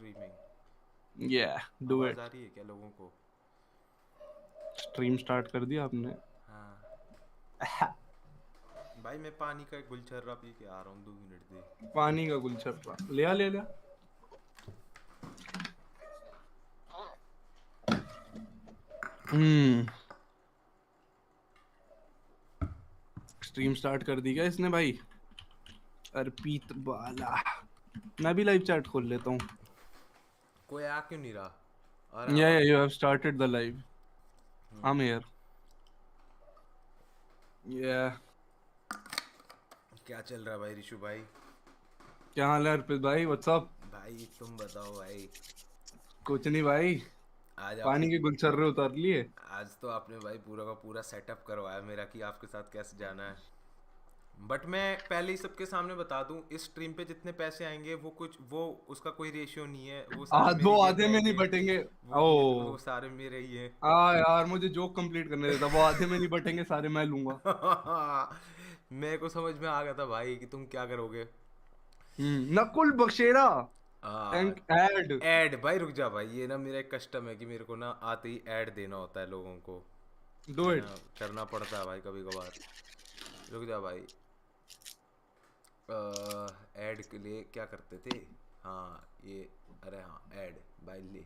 Streaming. Do आवाज it. आ रही है क्या लोगों को? स्ट्रीम स्टार्ट कर दिया आपने? हाँ भाई, मैं पानी का एक गुलछर्रा पी के आ रहा हूँ, 2 मिनट दे। पानी का गुलछर्रा ले आ। हम्म। स्ट्रीम स्टार्ट कर दी क्या इसने भाई? अर्पित बाला। मैं भी लाइव चैट खोल लेता हूँ। कोई आ क्यों नहीं रहा? और या आवाज। You have started the live. I am here. या। क्या चल रहा है भाई ऋषु भाई? क्या हाल है अर्पित भाई? व्हाट्सअप? भाई तुम बताओ भाई। कुछ नहीं भाई। आज आपने पानी के गुलछर्रे उतार लिए। आज तो आपने भाई पूरा का पूरा सेटअप करवाया मेरा कि आपके साथ कैसे जाना है। बट मैं पहले ही सबके सामने बता दूं, इस स्ट्रीम पे जितने पैसे आएंगे वो उसका कोई रेशियो नहीं है, वो सारे मेरे वो ही जेब आधे में में नहीं आएंगे। बटेंगे। वो ओ। वो सारे मेरे ही हैं। यार मुझे जोक कंप्लीट करने देता। वो आधे में नहीं बटेंगे, सारे मैं लूंगा। मेरे को समझ में आ गया था भाई कि तुम क्या करोगे। नकुल बख्शेरा। आ, एंड ऐड। ऐड भाई रुक जा भाई, ये ना मेरा एक कस्टम है कि मेरे को ना आते ही ऐड देना होता है लोगों को। डू है इट। ना, करना पड़ता है भाई कभी कभार। रुक जा भाई। ऐड के लिए क्या करते थे? हाँ ये, अरे हाँ ऐड भाई ले।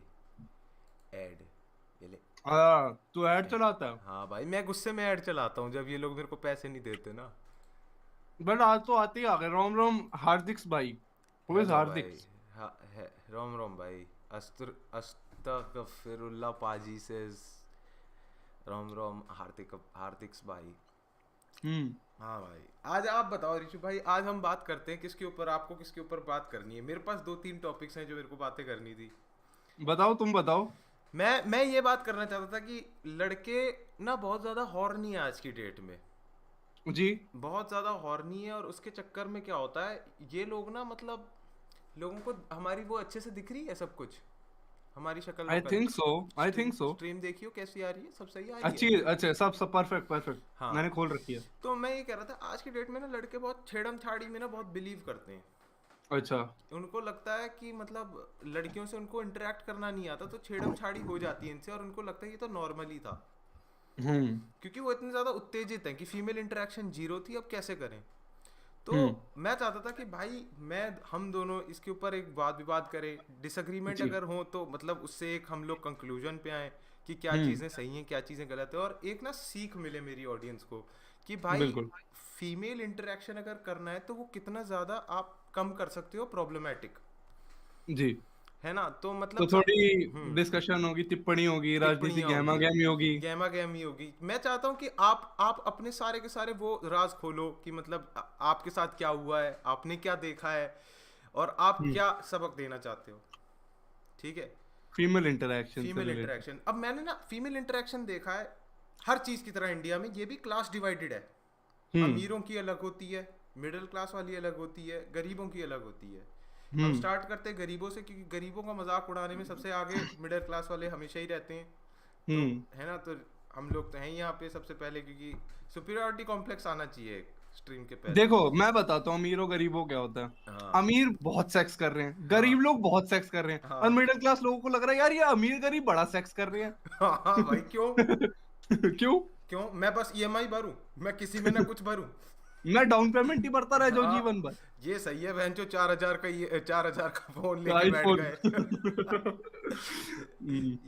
ऐड, ये ले। तू ऐड ऐड। चलाता है? हाँ भाई, मैं गुस्से में ऐड चलाता हूँ जब ये लोग मेरे को पैसे नहीं देते ना। बट आज तो आते ही आ गए। रोम रोम हार्दिक्स भाई। हु इज हेलो भाई। हार्दिक्स? हाँ है। रोम रोम भाई। अस्तर अस्तगफिरुल्लाह पाजी से। रोम रोम हार्दिक हार्दिक्स भाई। हम्म। हाँ भाई, आज आप बताओ ऋषु भाई, आज हम बात करते हैं किसके ऊपर? आपको किसके ऊपर बात करनी है? मेरे पास 2-3 टॉपिक्स हैं जो मेरे को बातें करनी थी। बताओ, तुम बताओ। मैं ये बात करना चाहता था कि लड़के ना बहुत ज़्यादा हॉर्नी है आज की डेट में। जी। बहुत ज़्यादा हॉर्नी है, और उसके चक्कर में क्या होता है, ये लोग ना मतलब लोगों को हमारी वो अच्छे से दिख रही है सब कुछ, हमारी शक्ल आई वकल। Think so. I stream think so. Stream देखियो कैसी आ रही है, सब सही आ रही है। अच्छी। अच्छा, सब सब परफेक्ट परफेक्ट। हाँ। मैंने खोल रखी है। तो मैं ये कह रहा था, आज की डेट में ना लड़के बहुत छेड़म छाड़ी में ना बहुत बिलीव करते हैं। अच्छा। उनको लगता है कि मतलब लड़कियों से उनको इंटरेक्ट करना नहीं आता, तो छेड़म छाड़ी हो जाती है इनसे, और उनको लगता है ये तो नॉर्मल ही था। हम्म। क्योंकि वो इतने ज़्यादा उत्तेजित हैं कि फीमेल इंटरेक्शन जीरो थी, अब कैसे करें। तो हम्म। मैं चाहता था कि भाई मैं हम दोनों इसके ऊपर एक वाद विवाद करें, डिसएग्रीमेंट जी। अगर हो तो मतलब उससे एक हम लोग कंक्लूजन पे आए कि क्या हम्म। चीज़ें सही हैं क्या चीज़ें गलत है, और एक ना सीख मिले मेरी ऑडियंस को कि भाई बिल्कुल। फीमेल इंटरेक्शन अगर करना है तो वो कितना ज़्यादा आप कम कर सकते हो प्रॉब्लमेटिक। जी। है ना, तो तो मतलब थोड़ी हम्म, डिस्कशन होगी, टिप्पणी होगी, राजनीति टिप्पणियाँ गहमा होगी, गहमी होगी। गहमा गहमी होगी। मैं चाहता हूँ कि आप अपने सारे के सारे वो राज खोलो कि मतलब आपके साथ क्या हुआ है, आपने क्या देखा है, और आप हम्म। क्या सबक देना चाहते हो। ठीक है। फीमेल इंटरेक्शन से फीमेल रिलेटेड। इंटरेक्शन, अब मैंने ना फीमेल इंटरेक्शन देखा है हर चीज़ की तरह इंडिया में ये भी क्लास डिवाइडेड है। हम्म। अमीरों की अलग होती है, मिडिल क्लास वाली अलग होती है, गरीबों की अलग होती है। हम हम्म। स्टार्ट करते हैं गरीबों से, क्योंकि गरीबों का मजाक उड़ाने में सबसे आगे मिडिल क्लास वाले हमेशा ही रहते हैं। तो हम्म। है ना, तो हम लोग तो हैं ही यहाँ पे सबसे पहले, क्योंकि सुपीरियरिटी कॉम्प्लेक्स आना चाहिए स्ट्रीम के पहले। देखो, मैं बताता हूँ अमीर और गरीबों क्या होता है। हाँ। अमीर बहुत सेक्स कर रहे हैं, हाँ। गरीब लोग बहुत सेक्स कर रहे हैं, और हाँ। मिडिल क्लास लोगों को लग रहा है यार ये अमीर गरीब बड़ा सेक्स कर रहे हाँ भाई, क्यों? हैं। क्यों? क्यों मैं बस ईएमआई भरूं? मैं किसी में ना कुछ भरूं? मैं डाउन पेमेंट ही भरता रह जाऊं जीवन हाँ, भर। ये सही है बहन, जो 4,000 का, ये 4,000 का फोन लेके बैठ आईफोन। गए।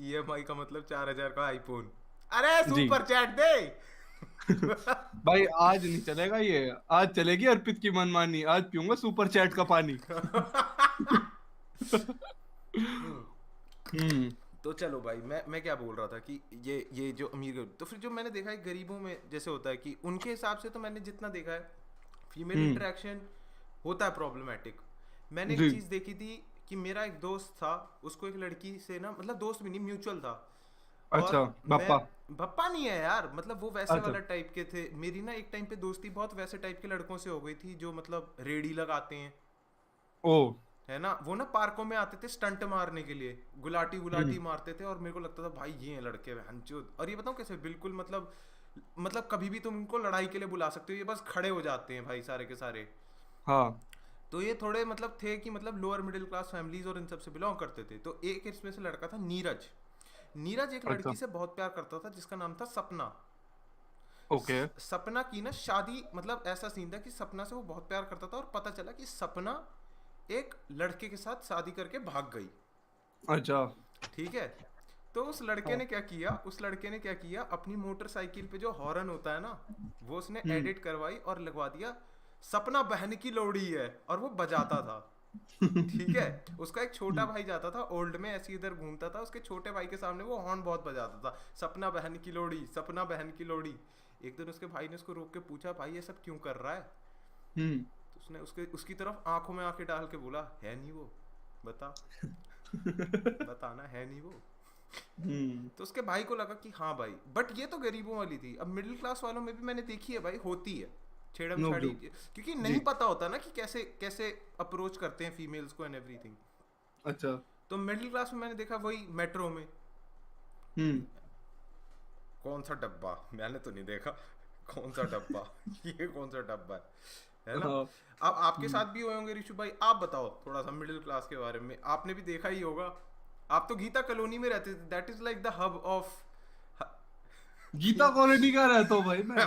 ईएमआई का मतलब 4,000 का आईफोन। अरे जी। सुपर चैट दे। भाई आज नहीं चलेगा ये। आज चलेगी अर्पित की मनमानी। आज पीऊंगा सुपर चैट का पानी। हम्म। तो चलो भाई, मैं क्या बोल रहा था कि ये जो अमीर, तो फिर जो मैंने देखा है गरीबों में जैसे होता है कि उनके हिसाब से, तो मैंने जितना देखा है फीमेल हम्म। इंटरेक्शन होता है प्रॉब्लमेटिक। मैंने एक जी। चीज़ देखी थी कि मेरा एक दोस्त था, उसको एक लड़की से ना, मतलब दोस्त भी नहीं, म्यूचुअल था। अच्छा। और मैं, पापा। भप्पा नहीं है यार, मतलब वो वैसे अच्छा। वाला टाइप के थे। मेरी ना एक टाइम पे दोस्ती बहुत वैसे टाइप के लड़कों से हो गई थी जो मतलब रेडी लगाते हैं। ओ। है ना, वो ना पार्कों में आते थे स्टंट मारने के लिए, गुलाटी गुलाटी हम्म। मारते थे, और मेरे को लगता था भाई ये हैं लड़के हंचो। और ये बताऊँ कैसे, बिल्कुल मतलब कभी भी तुम इनको लड़ाई के लिए बुला सकते हो, ये बस खड़े हो जाते हैं भाई सारे के सारे। हाँ। तो ये थोड़े मतलब थे कि मतलब लोअर मिडिल क्लास फैमिलीज और इन सब से बिलोंग करते थे। तो एक इसमें से लड़का था नीरज। नीरज एक अच्छा। लड़की से बहुत प्यार करता था जिसका नाम था सपना। ओके। सपना की ना शादी, मतलब ऐसा सीन था कि सपना से वो बहुत प्यार करता था और पता चला कि सपना एक लड़के के साथ शादी करके भाग गई। अच्छा। ठीक है। तो उस लड़के हाँ। ने क्या किया, उस लड़के ने क्या किया, अपनी मोटरसाइकिल पे जो हॉर्न होता है ना, वो उसने हम्म। एडिट करवाई और लगवा दिया सपना बहन की लोड़ी है, और वो बजाता था। ठीक है। उसका एक छोटा भाई जाता था ओल्ड में, ऐसे इधर घूमता था, उसके छोटे भाई के सामने वो हॉर्न बहुत बजाता था, सपना बहन की लोड़ी, सपना बहन की लोड़ी। एक दिन उसके भाई ने उसको रोक के पूछा, भाई ये सब क्यों कर रहा है? हम्म। तो उसने उसके उसकी तरफ आंखों में आंखें डाल के बोला, है नहीं वो, बता, बताना है नहीं वो। हम्म। तो उसके भाई को लगा कि हाँ भाई, बट ये तो गरीबों वाली थी। अब मिडिल क्लास वालों में भी मैंने देखी है भाई, होती है छेड़म नो छाड़ी, ब्रो। क्योंकि जी। नहीं पता होता ना कि कैसे कैसे अप्रोच करते हैं फीमेल्स को एंड एवरीथिंग। अच्छा। तो मिडिल क्लास में मैंने देखा वही मेट्रो में, हम्म। कौन सा डब्बा, मैंने तो नहीं देखा, कौन सा डब्बा, ये कौन सा डब्बा है ना? हाँ। अब आपके साथ भी हुए होंगे ऋषु भाई, आप बताओ थोड़ा सा मिडिल क्लास के बारे में, आपने भी देखा ही होगा। आप तो गीता कॉलोनी में रहते थे, that is like the hub of Geeta colony का रहता हूँ भाई मैं।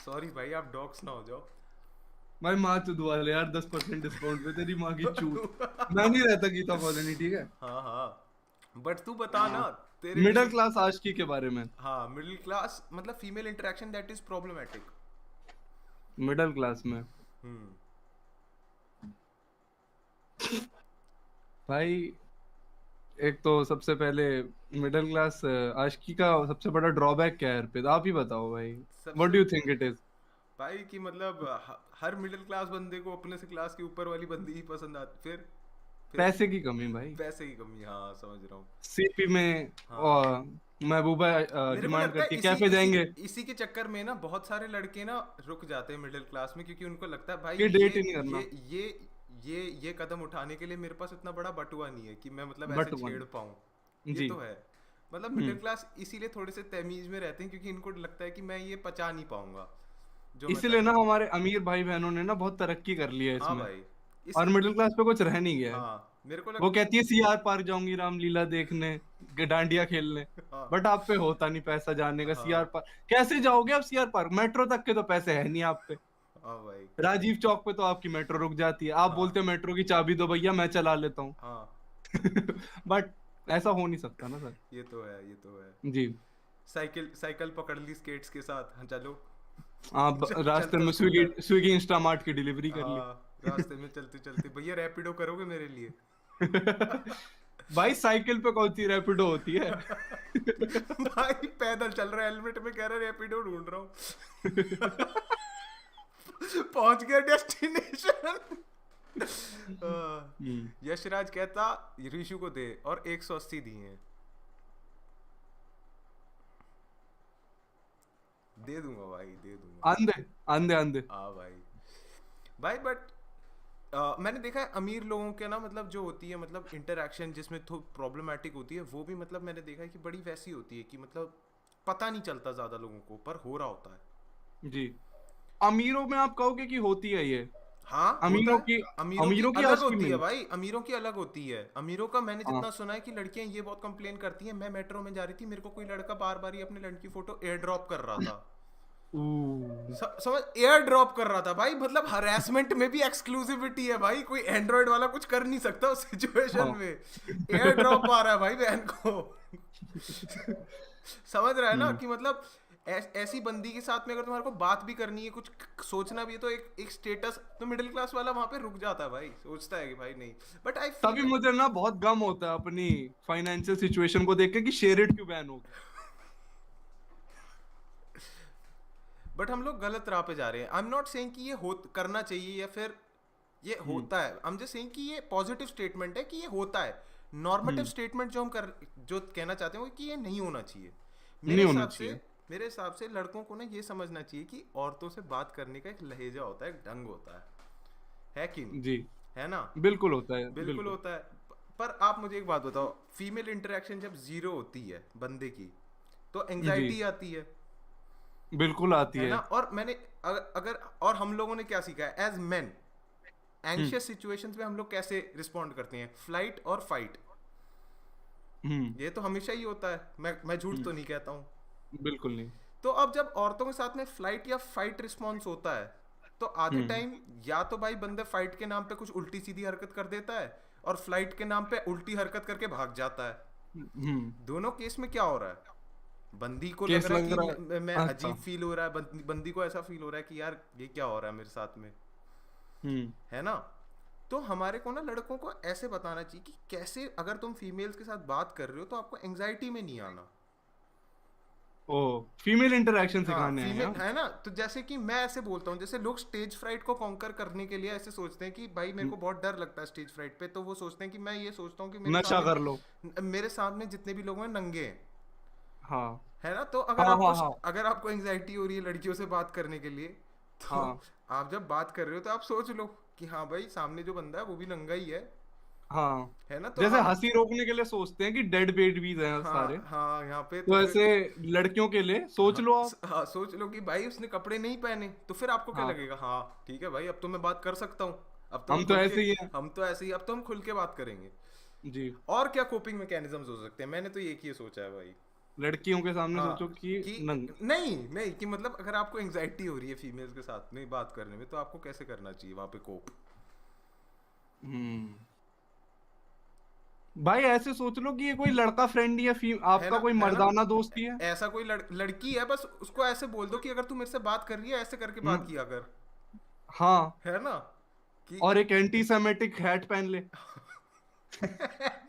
सॉरी भाई, आप डॉग्स ना हो जाओ। भाई माँ चुदवा ले यार, 10% डिस्काउंट पे तेरी माँ की चूत। मैं नहीं रहता गीता कॉलोनी, ठीक है। हाँ हाँ, बट तू बता हाँ। ना, तेरे मिडिल लिए। क्लास आशिकी के बारे में। हाँ, मिडिल क्लास मतलब female interaction that is problematic. Middle class में हम्म। भाई, एक तो सबसे पहले मिडिल क्लास आशिकी का सबसे बड़ा ड्रॉबैक क्या है यार पे, आप ही बताओ भाई। व्हाट सबसे do you think it is? भाई कि मतलब हर मिडिल क्लास बंदे को अपने से क्लास के ऊपर वाली बंदी ही पसंद आती, फिर पैसे की कमी भाई। पैसे की कमी, हाँ समझ रहा हूँ। सीपी में हाँ, महबूबा मेरे को डिमांड लगता है करती है इसी कैफे इसी जाएंगे इसी के चक्कर में ना बहुत सारे लड़के ना रुक जाते हैं मिडिल क्लास में, क्योंकि उनको लगता है भाई कि ये डेट ही नहीं ये करना। ये ये कदम उठाने के लिए मेरे पास इतना बड़ा बटुआ नहीं है कि मैं मतलब ऐसे बट वन। छेड़ पाऊँ। ये जी। तो है। मतलब मिडिल हम्म। क्लास इसीलिए थोड़े से तमीज में रहते हैं, क्योंकि इनको लगता है कि मैं ये पचा नहीं पाऊंगा जो मैं इसीलिए कर ना रहा हूँ। हमारे अमीर भाई बहनों ने ना बहुत तरक्की कर ली है हाँ इसमें। भाई, और इसलिए। मिडिल क्लास पे कुछ रह नहीं गया है। हाँ, मेरे को वो लग कहती है सीआर पार्क जाऊंगी रामलीला देखने, डांडिया खेलने। हाँ बट आप पे होता नहीं पैसा जाने का सीआर हाँ पार्क। कैसे जाओगे आप सीआर पार्क? मेट्रो तक के तो पैसे है नहीं आप पे। हाँ भाई। राजीव चौक पे तो आपकी मेट्रो रुक जाती है, आप हाँ बोलते हो मेट्रो की चाबी दो भैया मैं चला लेता हूँ। हाँ, बट ऐसा हो नहीं सकता ना सर। ये तो है, ये तो है। जी। साइकिल साइकिल पकड़ ली स्केट्स के साथ, हाँ चलो। आप रास्ते चलता में स्विगी स्कूटर। स्विगी इंस्टामार्ट की डिलीवरी कर ली। हाँ, रास्ते में चलते चलते, भैया रैपिडो करोगे मेरे लिए? भाई साइकिल पे कौन सी रैपिडो होती है? भाई पैदल चल रहा है, हेलमेट में कह रहा है रैपिडो ढूंढ रहा हूँ। पहुंच गया डेस्टिनेशन। हम्म। यशराज कहता ऋषु को दे, और 180 दिए हैं। दे दूंगा भाई, दे दूंगा। आंधे आंधे आंधे। हाँ भाई। भाई बट मैंने देखा है अमीर लोगों के ना, मतलब जो होती है मतलब इंटरेक्शन जिसमें थोड़ी प्रॉब्लमेटिक होती है, वो भी मतलब मैंने देखा है कि बड़ी वैसी होती है कि मतलब पता नहीं चलता ज्यादा लोगों को, पर हो रहा होता है। जी। अमीरों में आप कहोगे कि होती है ये? हाँ होता अमीरों है। की अमीरों की अमीरों की अलग आशिकी होती में है नहीं। भाई, अमीरों की अलग होती है। अमीरों का मैंने हाँ। जितना सुना है कि लड़कियां ये बहुत कंप्लेन करती हैं, मैं मेट्रो में जा रही थी, मेरे को कोई लड़का बार बार ही अपने लड़की फोटो एयर ड्रॉप कर रहा था। ऊ। समझ, एयर ड्रॉप कर रहा था भाई, मतलब हरासमेंट में भी एक्सक्लूसिविटी है भाई, कोई एंड्रॉइड वाला कुछ कर नहीं सकता उस सिचुएशन हाँ। में। एयर ड्रॉप आ रहा है भाई बहन को। समझ रहा है ना हम्म। कि मतलब ऐसी बंदी के साथ में अगर तुम्हारे को बात भी करनी है, कुछ सोचना भी है, तो एक एक स्टेटस, तो मिडिल क्लास वाला वहां पे रुक जाता है भाई, सोचता है कि भाई नहीं। बट आई तभी फील, मुझे ना बहुत गम होता है अपनी फाइनेंशियल सिचुएशन को देख के कि शेरिट क्यों बैन हो गया। बट हम लोग गलत राह पे जा रहे हैं। आई एम नॉट सेइंग कि ये हो करना चाहिए या फिर ये हम्म। होता है, आई एम जस्ट सेइंग कि ये पॉजिटिव स्टेटमेंट है कि ये होता है। नॉर्मेटिव हम्म। स्टेटमेंट जो हम कर, जो कहना चाहते हैं वो कि ये नहीं होना चाहिए। मेरे नहीं होना हिसाब से, चाहिए। मेरे हिसाब से लड़कों को ना ये समझना चाहिए कि औरतों से बात करने का एक लहजा होता है, एक ढंग होता है कि नहीं? जी। है ना? बिल्कुल होता है, बिल्कुल बिल्कुल। होता है। पर आप मुझे एक बात बताओ, फीमेल इंटरेक्शन जब जीरो होती है बंदे की, तो जी। एंजाइटी आती है। बिल्कुल आती है है। ना। और मैंने अगर और हम लोगों ने क्या सीखा है एज मेन, हम्म एंशियस सिचुएशंस में हम लोग कैसे रिस्पॉन्ड करते हैं, फ्लाइट और फाइट। हम्म ये तो हमेशा ही होता है, मैं झूठ तो हम्म, नहीं कहता हूँ। बिल्कुल नहीं। तो अब जब औरतों के साथ में फ्लाइट या फाइट रिस्पॉन्स होता है, तो आधे हम्म टाइम या तो भाई बंदे फाइट के नाम पे कुछ उल्टी सीधी हरकत कर देता है, और फ्लाइट के नाम पे उल्टी हरकत करके भाग जाता है। हम्म दोनों केस में क्या हो रहा है, बंदी को लग केस रहा है लग कि रहा मैं है, अजीब अच्छा। फील हो रहा है, बंदी को ऐसा फील हो रहा है कि यार ये क्या हो रहा है मेरे साथ में, हम्म है ना। तो हमारे को ना लड़कों को ऐसे बताना चाहिए कि कैसे अगर तुम फीमेल्स के साथ बात कर रहे हो तो आपको एंग्जाइटी में नहीं आना। ओ, फीमेल इंटरेक्शन हाँ सिखाने आए हैं फीमेल आप। है ना, तो जैसे कि मैं ऐसे बोलता हूँ, जैसे लोग स्टेज फ्राइट को कॉन्कर करने के लिए ऐसे सोचते हैं कि भाई मेरे हम्म, को बहुत डर लगता है स्टेज फ्राइट पे, तो वो सोचते हैं कि मैं ये सोचता हूँ कि मेरे नशा कर लो। सामने, मेरे सामने जितने भी लोग हैं नंगे हैं, हाँ है ना। तो हाँ हाँ हाँ अगर आपको एंग्जाइटी हो रही है लड़कियों से बात करने के लिए, तो हाँ आप जब बात कर रहे हो तो आप सोच लो कि हाँ भाई सामने जो बंदा है वो भी नंगा ही हाँ। है ना। तो जैसे आप, हंसी रोकने के लिए सोचते हैं कि डेड बेबीज हैं सारे, हाँ हाँ यहाँ पे तो तो फिर, ऐसे लड़कियों के लिए सोच हाँ, लो आप। हाँ सोच लो कि भाई उसने कपड़े नहीं पहने, तो फिर आपको क्या हाँ, लगेगा, हाँ ठीक है भाई अब तो मैं बात कर सकता हूँ, अब तो हम हम तो खुल के, ऐसे ही हैं। हम तो ऐसे ही अब तो हम खुल के बात करेंगे। जी। और क्या कोपिंग मैकेनिज्म्स हो सकते हैं, मैंने तो एक ही सोचा है भाई। लड़कियों के सामने हाँ सोचो कि कि नंग। नहीं नहीं, कि मतलब अगर आपको एंग्जाइटी हो रही है फीमेल्स के साथ में बात करने में, तो आपको कैसे करना चाहिए वहां पे कोप। हम्म भाई ऐसे सोच लो कि ये कोई लड़का फ्रेंड या आपका कोई है ना, मर्दाना दोस्त ही है। ऐसा कोई लड़की है, बस उसको ऐसे बोल दो कि अगर तू मेरे से बात कर रही है ऐसे करके बात हम्म किया कर, हाँ, है ना कि और एक एंटी सेमेटिक हैट पहन ले।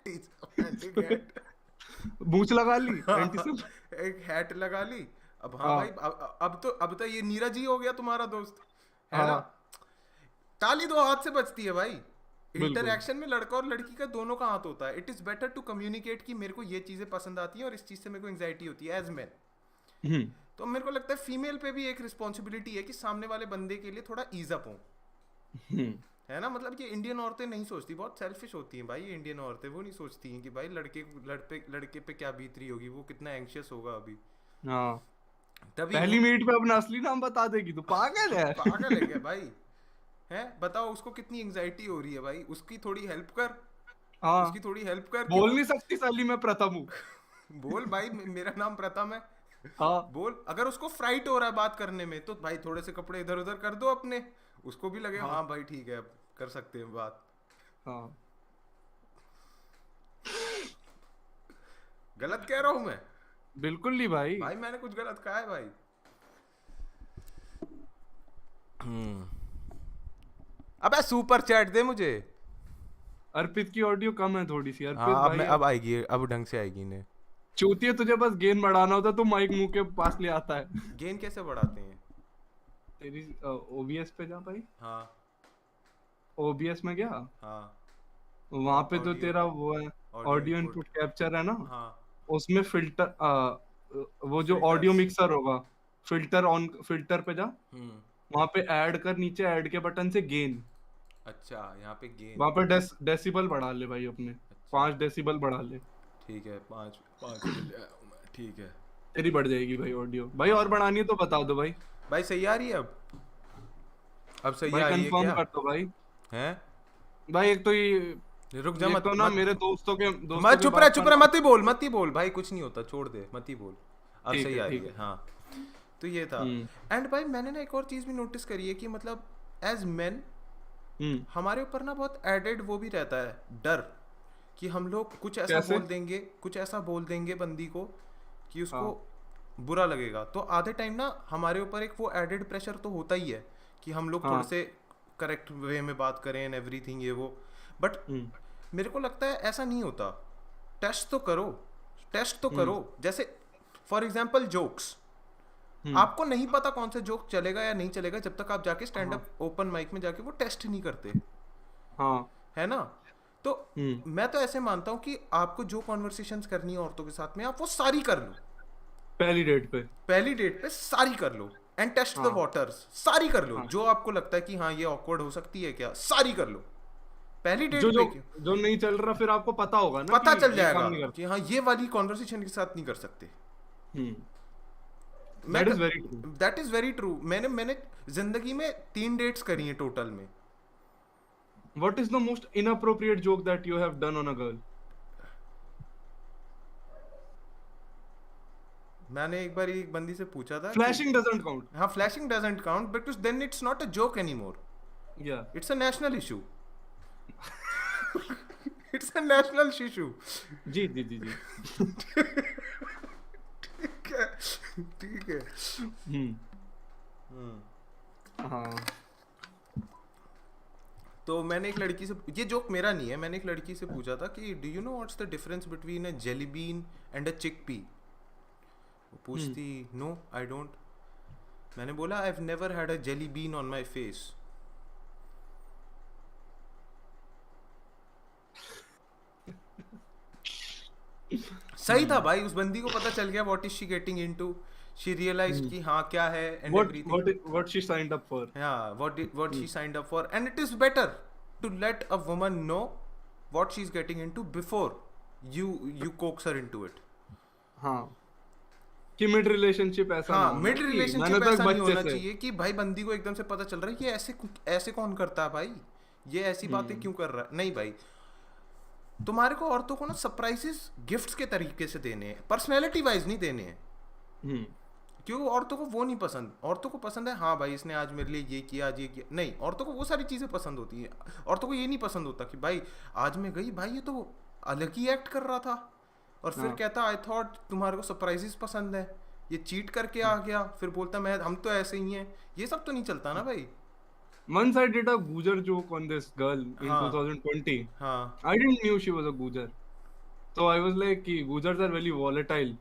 टीचर मूछ लगा ली एंटी हाँ, सेमेटिक। एक हैट लगा ली। अब हाँ भाई हाँ अब तो ये नीरज ही हो गया तुम्हारा दोस्त, है ना। हाँ ताली दो हाथ से बजती है भाई, बिल्कुल। इंटरैक्शन में लड़का और लड़की का दोनों का हाथ होता है। It is better to communicate कि मेरे को ये चीजें पसंद आती हैं और इस चीज से मेरे को एंग्जाइटी होती है एज मैन। हम्म तो मेरे को लगता है फीमेल पे भी एक रिस्पॉन्सिबिलिटी है कि सामने वाले बंदे के लिए थोड़ा ईज अप हो, हम्म है ना। मतलब कि इंडियन औरतें नहीं सोचती, बहुत सेल्फिश होती हैं भाई ये इंडियन औरतें, वो नहीं सोचती हैं कि भाई लड़के पे क्या बीत रही होगी, वो कितना एंग्शियस होगा अभी, हाँ, तभी पहली उन मीट पे अपना असली नाम बता देगी तो पागल है। पागल है क्या भाई, है बताओ उसको कितनी एंग्जाइटी हो रही है भाई, उसकी थोड़ी हेल्प कर, हाँ, उसकी थोड़ी हेल्प कर कि बोल वो नहीं सकती साली मैं प्रथम हूँ। बोल भाई मेरा नाम प्रथम है, हाँ बोल। अगर उसको फ्राइट हो रहा है बात करने में तो भाई थोड़े से कपड़े इधर उधर कर दो अपने, उसको भी लगे हाँ हाँ भाई ठीक है अब कर सकते हैं बात। हाँ। गलत कह रहा हूं मैं, बिल्कुल नहीं भाई। भाई मैंने कुछ गलत कहा है भाई। अबे सुपर चैट दे मुझे। अर्पित की ऑडियो कम है थोड़ी सी, अर्पित हाँ अब मैं भाई अब अब आएगी, अब ढंग से आएगी ने। चूतिया तुझे बस गेन बढ़ाना होता तो माइक मुंह के पास ले आता है। गेन कैसे बढ़ाते हैं। तेरी ओबीएस पे जा भाई। हाँ ओबीएस में गया, हाँ वहां पे जो ऑडियो, तेरा वो है, audio audio input, input capture है ना, हाँ उसमें फिल्टर, वो जो ऑडियो फिल्टर्स, मिक्सर होगा, फिल्टर ऑन, फिल्टर पे जा, हम्म, वहां पे ऐड कर, नीचे ऐड के बटन से गेन, अच्छा यहाँ पे गेन, वहां पे डेसिबल बढ़ा ले भाई अपने, अच्छा 5 डेसिबल बढ़ा ले। ठीक है, पाँच पाँच पे ले आया हूं मैं, ठीक है। तेरी बढ़ जाएगी भाई ऑडियो, भाई और हाँ बढ़ानी है तो बता दो भाई। भाई सही आ रही है अब सही भाई आ रही है कंफर्म क्या, कर दो भाई। हैं। भाई एक तो ये, रुक जा एक मत तो ना मत मेरे मैं दोस्तों के बात चुप का रहा, ना। मत ही बोल भाई, कुछ नहीं होता, छोड़ दे मत ही बोल। अब ठीक सही है आ रही ठीक है है। हाँ। तो ये था। हम्म एंड भाई मैंने ना एक और चीज़ भी नोटिस करी है कि मतलब एज मेन हम्म। हमारे ऊपर ना बहुत एडेड वो भी रहता है डर, कि हम लोग कैसे? कुछ ऐसा बोल देंगे बंदी को कि उसको हाँ बुरा लगेगा। तो आधे टाइम ना हमारे ऊपर एक वो एडेड प्रेशर तो होता ही है कि हम लोग थोड़े हाँ। से करेक्ट वे में बात करें एंड एवरीथिंग ये वो। बट हम्म मेरे को लगता है ऐसा नहीं होता, टेस्ट तो करो, टेस्ट तो हम्म करो। जैसे फॉर एग्जांपल जोक्स, हम्म। आपको नहीं पता कौन सा जोक चलेगा या नहीं चलेगा जब तक आप जाके स्टैंड हाँ अप ओपन माइक में जाके वो टेस्ट नहीं करते, हाँ। है ना। तो हम्म मैं तो ऐसे मानता हूँ कि आपको जो कॉन्वर्सेशंस करनी है औरतों के साथ में आप वो सारी कर लो, पहली डेट पे। पहली डेट पे सारी कर लो, एंड टेस्ट द हाँ वाटर्स, सारी कर लो। हाँ। जो आपको लगता है कि हाँ ये ऑकवर्ड हो सकती है क्या, सारी कर लो पहली जो डेट जो पे क्यों। जो नहीं चल रहा फिर आपको पता होगा ना कि पता चल ये काम जाएगा नहीं करता। कि हाँ ये वाली कॉन्वर्सेशन के साथ नहीं कर सकते। हम्म मैं that is very true. That is very true. मैंने जिंदगी में 3 डेट्स करी हैं टोटल में. What is the most inappropriate joke that you have done on a girl? मैंने एक बार एक बंदी से पूछा था Flashing doesn't count. हाँ, flashing doesn't count because then it's not a joke anymore. Yeah. It's a national issue. It's a national issue. जी जी जी जी. ठीक है, ठीक है. हाँ. तो मैंने एक लड़की से, ये जोक मेरा नहीं है, मैंने एक लड़की से पूछा था कि do you know what's the difference between a jelly bean and a chickpea. वो पूछती नो आई डोंट. मैंने बोला I have never had a jelly bean on my face. सही था भाई, उस बंदी को पता चल गया what is she getting into. She realised कि हाँ क्या है and everything. What she signed up for? Yeah, what she signed up for, and it is better to let a woman know what she's getting into before you coax her into it. हाँ. कि mid relationship ऐसा हाँ, ना हो mid कि relationship मैंने तो ऐसा एक नहीं बच्चे होना से. चाहिए कि भाई बंदी को एकदम से पता चल रहा है कि ऐसे ऐसे कौन करता है भाई, ये ऐसी बातें क्यों कर रहा है. नहीं भाई, तुम्हारे को औरतों को ना सरप्राइजेस गिफ्ट्स के तरीके से देने हैं, पर्सनैलिटी वाइज नहीं देने हैं. क्यों, औरतों को वो नहीं पसंद. औरतों को पसंद है हाँ भाई इसने आज मेरे लिए ये किया, आज ये किया. नहीं, औरतों को वो सारी चीज़ें पसंद होती हैं. औरतों को ये नहीं पसंद होता कि भाई आज मैं गई, भाई ये तो अलग ही एक्ट कर रहा था, और फिर कहता आई थॉट तुम्हारे को सरप्राइजेस पसंद है, ये चीट करके आ गया, फिर बोलता मैं हम तो ऐसे ही हैं. ये सब तो नहीं चलता ना भाई. Once I did a Gujar joke on this girl in हाँ. 2020. हाँ. I didn't knew she was a Gujar. So I was like कि Gujars are very volatile.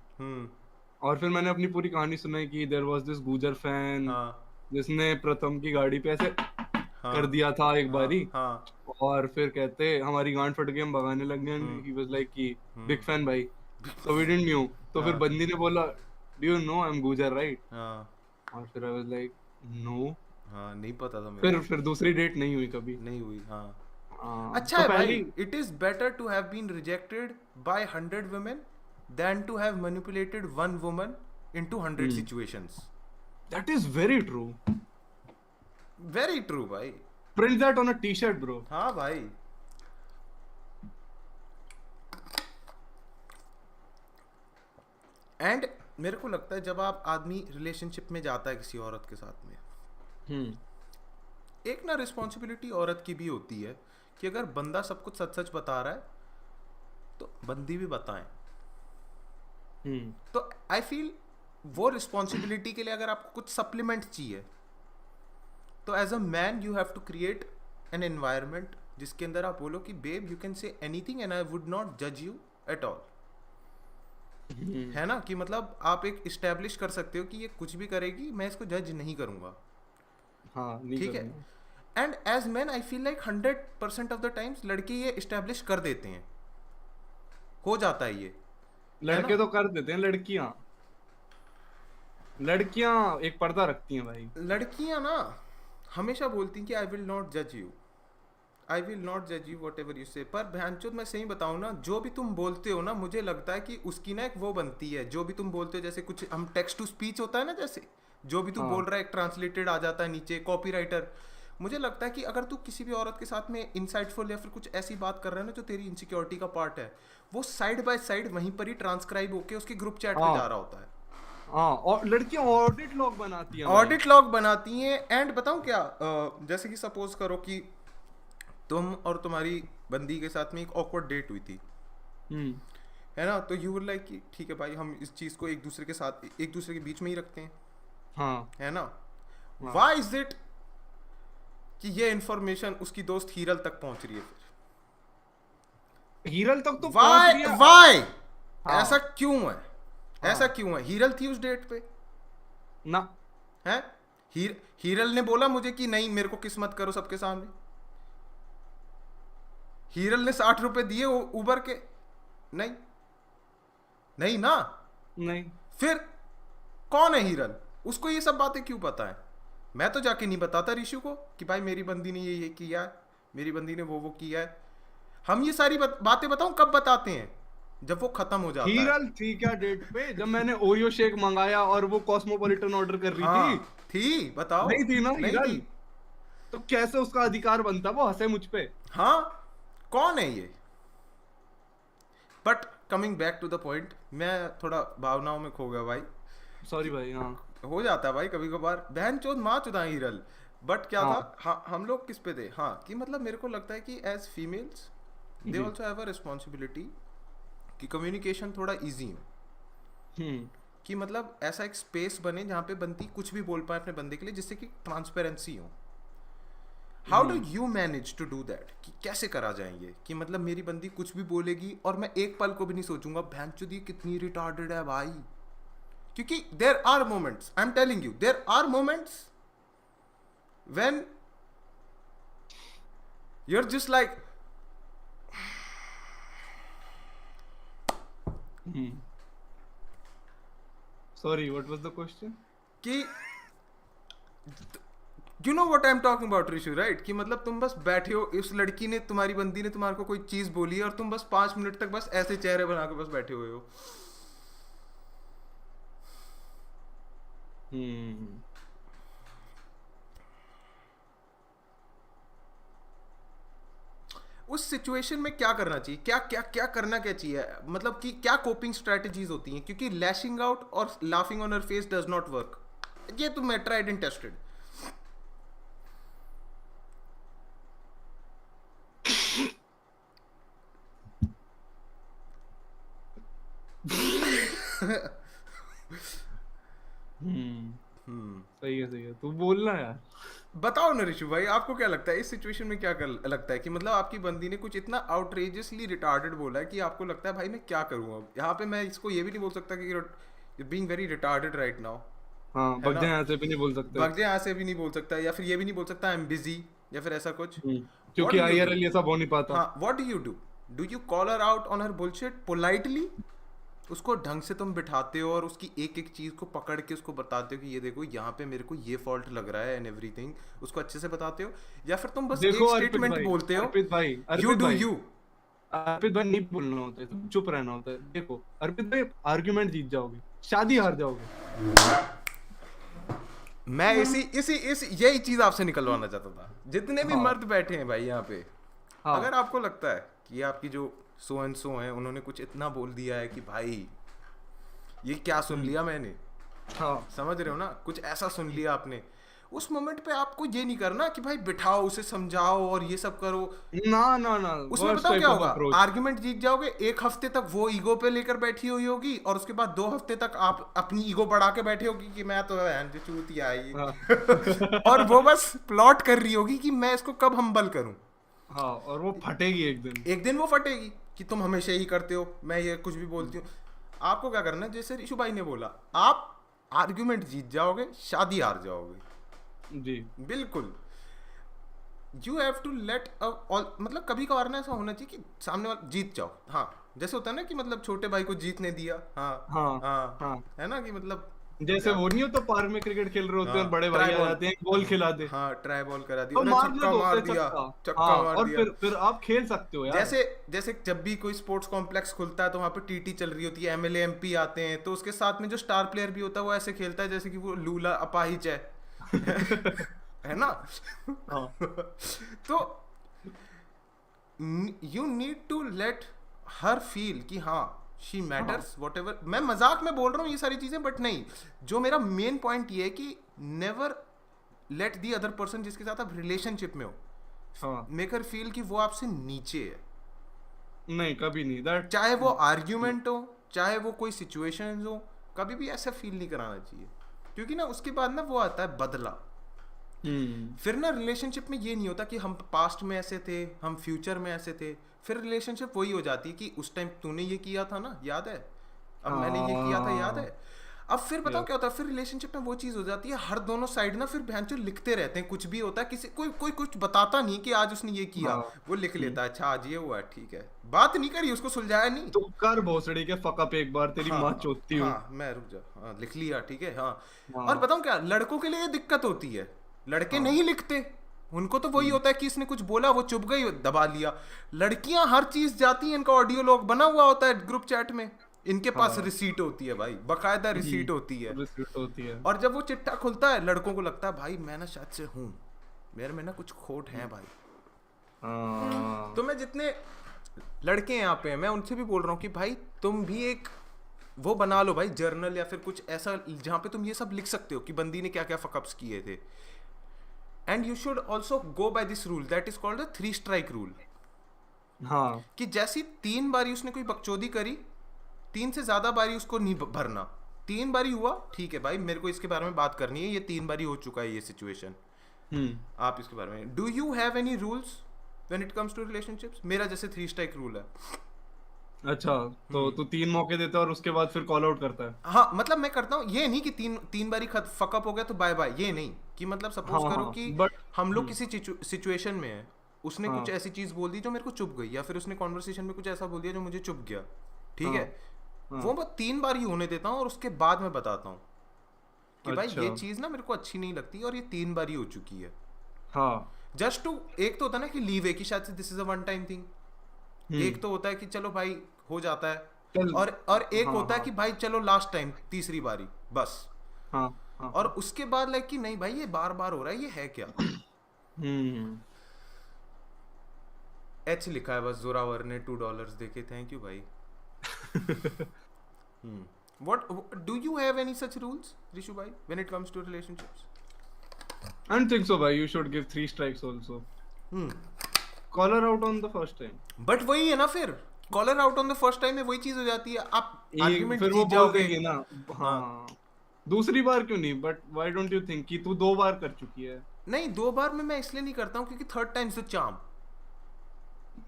और फिर मैंने अपनी पूरी कहानी सुनाई कि देयर वाज दिस गुजर फैन जिसने प्रथम की गाड़ी पे ऐसे कर दिया था एक बारी. और फिर कहते हमारी गांड फट गई, हम भगाने लग गए. ही वाज लाइक कि बिग फैन भाई. So we didn't knew. तो फिर बंदी ने बोला do you know I am Gujarati. और फिर आई वाज लाइक नो. हाँ, नहीं पता था मेरे. फिर दूसरी डेट नहीं हुई कभी. नहीं हुई. हाँ. अच्छा तो है भाई, it is better to have been rejected by 100 women than to have manipulated one woman into 100 situations. That is very true. Very true भाई. Print that on a t-shirt bro. हाँ भाई. एंड मेरे को लगता है जब आप आदमी रिलेशनशिप में जाता है किसी औरत के साथ में, एक ना रिस्पॉन्सिबिलिटी औरत की भी होती है कि अगर बंदा सब कुछ सच सच बता रहा है तो बंदी भी बताएं. तो आई फील वो रिस्पॉन्सिबिलिटी के लिए अगर आपको कुछ सप्लीमेंट चाहिए तो as a man you have to create an environment जिसके अंदर आप बोलो कि babe you can say anything and I would not जज यू एट ऑल. है ना, कि मतलब आप एक इस्टेब्लिश कर सकते हो कि ये कुछ भी करेगी मैं इसको जज नहीं करूंगा. हाँ, ठीक है. And as man I feel like 100% of the times लड़के ये इस्टेब्लिश कर देते हैं, हो जाता है ये. लड़के तो कर देते हैं, लड़कियां एक पर्दा रखती हैं भाई. लड़कियां ना हमेशा बोलती हैं कि आई विल नॉट जज यू, आई विल नॉट जज यू वॉट एवर यू से. पर भैंचोद मैं सही बताऊँ ना, जो भी तुम बोलते हो ना मुझे लगता है कि उसकी ना एक वो बनती है, जो भी तुम बोलते हो जैसे कुछ हम टेक्स्ट टू स्पीच होता है ना, जैसे जो भी तू बोल रहा है एक ट्रांसलेटेड आ जाता है नीचे, कॉपीराइटर. मुझे लगता है कि अगर तू किसी भी औरत के साथ में इंसाइटफुल या फिर कुछ ऐसी बात कर रहा है ना जो तेरी इनसिक्योरिटी का पार्ट है, वो साइड बाय साइड वहीं पर ही ट्रांसक्राइब होके उसके ग्रुप चैट पे जा रहा होता है. हाँ, और लड़कियां ऑडिट लॉग बनाती हैं. एंड बताऊं क्या, जैसे कि सपोज करो कि तुम और तुम्हारी बंदी के साथ में एक ऑकवर्ड डेट हुई थी, है ना, तो यू विल लाइक कि ठीक है भाई हम इस चीज को एक दूसरे के साथ एक दूसरे के बीच में ही रखते हैं. हाँ. है ना. व्हाई इज इट कि ये इन्फॉर्मेशन उसकी दोस्त हीरल तक पहुंच रही है? फिर हीरल तक तो व्हाई ऐसा क्यों है? ऐसा क्यों है? हीरल थी उस डेट पे ना है. हीरल ने बोला मुझे कि नहीं मेरे को किस्मत करो सबके सामने. हीरल ने 60 रुपए दिए उबर के? नहीं, नहीं ना. नहीं. फिर कौन है हीरल? उसको ये सब बातें क्यों पता है? मैं तो जाके नहीं बताता ऋषु को कि भाई मेरी बंदी ने ये किया है, मेरी बंदी ने वो किया है. हम ये सारी बातें बताऊं कब बताते हैं? जब वो खत्म हो जाता है। हीरल थी क्या डेट पे जब मैंने ओरियो शेक मंगाया और वो कॉस्मोपॉलिटन ऑर्डर कर रही हाँ थी? थी, बताओ। नहीं थी ना नहीं हीरल? थी। तो कैसे उसका अधिकार बनता, वो हंसे मुझ पे। हाँ, कौन है ये? But coming back to the point, मैं थोड़ा भावनाओं में खो गया भाई। सॉरी भाई। हाँ हो जाता है भाई कभी कभार, बहन चोद माँ चुदा हीरल। बट क्या था, हाँ हाँ हम लोग किस पे थे, हाँ कि मतलब मेरे को लगता है कि एज फीमेल्स दे जी। ऑल्सो हैव अ रिस्पॉन्सिबिलिटी कि कम्युनिकेशन थोड़ा ईजी हो। हम्म कि मतलब ऐसा एक स्पेस बने जहाँ पे बंदी कुछ भी बोल पाए अपने बंदे के लिए, जिससे कि ट्रांसपेरेंसी हो। How do you manage to do that, कि कैसे करा जाएंगे कि मतलब मेरी बंदी कुछ भी बोलेगी और मैं एक पल को भी नहीं सोचूंगा भैंचोद ये कितनी रिटार्डेड है भाई। क्योंकि there are moments, I am telling you, there are moments when you are just like sorry, what was the question? कि you know what I am talking about Rishu, right? कि मतलब तुम बस बैठे हो, इस लड़की ने, तुम्हारी बंदी ने तुम्हारे को कोई चीज बोली है और तुम बस 5 मिनट तक बस ऐसे चेहरे बना के बस बैठे हुए हो। उस सिचुएशन में क्या करना चाहिए, क्या क्या क्या करना क्या चाहिए, मतलब कि क्या कोपिंग स्ट्रेटजीज होती हैं? क्योंकि लैशिंग आउट और laughing on her face does not work. ये तो मैं ट्राइड एंड टेस्टेड। सही है सही है, तू बोलना यार। बताओ ना ऋषु भाई, आपको क्या लगता है इस सिचुएशन में, क्या लगता है कि मतलब आपकी बंदी ने कुछ इतना आउटरेजियसली रिटार्डेड बोला है कि आपको लगता है भाई मैं क्या करूँ अब यहाँ पे? मैं इसको ये भी नहीं बोल सकता कि being very retarded right now, हाँ, है भग ना? जाए यहाँ से भी नहीं बोल सकते। भाग जाए यहाँ से भी नहीं बोल सकता, या फिर ये भी नहीं बोल सकता आई एम बिजी, या फिर ऐसा कुछ। व्हाट क्योंकि डू यू डू? आईआरएल ये सब हो नहीं पाता। हाँ, what do you do you call her out on her bullshit politely? उसको ढंग से तुम बिठाते हो और उसकी एक एक चीज को पकड़ के उसको बताते हो कि ये देखो यहाँ पे मेरे को ये फॉल्ट लग रहा है एंड एवरीथिंग, उसको अच्छे से बताते हो? या फिर तुम बस देखो एक अर्पित स्टेटमेंट भाई, बोलते हो, अर्पित भाई, यू अर्पित डू भाई, यू? अर्पित भाई नहीं बोलना होता है, तुम चुप रहना होता है। देखो अर्पित भाई, आर्ग्यूमेंट जीत जाओगे, शादी हार जाओगे। मैं इसी यही चीज आपसे निकलवाना चाहता था। जितने भी हाँ मर्द बैठे हैं भाई यहाँ पे, हाँ अगर आपको लगता है कि आपकी जो सो एंड सो है उन्होंने कुछ इतना बोल दिया है कि भाई ये क्या सुन लिया मैंने, हाँ समझ रहे हो ना, कुछ ऐसा सुन लिया आपने, उस मोमेंट पे आपको ये नहीं करना कि भाई बिठाओ उसे, समझाओ और ये सब करो। ना ना ना, उसमें वर्स्ट बताओ टाइप क्या ऑफ होगा, अप्रोच। आर्ग्यूमेंट जीत जाओगे, एक हफ्ते तक वो ईगो पे लेकर बैठी हुई होगी और उसके बाद 2 हफ्ते तक आप अपनी ईगो बढ़ा के बैठे होगी कि मैं तो जो चूतिया आई हाँ और वो बस प्लॉट कर रही होगी कि मैं इसको कब हम्बल करूं। हाँ, और वो फटेगी एक दिन। एक दिन वो फटेगी कि तुम हमेशा ही करते हो, मैं ये कुछ भी बोलती हूँ। आपको क्या करना है, जैसे ऋषु भाई ने बोला, आप आर्ग्यूमेंट जीत जाओगे, शादी हार जाओगे। जी बिल्कुल, यू हैव टू लेट मतलब कभी कभार ना ऐसा होना चाहिए कि सामने वाला जीत जाओ। हाँ, जैसे होता है ना कि मतलब छोटे भाई को जीतने दिया। हाँ हाँ हाँ, हाँ, है ना कि मतलब जैसे वो नहीं होता पार्क में क्रिकेट खेल रहे होते हैं और बड़े भाई ट्राई आ बॉल, जाते हैं, बॉल खिला दे हाँ ट्राई बॉल करा दी, तो उन्हें मार छक्का दो, मार दिया, छक्का। छक्का हाँ, मार और दिया। फिर आप खेल सकते हो यार। जैसे जैसे जब भी कोई स्पोर्ट्स कॉम्प्लेक्स खुलता है तो वहाँ पे टीटी चल रही होती है, एमएलए एमपी आते हैं, तो उसके साथ में जो स्टार प्लेयर भी होता है वो ऐसे खेलता है जैसे कि वो लूला अपाहिज है ना? हाँ तो you need to let her feel कि हाँ शी मैटर्स वॉट एवर। मैं मजाक में बोल रहा हूँ ये सारी चीजें, बट नहीं, जो मेरा मेन पॉइंट ये है कि never let the other person जिसके साथ आप रिलेशनशिप में हो, हाँ, मेक हर फील कि वो आपसे नीचे है। नहीं कभी नहीं, दैट चाहे वो आर्ग्यूमेंट हो, चाहे वो कोई सिचुएशन हो, कभी भी ऐसा फील नहीं कराना चाहिए। क्योंकि ना उसके बाद ना वो आता है बदला। फिर ना रिलेशनशिप में ये नहीं होता कि हम पास्ट में ऐसे थे, हम फ्यूचर में ऐसे थे। फिर रिलेशनशिप वही हो जाती है कि उस टाइम तूने ये किया था ना, याद है, अब मैंने ये किया था, याद है। अब फिर बताओ क्या होता है, फिर रिलेशनशिप में वो चीज हो जाती है, हर दोनों साइड ना फिर बहन लिखते रहते हैं, कुछ भी होता है, किसी कोई कुछ बताता नहीं कि आज उसने ये किया, वो लिख लेता है, अच्छा आज ये हुआ, ठीक है, बात नहीं करी, उसको सुलझाया नहीं। तो कर भोसड़ी के फकअप एक बार, तेरी माँ चोदती हूँ। हाँ मैं रुक जा, हाँ लिख लिया, ठीक है। हाँ और बताऊं क्या, लड़कों के लिए ये दिक्कत होती है, लड़के नहीं लिखते, उनको तो वही होता है कि इसने कुछ बोला, वो चुप गई, दबा लिया। लड़कियां हर चीज जाती हैं, इनका ऑडियो लॉग बना हुआ होता है ग्रुप चैट में, इनके पास हाँ। रिसीट होती है भाई, बकायदा रिसीट होती है। रिसीट होती है। और जब वो चिट्ठा खुलता है, लड़कों को लगता है भाई मैं ना शायद से हूँ, मेरे में ना कुछ खोट है भाई। हाँ। तो मैं जितने लड़के यहाँ पे हैं, मैं उनसे भी बोल रहा हूँ कि भाई तुम भी एक वो बना लो भाई, जर्नल या फिर कुछ ऐसा जहाँ पे तुम ये सब लिख सकते हो कि बंदी ने क्या क्या फकअप्स किए थे। And you should also go by this rule that is called the 3 strike rule. हाँ। कि जैसी 3 बारी उसने कोई बकचोदी करी, 3 से ज्यादा बारी उसको नहीं भरना। 3 बारी हुआ, ठीक है भाई, मेरे को इसके बारे में बात करनी है, ये 3 बारी हो चुका है ये सिचुएशन, आप इसके बारे में। Do you have any rules when it comes to relationships? मेरा जैसे 3 स्ट्राइक रूल है। अच्छा, तो तू 3 मौके देता है और उसके बाद फिर कॉल आउट करता है? हाँ, मतलब मैं करता हूँ ये नहीं कि तीन बारी फकअप हो गया तो बाय बाय, ये नहीं कि मतलब सपोज हाँ करो हाँ, कि बट हम लोग किसी सिचुएशन में है, उसने हाँ कुछ ऐसी चीज बोल दी जो मेरे को चुप गई, या फिर उसने कॉन्वर्सेशन में कुछ ऐसा बोल दिया जो मुझे चुप गया, ठीक है, हाँ। वो मैं 3 बार ही होने देता हूँ और उसके बाद मैं बताता हूँ कि भाई अच्छा। ये चीज ना मेरे को अच्छी नहीं लगती और ये 3 बार ही हो चुकी है। हाँ। जस्ट टू, एक तो होता है ना कि लीव है कि शायद से this is a one time thing, एक तो होता है कि चलो भाई हो जाता है, चल। और एक हाँ होता है हाँ कि भाई चलो लास्ट टाइम, तीसरी बारी बस। हाँ हाँ। और उसके बाद लाइक कि नहीं भाई ये बार बार हो रहा है, ये है क्या। एच लिखा है बस जोरावर ने $2 देके, थैंक यू भाई। What do you have any such rules, Rishu bhai, when it comes to relationships? I don't think so, bhai. You should give 3 strikes also. Call her out on the first time. But वही है ना, फिर call her out on the first time में वही चीज हो जाती है, आप आर्गुमेंट फिर वो जीत बोल जाओगे देगी ना। हाँ। दूसरी बार क्यों नहीं? But why don't you think कि तू 2 बार कर चुकी है? नहीं, 2 बार में मैं इसलिए नहीं करता हूँ क्योंकि थर्ड टाइम द चार्म।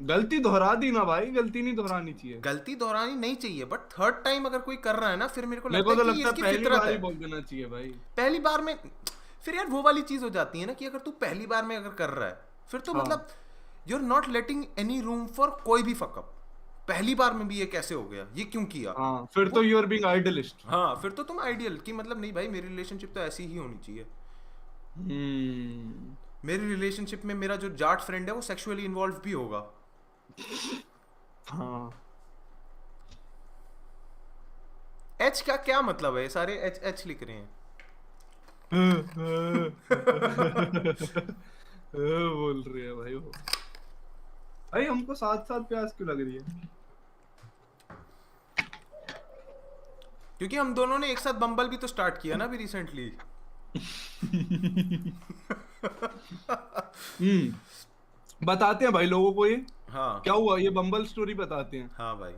गलती दोहरा दी ना भाई, गलती नहीं दोहरानी चाहिए। गलती दोहरानी नहीं चाहिए, बट थर्ड टाइम अगर कोई कर रहा है ना, फिर मेरे को मेरे को लगता तो है कि ये लगता है इसकी पहली फितरत बार ही है। बोल देना चाहिए भाई। पहली बार में फिर यार वो वाली चीज हो जाती है ना कि अगर तू पहली बार में अगर कर रहा है, फिर तो हाँ। मतलब you are not letting any room for कोई भी फकअप। पहली बार में भी ये कैसे हो गया, ये क्यों किया? हाँ, फिर तो यू आर बीइंग आइडियलिस्ट। हाँ, फिर तो तुम आइडियल कि मतलब नहीं भाई, मेरी रिलेशनशिप तो ऐसी ही होनी चाहिए। मेरी रिलेशनशिप में मेरा जो जाट फ्रेंड है वो सेक्सुअली इन्वॉल्व भी होगा। हाँ। एच का क्या मतलब है? सारे एच एच लिख रहे हैं। बोल रही है भाई वो। भाई हमको साथ साथ प्यास क्यों लग रही है? क्योंकि हम दोनों ने एक साथ बम्बल भी तो स्टार्ट किया ना अभी रिसेंटली। बताते हैं भाई लोगों को ये हाँ क्या हुआ, ये बम्बल स्टोरी बताते हैं। हाँ भाई।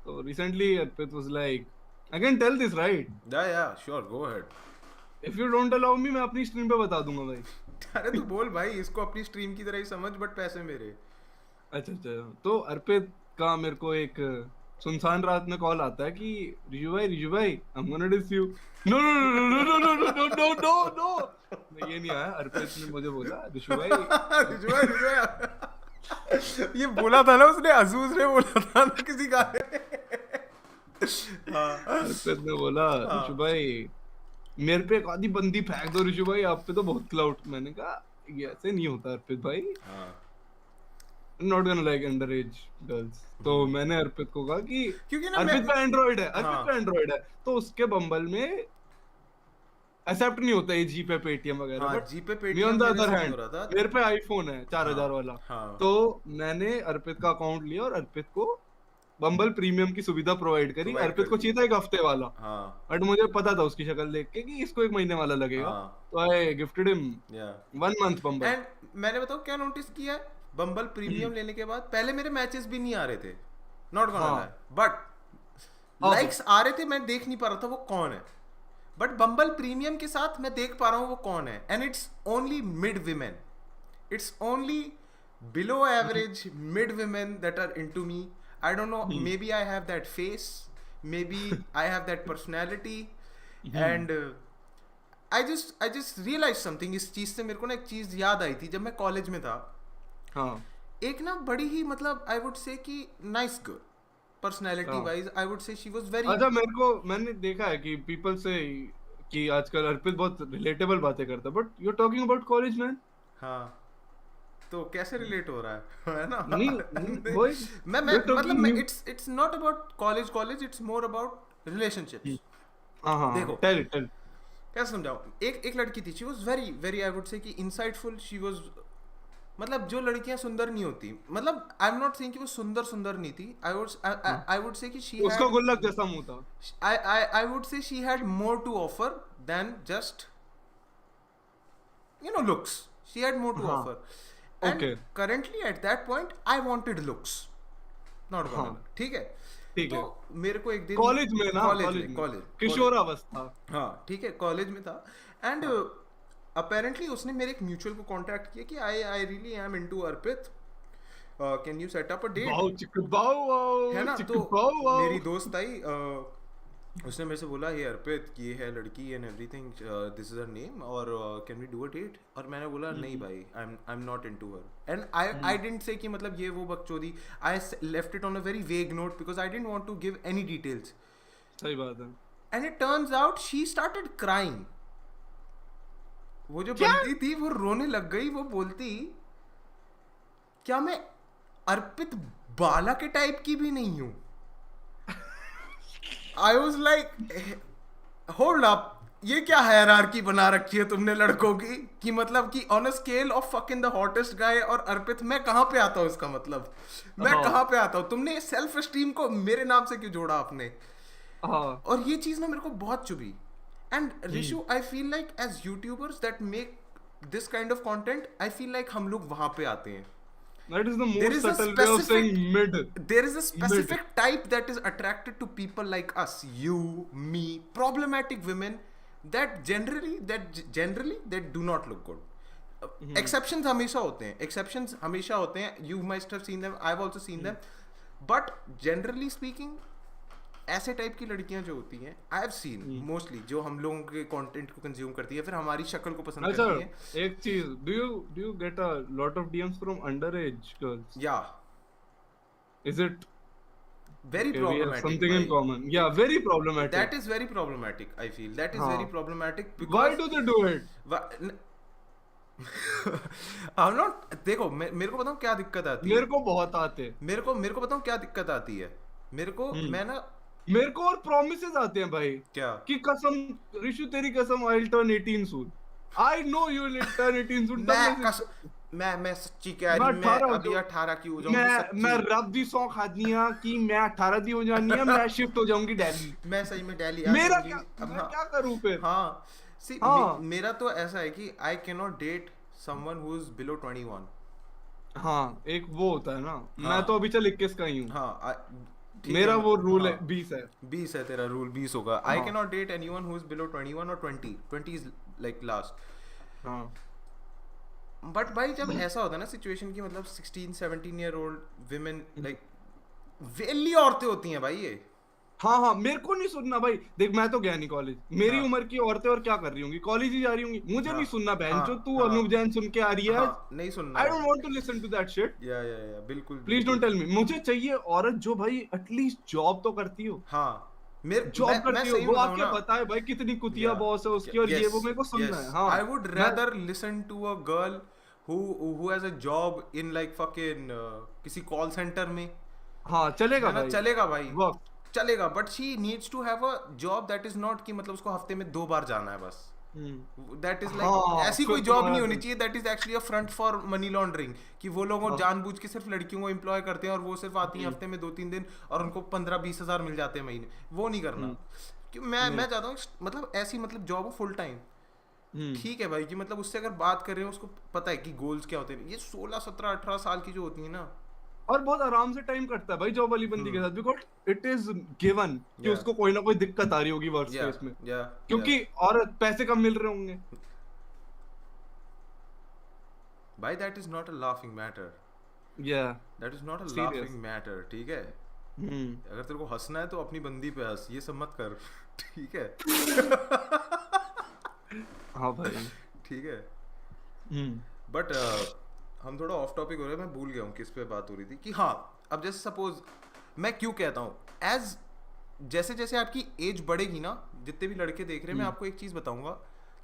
तो recently Arpit was like, I can tell this right? या sure, go ahead. If you don't allow me, मैं अपनी स्ट्रीम पे बता दूंगा भाई। अरे तू बोल भाई, इसको अपनी स्ट्रीम की तरह ही समझ, बट पैसे मेरे। अच्छा अच्छा। तो अर्पित का मेरे को एक सुनसान रात में कॉल आता है कि रिजू भाई I am gonna diss you. No no no no no no no no no no, ये नहीं आया। अर्पित ने मुझे बोला रिजू भाई रिजू भाई ये बोला था ना उसने, अजूज ने बोला था ना किसी गाने में। अर्पित ने बोला रिजू भाई मेरे पे एक आधी बंदी फेंक दो रिजू भाई, आप पे तो बहुत क्लाउड। मैंने कहा ये ऐसे नहीं होता अर्पित भाई, not gonna like under as girls. तो मैंने अर्पित को कहा कि क्योंकि ना अर्पित का एंड्रॉइड है, अर्पित का एंड्रॉइड है, तो उसके बम्बल में एक्सेप्ट नहीं होता है जी पे पेटीएम वगैरह। बट जी पे ऑन पेटीएम द मेरे अदर से हैंड हो रहा था। मेरे पे आईफोन है 4000 वाला। तो मैंने अर्पित का अकाउंट लिया और अर्पित को बम्बल प्रीमियम की सुविधा प्रोवाइड करी। अर्पित को चाहिए था 1 हफ्ते वाला, बट मुझे पता था उसकी शक्ल देख के कि इसको 1 महीने वाला लगेगा, तो I gifted him 1 month bumble. And मैंने बताओ क्या नोटिस किया है, बम्बल प्रीमियम लेने के बाद पहले मेरे मैचेस भी नहीं आ रहे थे, not gonna lie, but likes आ रहे थे, मैं देख नहीं पा रहा था वो कौन है। बट बम्बल प्रीमियम के साथ मैं देख पा रहा हूँ वो कौन है, and it's only mid women, it's only below average mid women that are into me. I don't know, maybe I have that face, maybe I have that personality, and I just realized something। इस चीज से मेरे को ना एक चीज याद आई थी जब मैं कॉलेज में था। हाँ। एक ना बड़ी ही मतलब I would say कि nice girl, personality wise I would say she was very। अच्छा, मैंने देखा है कि people से कि आजकल अर्पित बहुत रिलेटेबल बातें करता है, but you're talking about college man। हाँ तो कैसे रिलेट हो रहा है ना? नहीं वही मैं मतलब मैं it's not about college, it's more about relationships. हाँ देखो टेल कैसे समझाऊं, एक लड़की थी, she was very very I would say कि इनसाइटफुल, शी वाज, मतलब जो लड़कियां सुंदर नहीं होती, मतलब आई एम नॉट सेइंग कि वो सुंदर नहीं थी, आई वुड से कि शी उसका हैड, गुल्लक जैसा मुंह था। I would say she had more to offer than just looks. She had more to हाँ offer, and okay currently at that point I wanted looks, not हाँ women. ठीक है? ठीक तो है मेरे को एक दिन कॉलेज में ना कॉलेज किशोरावस्था। हाँ ठीक है, कॉलेज में था, एंड अपेरेंटली उसने मेरे एक म्यूचुअल को कांटेक्ट किया कि I really am into Arpit, can you set up a date, bow chick बाउ है ना? चिक तो बाउ मेरी दोस्त आई, उसने मेरे से बोला, ये अर्पित, ये है लड़की and everything, this is her name, और can we do a date? और मैंने बोला नहीं भाई, I am not into her, and I didn't say कि मतलब ये वो बकचोदी, I left it on a very vague note because I didn't want to give any details. सही बात है। And it turns out she started crying. वो जो क्या? बंदी थी वो रोने लग गई, वो बोलती, क्या मैं अर्पित बाला के टाइप की भी नहीं हूं? I was like, hold up, ये क्या हायरार्की बना रखी है तुमने लड़कों की, कि मतलब कि on a scale of fucking the hottest guy और अर्पित, मैं कहाँ पे आता हूँ? इसका मतलब मैं कहाँ पे आता हूँ? तुमने सेल्फ एस्टीम को मेरे नाम से क्यों जोड़ा आपने? और ये चीज ना मेरे को बहुत चुभी। And Rishu, I feel like as YouTubers that make this kind of content, I feel like हम लोग वहां पे आते हैं। That is the There most is a subtle way of saying mid. there is a specific type that is attracted to people like us, you, me, problematic women that generally that do not look good. Exceptions हमेशा होते हैं, you must have seen them, I've also seen them, but generally speaking ऐसे type की लड़कियां जो होती हैं, I have seen mostly, जो हम लोगों के कंटेंट को कंज्यूम करती है, फिर हमारी शक्ल को पसंद करती हैं। एक चीज, do you get a lot of DMs from underage girls? Yeah. Is it very okay, problematic? we have something in common. Yeah, very problematic. That is very problematic, I feel. That is very problematic because why do they do it? I'm not, देखो मेरे को बताऊं क्या दिक्कत आती है। मेरे को बहुत आते हैं। मेरे को बताऊं क्या दिक्कत आती है। मेरे को और promises आते हैं भाई, क्या कि कसम ऋषु तेरी कसम I'll turn 18 soon. I know you will turn 18 soon. मैं सच्ची कह रही, मैं अभी 18 की हो जाऊंगी। मैं रब दी सौं खादी हां कि मैं 18 दी हो जानी है, मैं शिफ्ट हो जाऊंगी दिल्ली। मैं सही में दिल्ली मेरा क्या, मैं क्या करूं फिर? हाँ सी, मेरा तो ऐसा है कि I cannot date someone who is below 21। हाँ एक वो होता है ना, मैं तो अभी चल 21 का ही हूँ। हाँ मेरा वो रूल है 20 है तेरा रूल 20 होगा। I cannot date anyone who is below 21 or 20 is like last। हाँ बट भाई जब ऐसा होता है ना सिचुएशन की, मतलब 16-17 ईयर ओल्ड विमेन, लाइक वेली औरतें होती हैं भाई ये। हाँ मेरे को नहीं सुनना भाई, देख मैं तो गया नहीं कॉलेज, मेरी उम्र की औरतें और क्या कर रही होंगी, कॉलेज ही जा रही होंगी, मुझे नहीं सुनना बहन जो तू अनूप जैन सुन के आ रही है, नहीं सुनना। I don't want to listen to that shit. या बिल्कुल, प्लीज डोंट टेल मी। मुझे चाहिए औरत जो भाई एटलीस्ट जॉब तो करती हो। हाँ मेरे जॉब करती हो, वो आके बताए भाई कितनी कुतिया बॉस है उसकी, और ये वो मेरे को सुनना है। हाँ I would rather listen to a girl who has a job in like fucking किसी कॉल सेंटर में। हाँ चलेगा भाई, चलेगा भाई, चलेगा, but she needs to have a job that is not कि मतलब उसको हफ्ते में 2 बार जाना है बस। दैट इज लाइक ऐसी कोई जॉब नहीं होनी चाहिए that is actually a front for money laundering, कि वो लोग जानबूझ के सिर्फ लड़कियों को एम्प्लॉय करते हैं और वो सिर्फ आती हैं हफ्ते में 2-3 दिन और उनको 15-20 हज़ार मिल जाते हैं महीने। वो नहीं करना। क्यों मैं चाहता हूँ मतलब ऐसी मतलब जॉब हो फुल टाइम। ठीक है भाई, कि मतलब उससे अगर बात कर रहे हैं उसको पता है कि गोल्स क्या होते हैं। ये 16-17-18 साल की जो होती है ना, और बहुत आराम से टाइम कटता है भाई जॉब वाली बंदी के साथ, बिकॉज़ इट इज गिवन कि उसको कोई ना कोई दिक्कत आ रही होगी वर्क स्पेस में, क्योंकि और पैसे कम मिल रहे होंगे भाई। That is not a laughing matter. That is not a laughing matter. ठीक है, अगर तेरे को हंसना है तो अपनी बंदी पे हंस, ये सब मत कर। ठीक है। हाँ भाई ठीक है। बट हम थोड़ा ऑफ टॉपिक हो रहे हैं, मैं भूल गया हूँ किस पे बात हो रही थी। कि हाँ, अब जैसे सपोज मैं क्यों कहता हूँ, एज जैसे जैसे आपकी एज बढ़ेगी ना, जितने भी लड़के देख रहे हैं, मैं आपको एक चीज़ बताऊंगा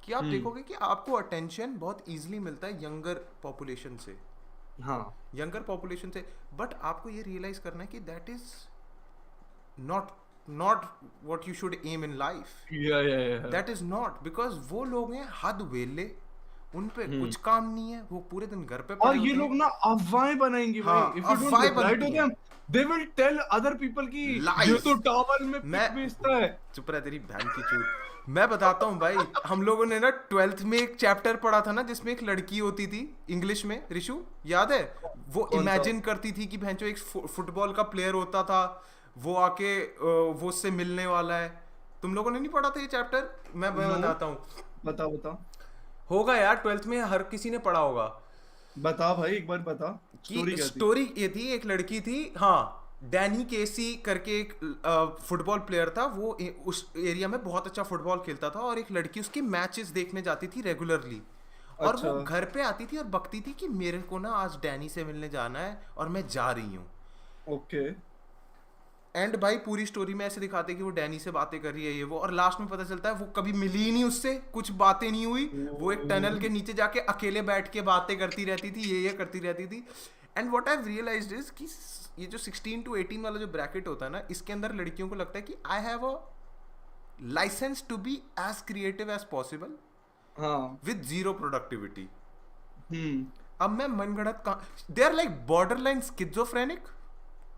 कि आप देखोगे कि आपको अटेंशन बहुत इजीली मिलता है यंगर पॉपुलेशन से। हाँ यंगर पॉपुलेशन से। बट आपको ये रियलाइज करना है कि that is not not what you should aim in life. या दैट इज नॉट, बिकॉज वो लोग हैं हद वेले, उन पे कुछ हम्म। काम नहीं है, वो पूरे दिन घर पे और पड़े ये होते लोग हैं। ना अफवाहें बनाएंगे भाई, हाँ, इफ यू डोंट अफवाहें रिप्लाई टू बनती हैं, them they will tell other people कि ये लाइस। तो टॉवल में मैं पिक बेचता है। चुप रहा तेरी बहन की चूत। मैं बताता हूँ भाई, हम लोगों ने ना 12th में एक चैप्टर पढ़ा था ना जिसमें एक लड़की होती थी इंग्लिश में, ऋषु याद है? वो कौन सा? इमेजिन करती थी कि भैंचो एक फुटबॉल का प्लेयर होता था, वो आके वो उससे मिलने वाला है। तुम लोगों ने नहीं पढ़ा था ये चैप्टर? मैं नो, बताता हूँ। बता बता होगा यार, 12th में हर किसी ने पढ़ा होगा। बता भाई, एक बार बता, कि स्टोरी क्या थी? स्टोरी ये थी, एक लड़की थी, हाँ, डैनी केसी करके एक फुटबॉल प्लेयर था, वो उस एरिया में बहुत अच्छा फुटबॉल खेलता था, और एक लड़की उसके मैचेस देखने जाती थी रेगुलरली। और अच्छा। वो घर पे आती थी और बकती थी कि मेरे को ना आज डैनी से मिलने जाना है और मैं जा रही हूँ। ओके। एंड भाई पूरी स्टोरी में ऐसे दिखाते हैं कि वो डैनी से बातें कर रही है ये वो, और लास्ट में पता चलता है वो कभी मिली ही नहीं उससे, कुछ बातें नहीं हुई, वो एक टनल के नीचे जाके अकेले बैठ के बातें करती रहती थी, ये करती रहती थी। And what I realised is कि ये जो 16 to 18 वाला जो ब्रैकेट होता है ना, इसके अंदर लड़कियों को लगता है कि I have a licence to be as creative as possible हाँ। With zero productivity. हम्म। अब मैं मनगढ़ंत का, they are like borderline schizophrenic,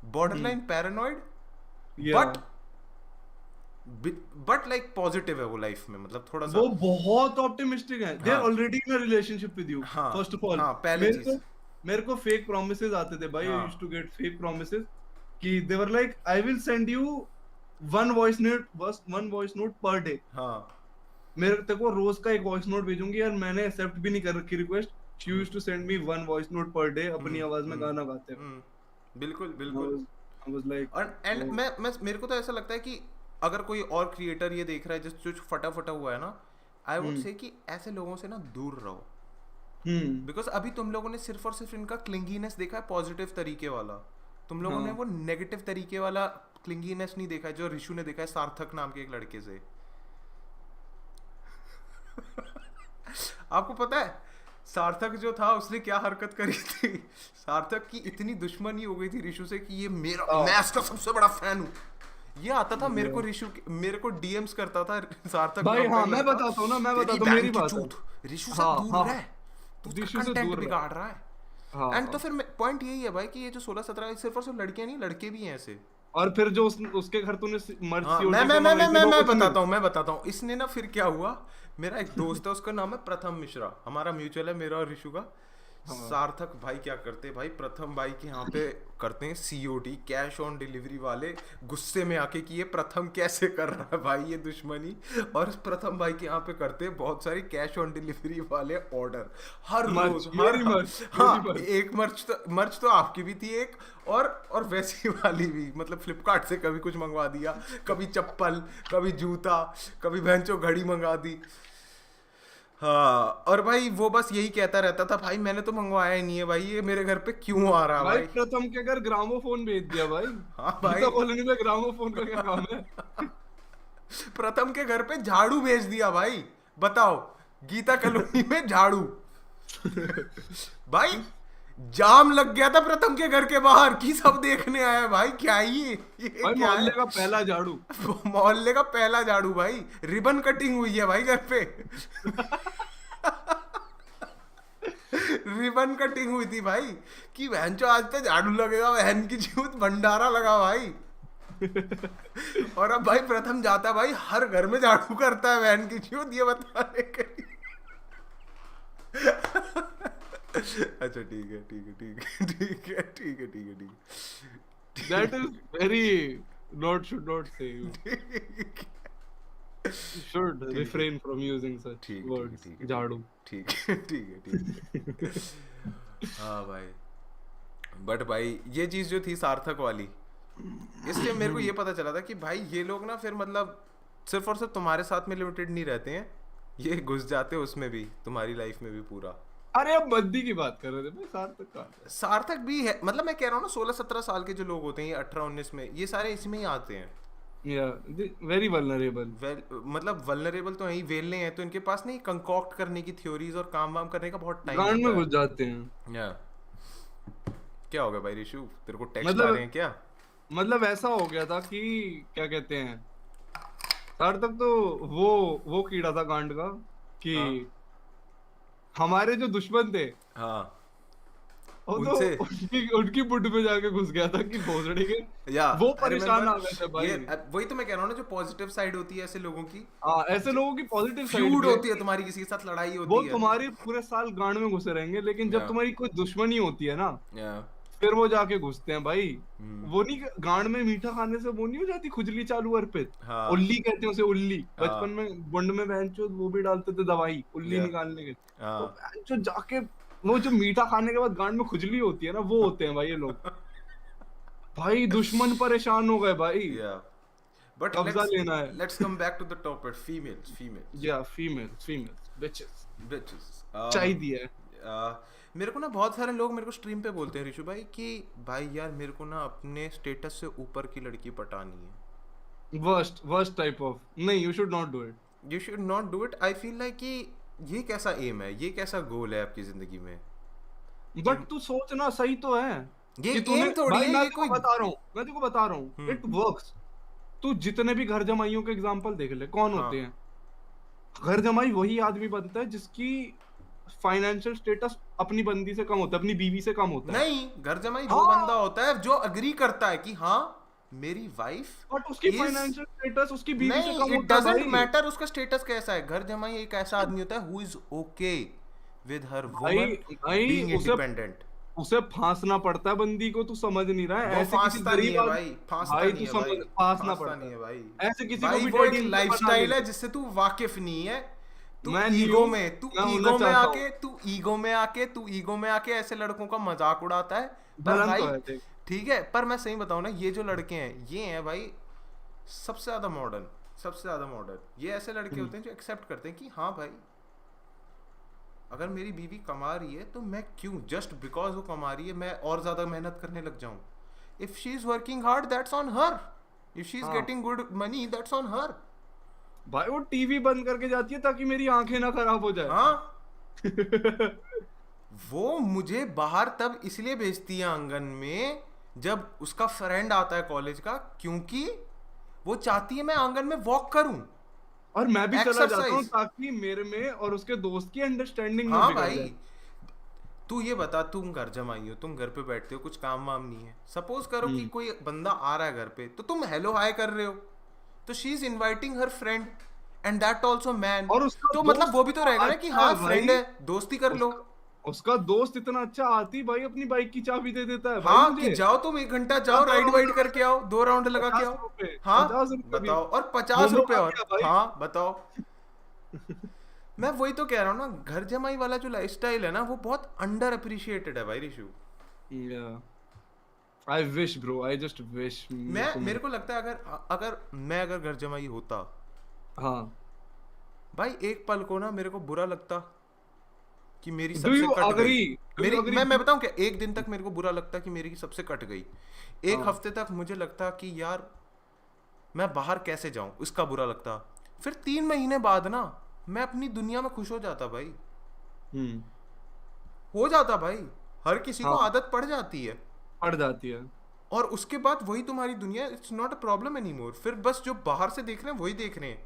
borderline paranoid, but but like positive है वो लाइफ में, मतलब थोड़ा सा वो बहुत ऑप्टिमिस्टिक है, दे आर हाँ already in a relationship with you. हाँ फर्स्ट ऑफ ऑल हाँ, पहली चीज मेरे को फेक प्रोमिसेस आते थे भाई, आई यूज्ड हाँ टू गेट फेक प्रोमिसेस कि they were like I will send you one voice note per day. हाँ मेरे तक वो रोज का एक वॉइस नोट भेजूंगी यार, मैंने एक्सेप्ट भी नहीं कर रखी request, she used to send me one voice note per day अपनी आवाज में गाना गाते हुए। बिल्कुल बिल्कुल। आई वाज लाइक, और एंड मैं मेरे को तो ऐसा लगता है कि अगर कोई और क्रिएटर ये देख रहा है जो फटा फटा हुआ है ना, आई वुड से कि ऐसे लोगों से ना दूर रहो। बिकॉज अभी तुम लोगों ने सिर्फ और सिर्फ इनका क्लिंगीनेस देखा है पॉजिटिव तरीके वाला, तुम लोगों ने वो नेगेटिव तरीके वाला क्लिंगीनेस नहीं देखा है जो ऋषु ने देखा है सार्थक नाम के एक लड़के से। आपको पता है सार्थक जो था उसने क्या हरकत करी थी? सार्थक की इतनी दुश्मनी हो गई थी ऋषु से कि ये मेरा, मैं इसका सबसे बड़ा फैन हूँ। ये आता था मेरे को ऋषु, मेरे को डीएम्स करता था सार्थक भाई नाम का हाँ एक मैं लड़का, बताता हूँ ना, मैं तेरी बताता हूँ, मेरी बहन की बात है। चूत, ऋषु से हाँ, दूर हाँ, रह, तू ऋषु से कंटेंट दूर रह। बिगाड़ रहा है। हाँ, एंड तो फिर पॉइंट यही है भाई कि ये जो 16-17 सिर्फ और सिर्फ लड़कियां नहीं, लड़के भी हैं ऐसे। और फिर जो उसके घर तूने मर्ज हाँ, सीओडी को मंगाई थी, वो कुछ नहीं। मैं बताता हूँ इसने ना फिर क्या हुआ। मेरा एक दोस्त है, उसका नाम है प्रथम मिश्रा, हमारा म्यूचुअल है मेरा और ऋषु का। सार्थक भाई क्या करते हैं भाई, प्रथम भाई के यहाँ पे करते हैं सीओडी, कैश ऑन डिलीवरी वाले, गुस्से में आके कि ये प्रथम कैसे कर रहा है भाई ये दुश्मनी, और प्रथम भाई के यहाँ पे करते हैं बहुत सारी कैश ऑन डिलीवरी वाले ऑर्डर हर रोज, हाँ एक मर्च तो आपकी भी थी एक, और वैसी वाली भी, मतलब फ्लिपकार्ट से कभी कुछ मंगवा दिया, कभी चप्पल, कभी जूता, कभी भैंचो घड़ी मंगा दी। हाँ, और भाई वो बस यही कहता रहता था भाई मैंने तो मंगवाया ही नहीं है भाई, ये मेरे घर पे क्यों आ रहा है भाई भाई? प्रथम के घर ग्रामोफोन भेज दिया भाई। हाँ भाई, गीता कॉलोनी में ग्रामोफोन का क्या काम है? प्रथम के घर पे झाड़ू भेज दिया भाई, बताओ, गीता कॉलोनी में झाड़ू। भाई जाम लग गया था प्रथम के घर के बाहर कि सब देखने आए भाई क्या ये भाई क्या मोहल्ले है? का पहला झाड़ू। मोहल्ले का पहला झाड़ू भाई, रिबन कटिंग हुई है भाई घर पे। रिबन कटिंग हुई थी भाई कि बहन चो आज तो झाड़ू लगेगा, बहन की जीवत भंडारा लगा भाई। और अब भाई प्रथम जाता है भाई हर घर में झाड़ू करता है बहन की जीवत, ये बताने के लिए। अच्छा ठीक है ठीक है ठीक है ठीक है ठीक है ठीक है ठीक है, That is very not should not say you should refrain from using such ठीक words. ठीक है झाड़ू। ठीक है ठीक है ठीक है। हाँ भाई, बट भाई ये चीज जो थी सार्थक वाली, इसलिए मेरे को ये पता चला था कि भाई ये लोग ना फिर मतलब सिर्फ और सिर्फ तुम्हारे साथ में लिमिटेड नहीं रहते हैं, ये घुस जाते हैं उसमें भी, तुम्हारी लाइफ में भी पूरा। अरे अब बद्दी की बात कर रहे थे भाई, सार्थक का सार्थक भी है, मतलब मैं कह रहा हूँ ना 16-17 साल के जो लोग होते हैं, ये 18-19 में, ये सारे इसमें ही आते हैं। Very vulnerable. मतलब वल्नरेबल तो यही वेलने हैं, तो इनके पास नहीं कंकॉक्ट करने की थ्योरीज और काम वाम करने का बहुत टाइम गांड होता में है। घुस जाते हैं। या क्या हो गया भाई ऋषु, तेरे को टेक्स्ट आ मतलब रहे हैं क्या? मतलब ऐसा हो गया था कि क्या कहते हैं, सर तक तो वो कीड़ा था कांड का कि हाँ हमारे जो दुश्मन थे हाँ वो तो उनसे। उनकी उनकी बुड में जाके घुस गया था कि भोसड़ी के, या वो आई परेशान आ रिमेम्बर। गए थे ये भाई। वही तो मैं कह रहा हूँ ना, जो पॉजिटिव साइड होती है ऐसे लोगों की, हाँ, ऐसे लोगों की पॉजिटिव साइड फ्यूड भी है होती है, कि तुम्हारी किसी के साथ लड़ाई वो होती है। तुम्हारी पूरे साल गांड में घुसे रहेंगे, लेकिन जब या तुम्हारी कोई दुश्मनी होती है ना, या फिर वो जाके घुसते हैं भाई। हम्म, वो नहीं, गांड में मीठा खाने से वो नहीं हो जाती खुजली चालू अर्पित? हाँ उल्ली कहते हैं उसे, उल्ली। बचपन हाँ में बुंड में बहनचोद वो भी डालते थे दवाई उल्ली या निकालने के, तो हाँ बहनचोद जाके वो जो मीठा खाने के बाद गांड में खुजली होती है ना, वो होते हैं भाई ये लोग। भाई दुश्मन परेशान हो गए भाई, या बट कब्जा लेट्स लेना है। Let's come back to the topic, females या फीमेल्स, फीमेल्स बिचेस बिचेस। चाहिए है। मेरे को ना बहुत सारे लोग मेरे को स्ट्रीम पे बोलते हैं ऋषु भाई कि भाई यार मेरे को ना अपने स्टेटस से ऊपर की लड़की पटानी है। वर्स्ट वर्स्ट टाइप ऑफ, नहीं, you should not do it. You should not do it. I feel like कि ये कैसा एम है, ये कैसा गोल है आपकी जिंदगी में कि बट तू सोच ना, सही तो है ये कि तूने, एम थोड़ी भाई है मैं ये तेको कोई। बता रहा हूँ, मैं तेको बता रहा हूँ, इट वर्क्स। तू जितने भी घर जमाइयों के एग्जांपल देख ले, कौन हाँ होते हैं? घर जमाई वही आदमी बनता है जिसकी फाइनेंशियल स्टेटस अपनी बंदी से कम होता है, अपनी बीवी से कम होता है। नहीं, घर जमाई वो हाँ, बंदा होता है जो अग्री करता है कि हाँ मेरी वाइफ बट उसकी इज। फाइनेंशियल स्टेटस उसकी बीवी से नहीं, कम इट होता है डजेंट भाई। मैटर उसका स्टेटस कैसा है। घर जमाई एक ऐसा आदमी होता है who is okay with her भाई वुमन भाई बीइंग उसे इंडिपेंडेंट। उसे फांसना पड़ता है बंदी को, तू समझ नहीं रहा है? वो ऐसे किसी फांसता नहीं गरीब है आदमी, भाई, फांसता भाई नहीं तू है समझ, भाई, फांसना फांसता पड़ता नहीं है। है भाई। ऐसे किसी को भाई भी वो एक डैडी इंजन बना लाइफस्टाइल है देंगे। जिससे तू वाकिफ नहीं है। तू मैं नहीं ईगो हूँ, में तू मैं होना ईगो में चाहता हूँ। आके तू ईगो में आके तू ईगो में आके ऐसे लड़कों का मजाक उड़ाता है। पर जलन तो भाई है, देख। ठीक है, पर मैं सही बताऊं ना, ये जो लड़के हैं ये हैं भाई सबसे ज्यादा मॉडर्न, सबसे ज्यादा मॉडर्न। ये ऐसे लड़के होते हैं जो एक्सेप्ट करते हैं कि हाँ भाई अगर मेरी बीवी कमा रही है तो मैं क्यों, जस्ट बिकॉज वो कमा रही है मैं और ज्यादा मेहनत करने लग जाऊं। If she is working hard that's on her, if she is हाँ getting good money that's on her. भाई, वो टीवी बंद करके जाती है ताकि मेरी आंखें ना खराब हो जाए। हाँ वो मुझे बाहर तब इसलिए भेजती है आंगन में जब उसका फ्रेंड आता है कॉलेज का, क्योंकि वो चाहती है मैं आंगन में वॉक करूं, और मैं भी चला जाता हूँ एक्सरसाइज। ताकि मेरे में और उसके दोस्त की अंडरस्टैंडिंग में हाँ बिगड़ जाए। भाई, तू ये बता, तुम घर जमाई हो, तुम घर पे बैठते हो, कुछ काम वाम नहीं है, सपोज करो कि हम्म। कोई बंदा आ रहा है घर पे, तो तुम हेलो हाय कर रहे हो, तो she is inviting her friend and that also man. और उसका तो मतलब दोस्त वो भी तो इतना रहेगा ना कि अच्छा हाँ है फ्रेंड भाई, है, दोस्ती कर लो। उसका उसका दोस्त इतना अच्छा, आती भाई अपनी बाइक की चाबी दे देता है भाई हाँ कि मुझे। जाओ तुम 1 घंटा हाँ, जाओ, दो राइड राउंड वाइड लगा करके के, आओ, 2 राउंड लगा के 50 आओ। रुपए, हाँ 50 रुपए भी। बताओ, और 50 रुपए मोमो खा और, के आ भाई। हाँ बताओ। मैं वही तो कह रहा हूँ ना, घर जमाई वाला जो लाइफस्टाइल है ना वो बहुत अंडर अप्रिशिएटेड है भाई Rishu. I wish bro, I just wish मेरे को लगता है अगर अगर मैं अगर घर जमाई होता हाँ। भाई, एक पल को ना मेरे को बुरा लगता कि मेरी डू सबसे यू कट गई। अग्री? डू मेरी यू अग्री? मैं बताऊं क्या, एक दिन तक मेरे को बुरा लगता कि मेरी सबसे कट गई। एक हाँ। हफ्ते तक मुझे लगता कि यार मैं बाहर कैसे जाऊं, इसका बुरा लगता। फिर 3 महीने बाद ना मैं अपनी दुनिया में खुश हो जाता भाई, हम्म। हो जाता भाई। हर किसी को हाँ, आदत पड़ जाती है, पड़ जाती है। और उसके बाद वही तुम्हारी दुनिया, it's not a problem any more. फिर बस जो बाहर से देख रहे हैं वही देख रहे हैं।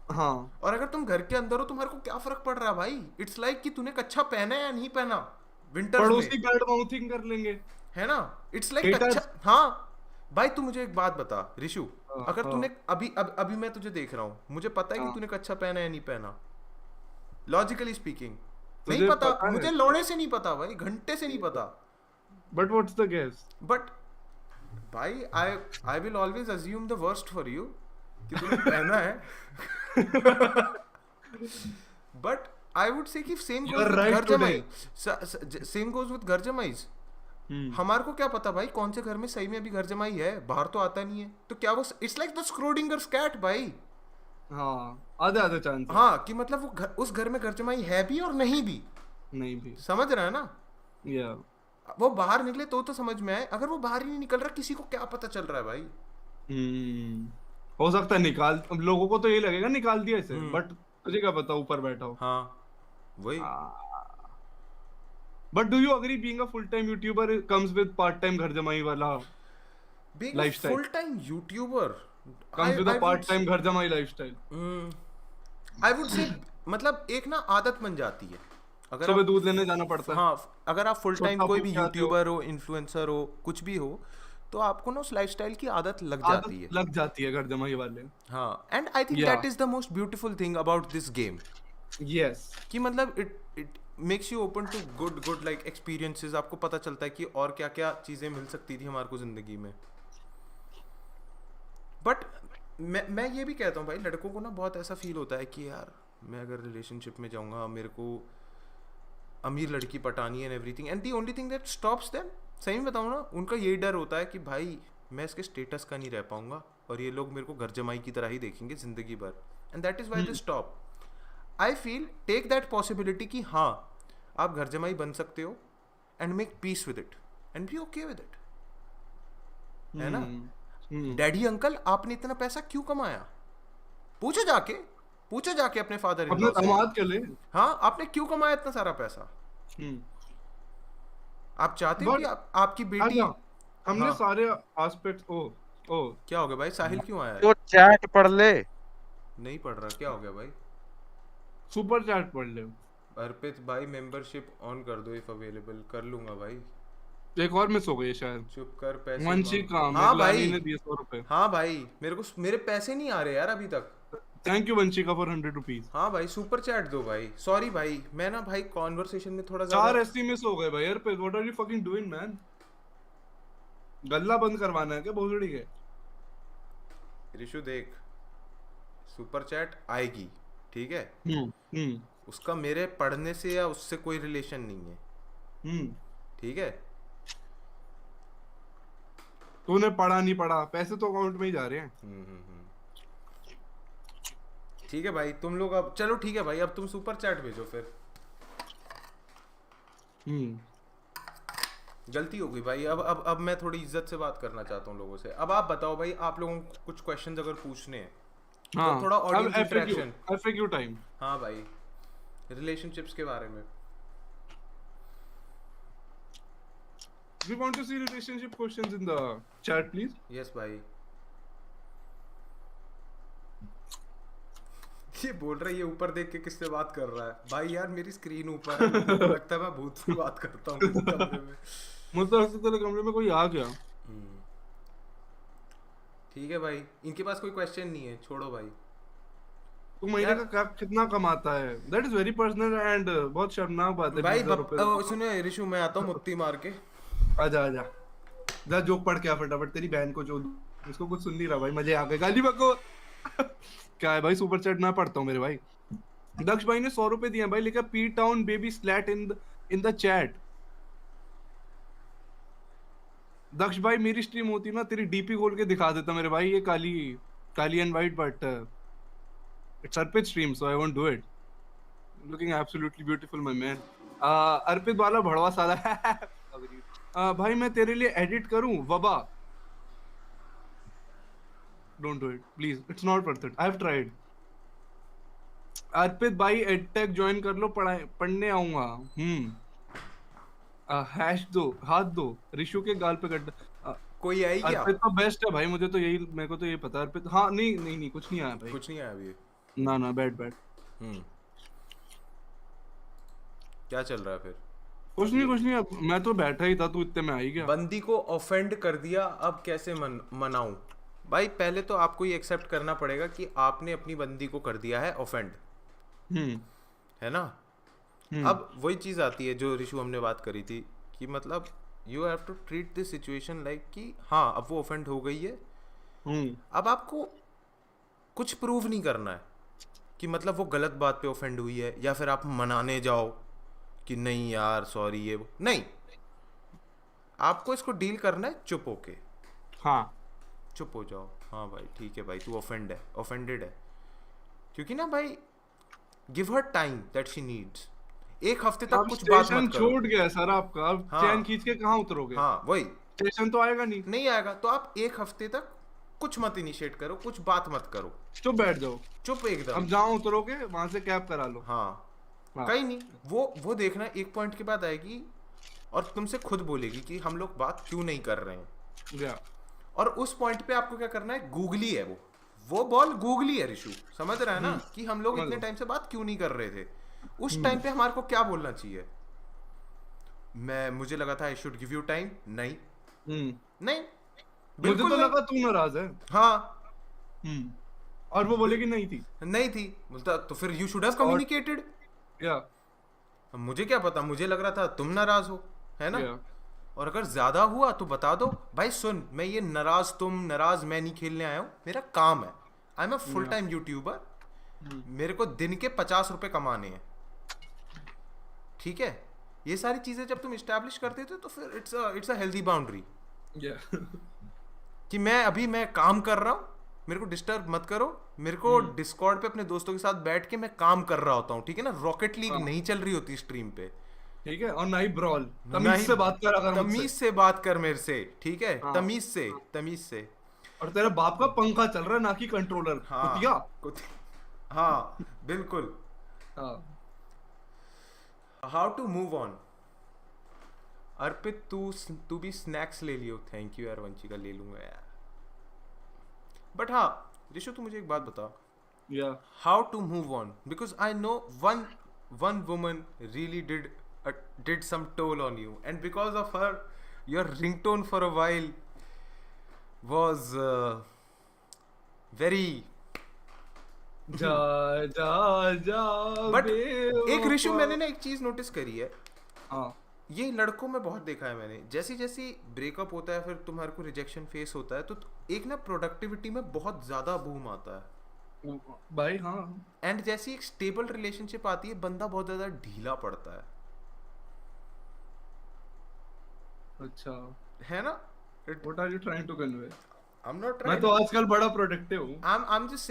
हाँ, और अगर तुम घर के अंदर हो, तुम्हारे को क्या फर्क पड़ रहा है भाई? इट्स लाइक कि तूने कच्छा पहना है या नहीं पहना विंटर्स में, पड़ोसी बैड माउथिंग कर लेंगे। है ना? इट्स लाइक कच्छा। हेटर्स। हाँ भाई, तू मुझे एक बात बता ऋषु, हाँ, अगर हाँ, तूने अभी मैं तुझे देख रहा हूँ, मुझे पता है कि हाँ। तूने कच्छा पहना है या नहीं पहना, लॉजिकली स्पीकिंग नहीं तुझे पता, पता है? मुझे लौड़े से नहीं पता भाई, घंटे से नहीं पता। But what's the guess? But भाई I will always assume the worst for you कि तूने पहना है। बट आई वुड से कि same you goes are with right घर टुडे। जमाई, सेम गोज विद घर जमाईज। हमारे को क्या पता भाई कौन से घर में सही में अभी घर जमाई है, बाहर तो आता नहीं है, तो क्या वो, इट्स लाइक द स्क्रोडिंगर्स कैट भाई। हाँ, आधे आधे चांस। हाँ कि मतलब वो उस घर में घर जमाई है भी और नहीं भी, नहीं भी। समझ रहा है ना? या वो बाहर निकले तो समझ में आए, अगर वो बाहर ही नहीं निकल रहा, किसी को क्या पता चल रहा है भाई? हो सकता है निकाल, अब लोगों को तो ये लगेगा निकाल दिया इसे, बट तुझे क्या पता ऊपर बैठा हो। हाँ वही। But do you agree being a full-time YouTuber comes with part-time घर जमाई वाला Being a lifestyle? full-time YouTuber Comes with a I would part-time घर जमाई lifestyle. I would say मतलब एक ना आदत बन जाती है अगर सुबह आप दूध लेने जाना पड़ता है. हाँ अगर आप फुल टाइम छोटा कोई पूछ भी के आते हो. यूट्यूबर हो इन्फ्लुएंसर हो कुछ भी हो तो आपको ना उस लाइफस्टाइल की आदत लग जाती है. आदत लग जाती है घर जमाई वाले. हाँ and I think Yeah. That is the most beautiful thing about this game Yes. कि मतलब it makes you open to good like experiences. आपको पता चलता है कि और क्या क्या चीज़ें मिल सकती थी हमारे को ज़िंदगी में. बट मैं ये भी कहता हूँ भाई लड़कों को ना बहुत ऐसा फील होता है कि यार मैं अगर रिलेशनशिप में जाऊँगा मेरे को अमीर लड़की पटानी है and everything and the only thing that stops them. सही में बताऊँ ना उनका यही डर होता है कि भाई मैं इसके स्टेटस का नहीं रह पाऊँगा और ये लोग मेरे को घर जमाई की तरह ही देखेंगे ज़िंदगी भर. And that is why they stop. I feel take that possibility कि हाँ आप घर जमाई बन सकते हो and make peace with it and be okay with it. है ना. डैडी अंकल आपने इतना पैसा क्यों कमाया? पूछो जाके अपने फादर अपने दामाद के लिए. हाँ आपने क्यों कमाया इतना सारा पैसा? आप चाहते हो कि आपकी बेटी हमने हाँ. सारे एस्पेक्ट्स. ओ क्या हो गया भाई? साहिल क्यों आया है? तो चैट पढ़ ले. नहीं पढ़ रहा. क्या हो गया भाई? सुपर चैट पढ़ ले. अर्पित भाई मेंबरशिप ऑन कर दो इफ अवेलेबल. कर लूंगा भाई. एक और मिस हो गई है शायद. चुप कर पैसे. वंशिका हाँ भाई ने दिए 100 रुपए. हाँ भाई मेरे पैसे नहीं आ रहे यार अभी तक. Thank you Vanshika for 100 rupees. हाँ भाई सुपर चैट दो भाई. सॉरी भाई मैं ना भाई कॉन्वर्सेशन में थोड़ा 4 ज्यादा एससी मिस हो गए भाई. यार पे what are you fucking doing man? गल्ला बंद करवाना है क्या भोसड़ी के? ऋषु देख सुपर चैट आएगी ठीक है. उसका मेरे पढ़ने से या उससे कोई रिलेशन नहीं है. ठीक है. तूने पढ़ा नहीं पढ़ा पैसे तो अकाउंट में ही जा रहे हैं. ठीक है भाई तुम लोग अब चलो ठीक है भाई अब तुम सुपर चैट भेजो फिर. गलती हो गई भाई. अब मैं थोड़ी इज्जत से बात करना चाहता हूँ लोगों से. अब आप बताओ भाई आप लोगों को कुछ क्वेश्चंस अगर पूछने हैं तो थोड़ा ऑडियंस इंटरेक्शन. FAQ time. हाँ भाई रिलेशनशिप्स के बारे में. We want to see relationship questions in the chat, please. Yes भाई. ये बोल रहा है ये ऊपर देख के किससे बात कर रहा है? भाई यार मेरी स्क्रीन ऊपर है. मुझे तो लगता है मैं भूत से बात करता हूँ इस कमरे में. मुझे लगता है तेरे कमरे में कोई आ गया. ठीक है भाई इनके पास कोई क्वेश्चन नहीं है. छोड़ो भाई. तू महीने का कितना कमाता है? That is very personal and बहुत शर्मनाक बात है. भाई सुनो ऋषु मैं आता हूँ मुत्ती मार के. आजा जा जोक पढ़ के आ फटाफट. तेरी बहन को जो इसको कुछ सुन नहीं रहा भाई. मजे आ गए. गाली बको. क्या है भाई सुपर चैट मैं पढ़ता हूँ मेरे भाई. दक्ष भाई ने 100 रुपए दिए भाई. लिखा P town baby slat in the chat. Daksh भाई मेरी स्ट्रीम होती ना तेरी डीपी खोल के दिखा देता मेरे भाई. ये काली and white but it's Arpit stream so I won't do it. Looking absolutely beautiful my man. Arpit वाला भड़वा साला. भाई मैं तेरे लिए एडिट करूं वबा. Don't do it please. It's not worth it. I have tried. Arpit भाई एडटेक ज्वाइन कर लो. पढ़ने आऊंगा. हैश दो हाथ दो. ऋषु के गाल पे गड्ढा. कोई आई क्या? अर्पित तो बेस्ट है भाई. मुझे तो यही मेरे को तो यही पता है. अर्पित हाँ नहीं कुछ नहीं आया भाई. कुछ नहीं आया अभी. ना बैड. क्या चल रहा है फिर? कुछ नहीं. अब मैं तो बैठा ही था. तू इतने में आई गया. बंदी को ऑफेंड कर दिया. अब कैसे मनाऊं? भाई पहले तो आपको ये एक्सेप्ट करना पड़ेगा कि आपने अपनी बंदी को कर दिया है ऑफेंड. है ना. अब वही चीज आती है जो ऋषु हमने बात करी थी कि मतलब you have to treat this situation like कि हाँ अब वो ऑफेंड हो गई है. अब आपको कुछ प्रूव नहीं करना है कि मतलब वो गलत बात पे ऑफेंड हुई है या फिर आप मनाने जाओ कि नहीं यार सॉरी ये वो. नहीं आपको इसको डील करना है चुप होके. हाँ चुप हो जाओ. हाँ भाई ठीक है भाई तू ऑफेंडेड है. क्योंकि ना भाई give her time that she needs. एक हफ्ते तक कुछ बात मत करो. छूट गया सर आपका. अब चैन खींच के कहाँ उतरोगे? हाँ वही. स्टेशन तो आएगा नहीं आएगा. तो आप एक हफ्ते तक कुछ मत इनिशिएट करो. कुछ बात मत करो. चुप बैठ जाओ. चुप एकदम. अब जहाँ उतरोगे वहां से कैब करा लो. हाँ कहीं नहीं. वो देखना एक पॉइंट के बाद आएगी. और तुमसे खुद बोलेगी कि हम लोग बात क्यों नहीं कर रहे हैं। या और उस पॉइंट पे आपको क्या करना है, गूगली है वो बॉल गूगली है ऋषु, समझ रहा है ना कि हम लोग समझ इतने लो। टाइम से बात क्यों नहीं कर रहे थे। उस टाइम पे हमारे को क्या बोलना चाहिए, मुझे लगा था I should give you time, नहीं नहीं मुझे बिल्कुल तो नहीं। लगा तू नाराज है। हाँ और वो बोले कि नहीं थी। नहीं थी, बोलता तो फिर यू शुड हैव और कम्युनिकेटेड। या मुझे क्या पता, मुझे लग रहा था तुम नाराज हो, है ना। या और अगर ज्यादा हुआ तो बता दो भाई, सुन मैं ये नाराज तुम नाराज मैं नहीं खेलने आया हूँ, मेरा काम है, I am a full time YouTuber, मेरे को दिन के 50 रुपए कमाने हैं, ठीक है। ये सारी चीजें जब तुम इस्टेब्लिश करते थे तो फिर इट्स अ हेल्दी बाउंड्री या कि मैं काम कर रहा हूँ, मेरे को डिस्टर्ब मत करो, मेरे को डिस्कॉर्ड पे अपने दोस्तों के साथ बैठ के मैं काम कर रहा होता हूँ, ठीक है ना। रॉकेट लीग नहीं चल रही होती स्ट्रीम पे, ठीक है। और ना ही ब्रॉल, तमीज नहीं, से बात कर अगर मुझसे। तमीज से बात कर मेरे से, ठीक है, हाँ तमीज से। और तेरे बाप का पंखा चल रहा है ना कि कंट्रोलर, कुतिया। हाँ कुछ, हाँ बिल्कुल। हाँ हाउ टू मूव ऑन। अर्पित तू भी स्नैक्स ले लियो, थैंक यू यार, वंशिका ले लूंगा यार। बट हाँ ऋषु तू मुझे एक बात बता, या how to move on, because I know one woman really did some toll on you, and because of her your ringtone for a while was very जा जा जा but एक ऋषु बेवफा। मैंने ना एक चीज नोटिस करी है, हाँ ये लड़कों में बहुत देखा है मैंने, जैसे जैसे ब्रेकअप होता है फिर तुम्हारे को रिजेक्शन फेस होता है तो एक ना प्रोडक्टिविटी में बहुत ज्यादा बूम आता है, भाई। हाँ एंड जैसी एक स्टेबल रिलेशनशिप आती है बंदा बहुत ज्यादा ढीला पड़ता है अच्छा, है ना। What are you trying to convey? I'm not मैं trying तो to, आजकल बड़ा प्रोडक्टिव हूँ। I'm just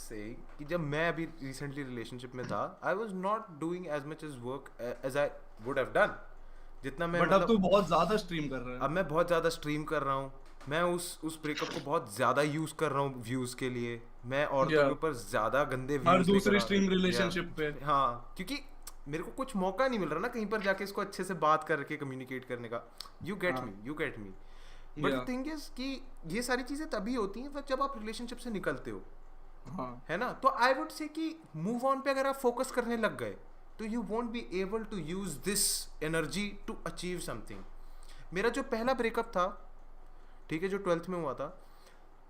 saying कि जब मैं अभी रिसेंटली रिलेशनशिप में था I was not doing as much as work as I would have done, जितना मैं बट अब तू बहुत ज्यादा स्ट्रीम कर रहा है। अब मैं बहुत ज्यादा स्ट्रीम कर रहा हूँ, मैं उस ब्रेकअप को बहुत ज्यादा यूज कर रहा हूँ व्यूज के लिए, मैं औरतों के ऊपर ज्यादा गंदे हर व्यूज दूसरी स्ट्रीम रिलेशनशिप पे। हाँ क्योंकि मेरे को कुछ मौका नहीं मिल रहा ना कहीं पर जाके इसको अच्छे से बात करके कम्युनिकेट करने का। You get me but the thing is कि ये सारी चीजें तभी होती हैं जब आप रिलेशनशिप से निकलते हो, है ना। तो आई वुड से कि मूव ऑन पे अगर आप फोकस करने लग गए तो you won't be able to use this energy to achieve something. मेरा जो पहला ब्रेकअप था, ठीक है, जो 12th में हुआ था,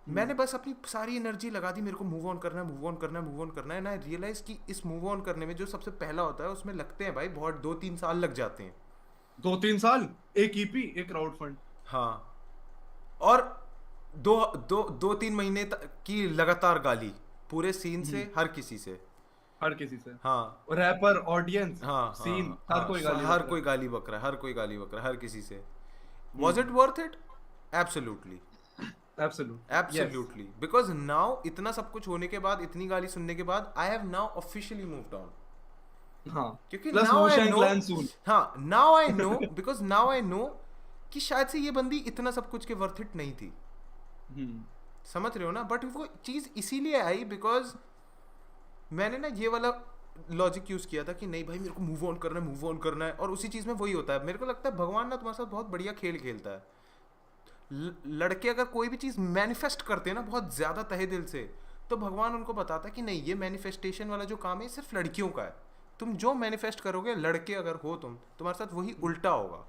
मैंने बस अपनी सारी एनर्जी लगा दी, मेरे को मूव ऑन करना है ना। रियलाइज कि इस मूव ऑन करने में जो सबसे पहला होता है उसमें लगते हैं भाई बहुत 2-3 साल लग जाते हैं। 2-3 साल, एक ईपी, एक क्राउड फंड। हाँ, और 2-3 महीने की लगातार गाली पूरे सीन से, हर किसी से। हाँ, रैपर, ऑडियंस, हाँ सीन, हाँ, हर कोई गाली बक रहा है, हर किसी से। Was it worth it? Absolutely. Absolutely. Because now इतना सब कुछ होने के बाद, इतनी गाली सुनने के बाद, I have now officially moved on. हाँ, क्योंकि plus now I Wu-Tang know, Clan soon. हाँ, now I know, because now I know कि शायद से ये बंदी इतना सब कुछ के वर्थ इट नहीं थी। समझ रहे हो ना। बट वो चीज इसीलिए आई बिकॉज मैंने ना ये वाला लॉजिक यूज किया था कि नहीं भाई मेरे को मूव ऑन करना है, और उसी चीज में वही होता है। मेरे को लगता है भगवान ना तुम्हारे साथ बहुत बढ़िया खेल खेलता है। लड़के अगर कोई भी चीज मैनिफेस्ट करते हैं ना बहुत ज्यादा तहे दिल से, तो भगवान उनको बताता है कि नहीं ये मैनिफेस्टेशन वाला जो काम है सिर्फ लड़कियों का है, तुम जो मैनिफेस्ट करोगे, लड़के अगर हो तुम्हारे साथ वही उल्टा होगा।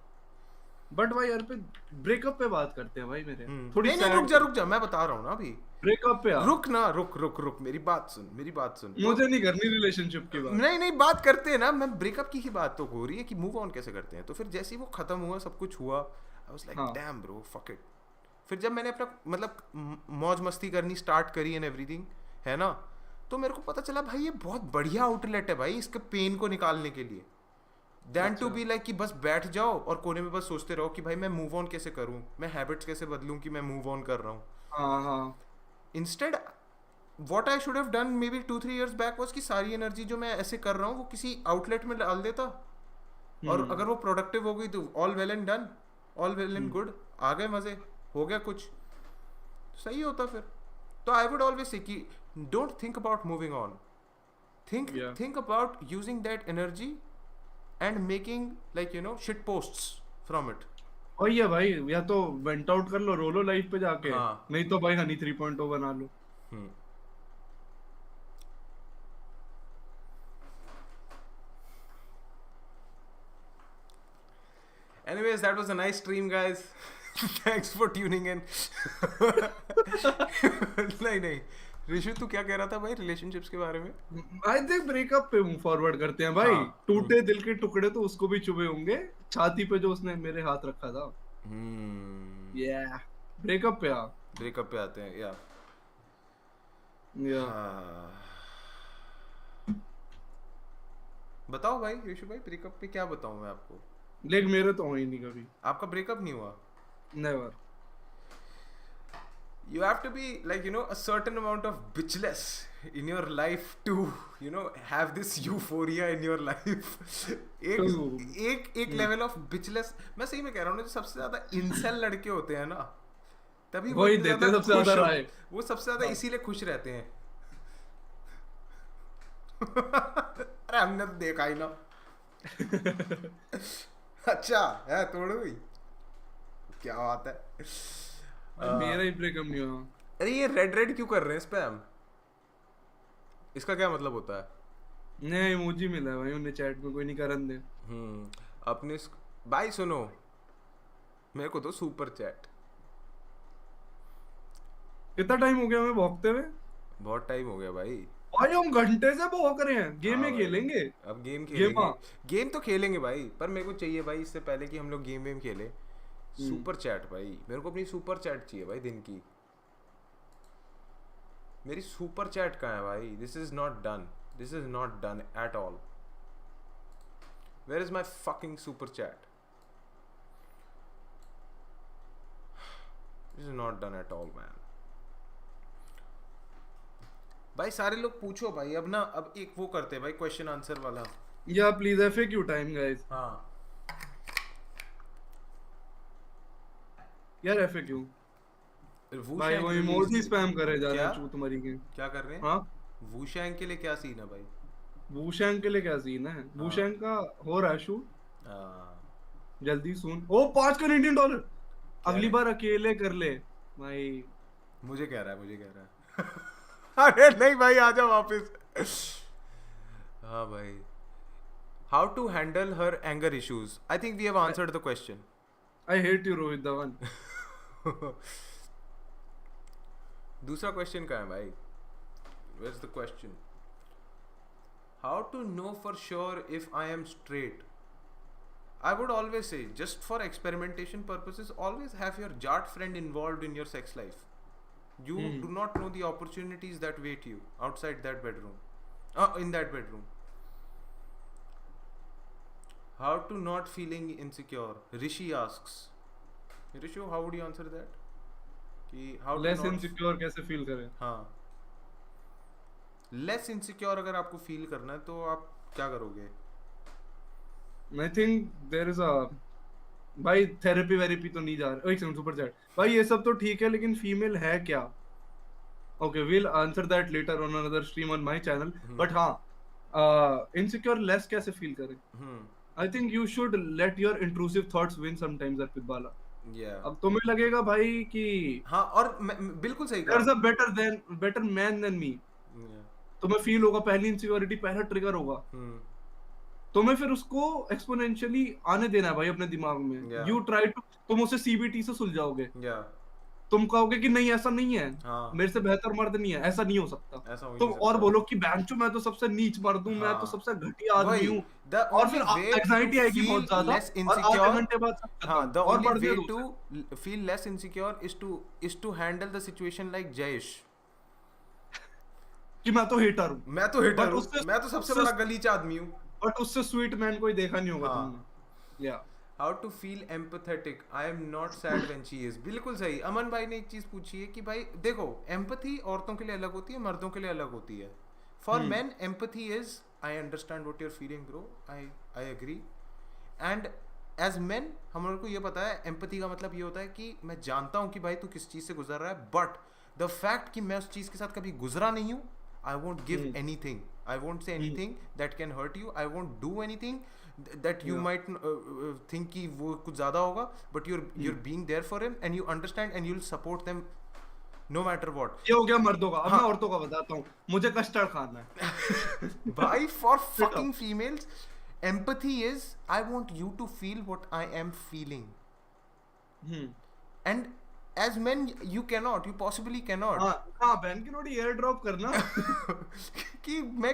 बट भाई यार पे ब्रेकअप पे बात करते हैं भाई मेरे। थोड़ी नहीं, रुक जा मैं बता रहा हूँ ना अभी। ब्रेकअप पे रुक मेरी बात सुन। मुझे नहीं करनी रिलेशनशिप की बात। नहीं बात करते हैं ना, मैं ब्रेकअप की ही बात तो हो रही है कि मूव ऑन कैसे करते हैं। तो फिर जैसे ही वो खत्म हुआ, सब कुछ हुआ, आई was like damn bro fuck it. फिर जब मैंने अपना मतलब मौज मस्ती करनी स्टार्ट करी एंड एवरीथिंग, है ना, तो मेरे को पता चला भाई ये बहुत बढ़िया आउटलेट है भाई इसके पेन को निकालने के लिए, देन टू बी लाइक कि बस बैठ जाओ और कोने में बस सोचते रहो कि भाई मैं मूव ऑन कैसे करूं, मैं हैबिट्स कैसे बदलूं कि मैं मूव ऑन कर रहा हूं। Instead what I should have done may be 2-3 years back was कि सारी एनर्जी जो मैं ऐसे कर रहा हूं वो किसी आउटलेट में डाल देता, और अगर वो प्रोडक्टिव हो गई तो all well and done, all well and good, आ गए मजे, हो गया कुछ सही होता फिर। तो आई वुड ऑलवेज से कि don't think about moving on, think about using that energy and making like shit posts from it. वही है भाई, या तो वेंट आउट कर लो, रोलो लाइफ पे जाके, हाँ. नहीं तो भाई हनी 3.0 बना लो. Anyways, that was a nice stream, guys. Thanks for tuning in. नहीं ऋषु, तू क्या कह रहा था भाई रिलेशनशिप्स के बारे में? आई थिंक ब्रेकअप पे फॉरवर्ड करते हैं भाई. हाँ. टूटे दिल के टुकड़े तो उसको भी चुभे होंगे, छाती पे जो उसने मेरे हाथ रखा था. या ब्रेकअप पे ब्रेकअप पे आते हैं. या बताओ भाई ऋषु भाई, ब्रेकअप पे क्या बताऊं मैं आपको? लेकिन मेरे तो हो ही नहीं कभी. आपका ब्रेकअप नहीं हुआ? Never. You have to be like a certain amount of bitchless in your life to have this euphoria in your life. एक लेवल ऑफ bitchless. मैं सही में कह रहा हूँ ना, जो सबसे ज्यादा incel लड़के होते हैं ना, तभी वही देते सबसे ज्यादा राय. वो सबसे ज्यादा इसीलिए खुश रहते हैं. अरे हमने तो देखा ही ना. अच्छा है, तोड़ हुई, क्या बात है. मेरा ही ब्रेकअप नहीं हुआ. अरे ये रेड क्यों कर रहे हैं स्पैम? इसका क्या मतलब होता है? नहीं, इमोजी मिला है भाई उन्हें चैट में, कोई नहीं करन दे. अपने भाई सुनो, मेरे को तो सुपर चैट. कितना टाइम हो गया हमें भौंकते हुए? बहुत टाइम हो गया भाई. भाई हम घंटे से भौंक रहे हैं. गेम में खेलेंगे. अब गेम खेलेंगे. गेम तो खेलेंगे भाई, पर मेरे को चाहिए भाई इससे पहले कि हम लोग गेम खेले, सुपर चैट भाई. मेरे को अपनी सुपर चैट चाहिए भाई दिन की. मेरी सुपर चैट कहाँ है भाई? This is not done. This is not done at all. Where is my fucking super chat? This is not done at all man. भाई सारे लोग पूछो भाई. अब ना, अब एक वो करते हैं भाई, क्वेश्चन आंसर वाला. या प्लीज एफएक्यू टाइम गाइस. हाँ यार एफएक्यू भाई, वो इमोजी स्पैम करे जा रहे हैं चू तुम्हारी के. क्या कर रहे हैं? हाँ, वूशैंग के लिए क्या सीन है भाई? वूशैंग के लिए क्या सीन है? वूशैंग का हो रहा है शूट जल्दी सुन. ओ $5 कैनेडियन. अगली बार अकेले कर ले भाई. मुझे कह रहा है. अरे नहीं भाई, आजा वापस. हाँ भाई. How to handle her anger issues? I think we have answered the question. I hate you Rohit Dhawan. दूसरा क्वेश्चन कहाँ है भाई? Where's the question? How to know for sure if I am straight? I would always say, just for experimentation purposes, always have your jart friend involved in your sex life. You do not know the opportunities that wait you outside that bedroom. In that bedroom. How to not feeling insecure? Rishi asks. Rishi, how would you answer that? कि how to less not insecure कैसे feel करें? हाँ, less insecure अगर आपको feel करना है तो आप क्या करोगे? I think there is a भाई थेरेपी वेरेपी तो नहीं जा रहा. एक सेकंड, सुपर चैट भाई ये सब तो ठीक है, लेकिन फीमेल है क्या? Okay, we'll answer that later on another stream on my channel. But हाँ, insecure less कैसे फील करें? I think you should let your intrusive thoughts win sometimes, अर्पित बाला. अब तुम्हें लगेगा भाई कि हाँ, और बिल्कुल सही कहा. There's a better man than me. तुम्हें फील होगा, पहली इनसिक्योरिटी पहला ट्रिगर होगा. तुम्हें फिर उसको एक्सपोनेंशियली आने देना है भाई अपने दिमाग में. You try to, तुम उसे CBT से सुलझाओगे. तुम कहोगे कि नहीं ऐसा नहीं है, मेरे से बेहतर मर्द नहीं है, ऐसा नहीं हो सकता. तुम और बोलो कि बैंचो मैं तो सबसे नीच मर्द हूं, मैं तो सबसे घटिया आदमी हूं. और फिर एंजाइटी आएगी बहुत ज्यादा, और आधे घंटे बाद the only way to feel less insecure is to handle the situation like Jayesh. कि मैं तो हेटर हूं, मैं तो सबसे बड़ा गलीच आदमी हूं. बट उससे स्वीट मैन कोई देखा नहीं होगा तुमने. या How to feel empathetic? I am not sad when she is. बिल्कुल सही. अमन भाई ने एक चीज पूछी है कि भाई देखो, एम्पैथी औरतों के लिए अलग होती है, मर्दों के लिए अलग होती है. For men empathy is I understand what you are feeling bro, I agree. And as men हम लोग को ये पता है, एम्पैथी का मतलब ये होता है कि मैं जानता हूँ कि भाई तू किस चीज से गुजर रहा है, बट द फैक्ट कि मैं उस चीज के साथ कभी गुजरा नहीं हूँ, I won't give anything. I won't say anything that can hurt you. I won't do anything that you might think कि वो कुछ ज़्यादा होगा, but you're being there for him and you understand and you'll support them no matter what. ये हो गया मर्दों का। अब हाँ। मैं औरतों का बताता हूँ, मुझे कस्टर्ड खाना है। भाई for fucking females, empathy is I want you to feel what I am feeling. And as men you cannot, you possibly cannot. हाँ बहन की नोटी एयर ड्रॉप करना। कि मैं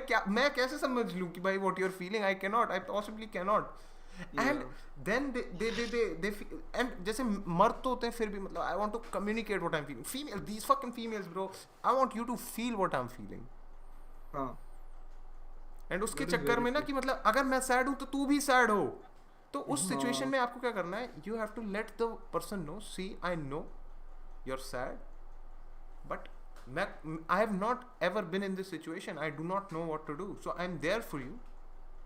कैसे समझ लूं कि भाई what you're feeling, I cannot, I possibly cannot. And then they and जैसे मर्द तो होते हैं फिर भी मतलब I want to communicate what I'm feeling. Female, these fucking females bro, I want you to feel what I'm feeling. हाँ। And उसके चक्कर में ना कि मतलब अगर मैं सैड हूं तो तू भी सैड हो, तो उस सिचुएशन में आपको क्या करना है, you have to let the person know, see I know you are sad, but I have not ever been in this situation, I do not know what to do, so I'm there for you,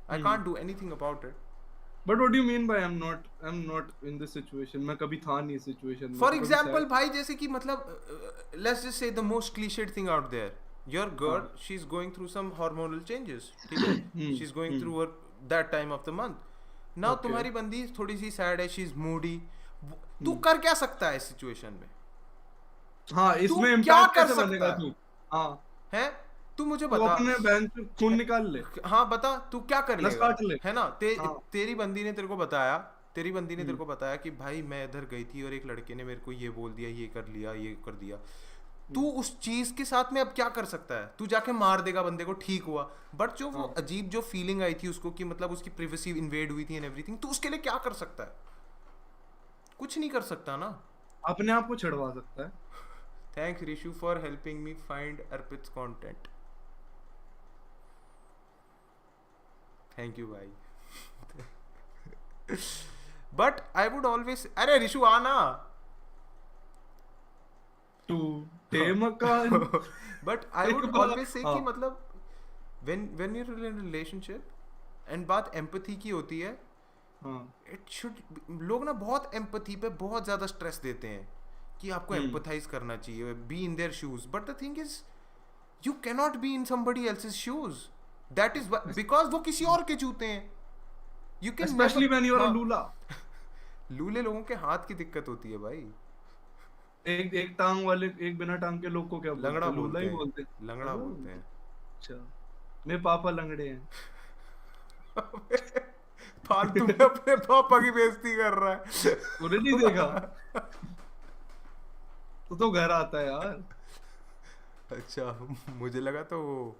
I can't do anything about it. But what do you mean by I'm not in this situation? मैं कभी था नहीं इस situation में। For example भाई जैसे कि मतलब let's just say the most cliched thing out there, your girl she's going through some hormonal changes, ठीक है, she's going through her that time of the month. Now तुम्हारी बंदी थोड़ी सी sad है, she's moody, तू कर क्या सकता है इस situation में? हाँ, इसमें इम्पैक्ट कैसे बनेगा तू? हाँ है, तू मुझे बता, बता, अपने बहन से खून निकाल ले। हाँ बता तू क्या कर लेगा, है ना? तेरी बंदी ने तेरे को बताया, तेरी बंदी ने तेरे को बताया कि भाई मैं इधर गई थी और एक लड़के ने मेरे को ये बोल दिया, ये कर लिया, ये कर दिया, तू उस चीज के साथ में अब क्या कर सकता है? तू जाके मार देगा बंदे को, ठीक हुआ, बट जो वो अजीब जो फीलिंग आई थी उसको कि मतलब उसकी प्राइवेसी इन्वेड हुई थी एंड एवरीथिंग, तू उसके लिए क्या कर सकता है? कुछ नहीं कर सकता ना, अपने आप को छुड़वा सकता है। Thanks Rishu for helping me find Arpit's content. Thank you भाई। But I would always, अरे रिशु आना। टूटे मकान। But I would always say कि मतलब when you're in a relationship and बात empathy की होती है, it should, लोग ना बहुत empathy पे बहुत ज़्यादा stress देते हैं कि आपको empathize करना चाहिए, be in their shoes, but the thing is you cannot be in somebody else's shoes, that is because वो किसी और के जूते हैं, you can especially when you are a lula। लूले लोगों के हाथ की दिक्कत होती है भाई। एक टांग वाले, एक बिना टांग के लोग को क्या बोलते हैं? लंगड़ा लूला ही बोलते हैं, लंगड़ा बोलते हैं। अच्छा, मेरे पापा लंगड़े हैं। फालतू में अपने पापा की बेइज्जती कर रहा है। तूने नहीं देखा? तो घर आता है यार। अच्छा, मुझे लगा तो वो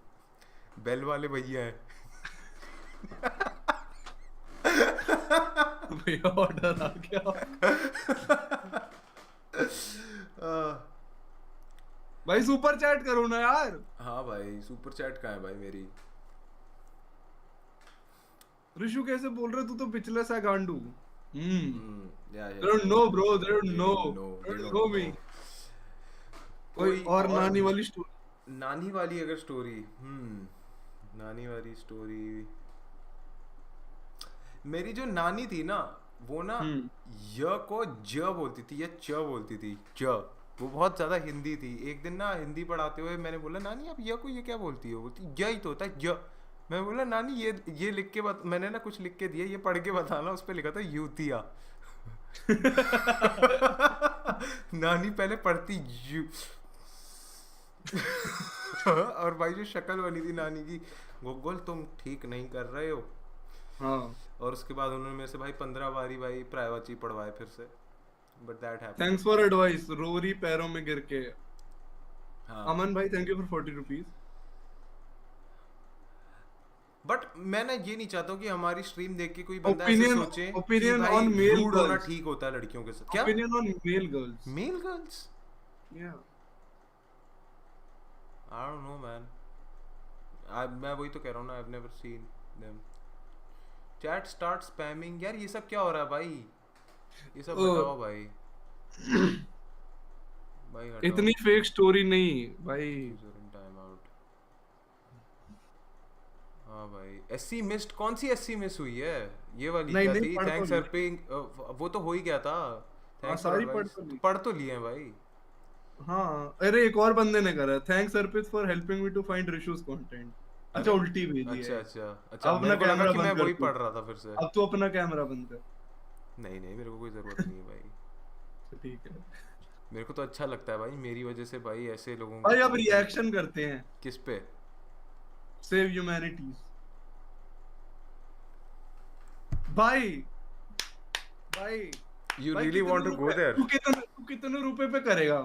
बेल वाले भैया हैं। भैया ऑर्डर आ गया। भाई सुपर चैट करो ना यार। हाँ भाई सुपर चैट कहाँ है भाई मेरी? ऋषु कैसे बोल रहे, तू तो पिछले सा गांडू। They don't know bro, they don't know me। कोई और नानी वाली स्टोरी? नानी वाली अगर स्टोरी, नानी वाली स्टोरी, मेरी जो नानी थी ना वो ना य को ज बोलती थी या च बोलती थी, च, वो बहुत ज्यादा हिंदी थी। एक दिन ना हिंदी पढ़ाते हुए मैंने बोला नानी आप य को ये क्या बोलती हो? बोलती य ही तो होता है, य। मैं बोला नानी ये लिख के मैंने ना कुछ लिख के दिया, ये पढ़ के बताना। उस पे लिखा था यूतिया। नानी पहले पढ़ती यू और भाई जो शक्ल बनी थी नानी की, गोगोल तुम ठीक नहीं कर रहे हो। हाँ। और उसके बाद उन्होंने मेरे से भाई 15 बारी भाई प्राइवेसी पढ़वाए फिर से, but that happened. Thanks for advice. Rory पैरों में गिर के। हाँ। अमन भाई thank you for 40 rupees. But मैं ना ये नहीं चाहता हूँ कि हमारी स्ट्रीम देख के कोई बंदा ऐसे सोचे ओपिनियन ऑन मेल रूड होना ठीक होता है लड़कियों के साथ। क्या opinion on male girls? Male girls? या आई डोंट नो मैन, मैं वही तो कह रहा हूँ ना, आई have never seen them. Chat start spamming. यार ये सब क्या हो रहा है भाई? ये सब बताओ भाई। भाई हटाओ। इतनी फेक स्टोरी नहीं भाई। Time out. हाँ भाई एससी मिस्ड, कौन सी एससी मिस हुई है? ये वाली क्या थी? थैंक्स फॉर पेइंग, वो तो हो ही गया था। थैंक्स सारी पढ़ तो लिए हैं भाई। हाँ अरे एक और बंदे ने करा, thanks Arpit for helping me to find Rishu's content. अच्छा उल्टी भेजी अच्छा है। अच्छा अच्छा, अब अपना मेरे को लगा कैमरा कि मैं बंद कर वही तू, पढ़ रहा था फिर से। अब तू अपना कैमरा बंद कर। नहीं नहीं, मेरे को कोई ज़रूरत नहीं है भाई। ठीक है मेरे को तो अच्छा लगता है भाई, मेरी वजह से भाई ऐसे लोगों की भाई, अब कंटेंट। रिएक्शन करते हैं। किस पे? Save humanities. भाई भाई यू भाई रियली वांट कितने टू गो रुपए, देयर? तू कितने रुपए पे करेगा?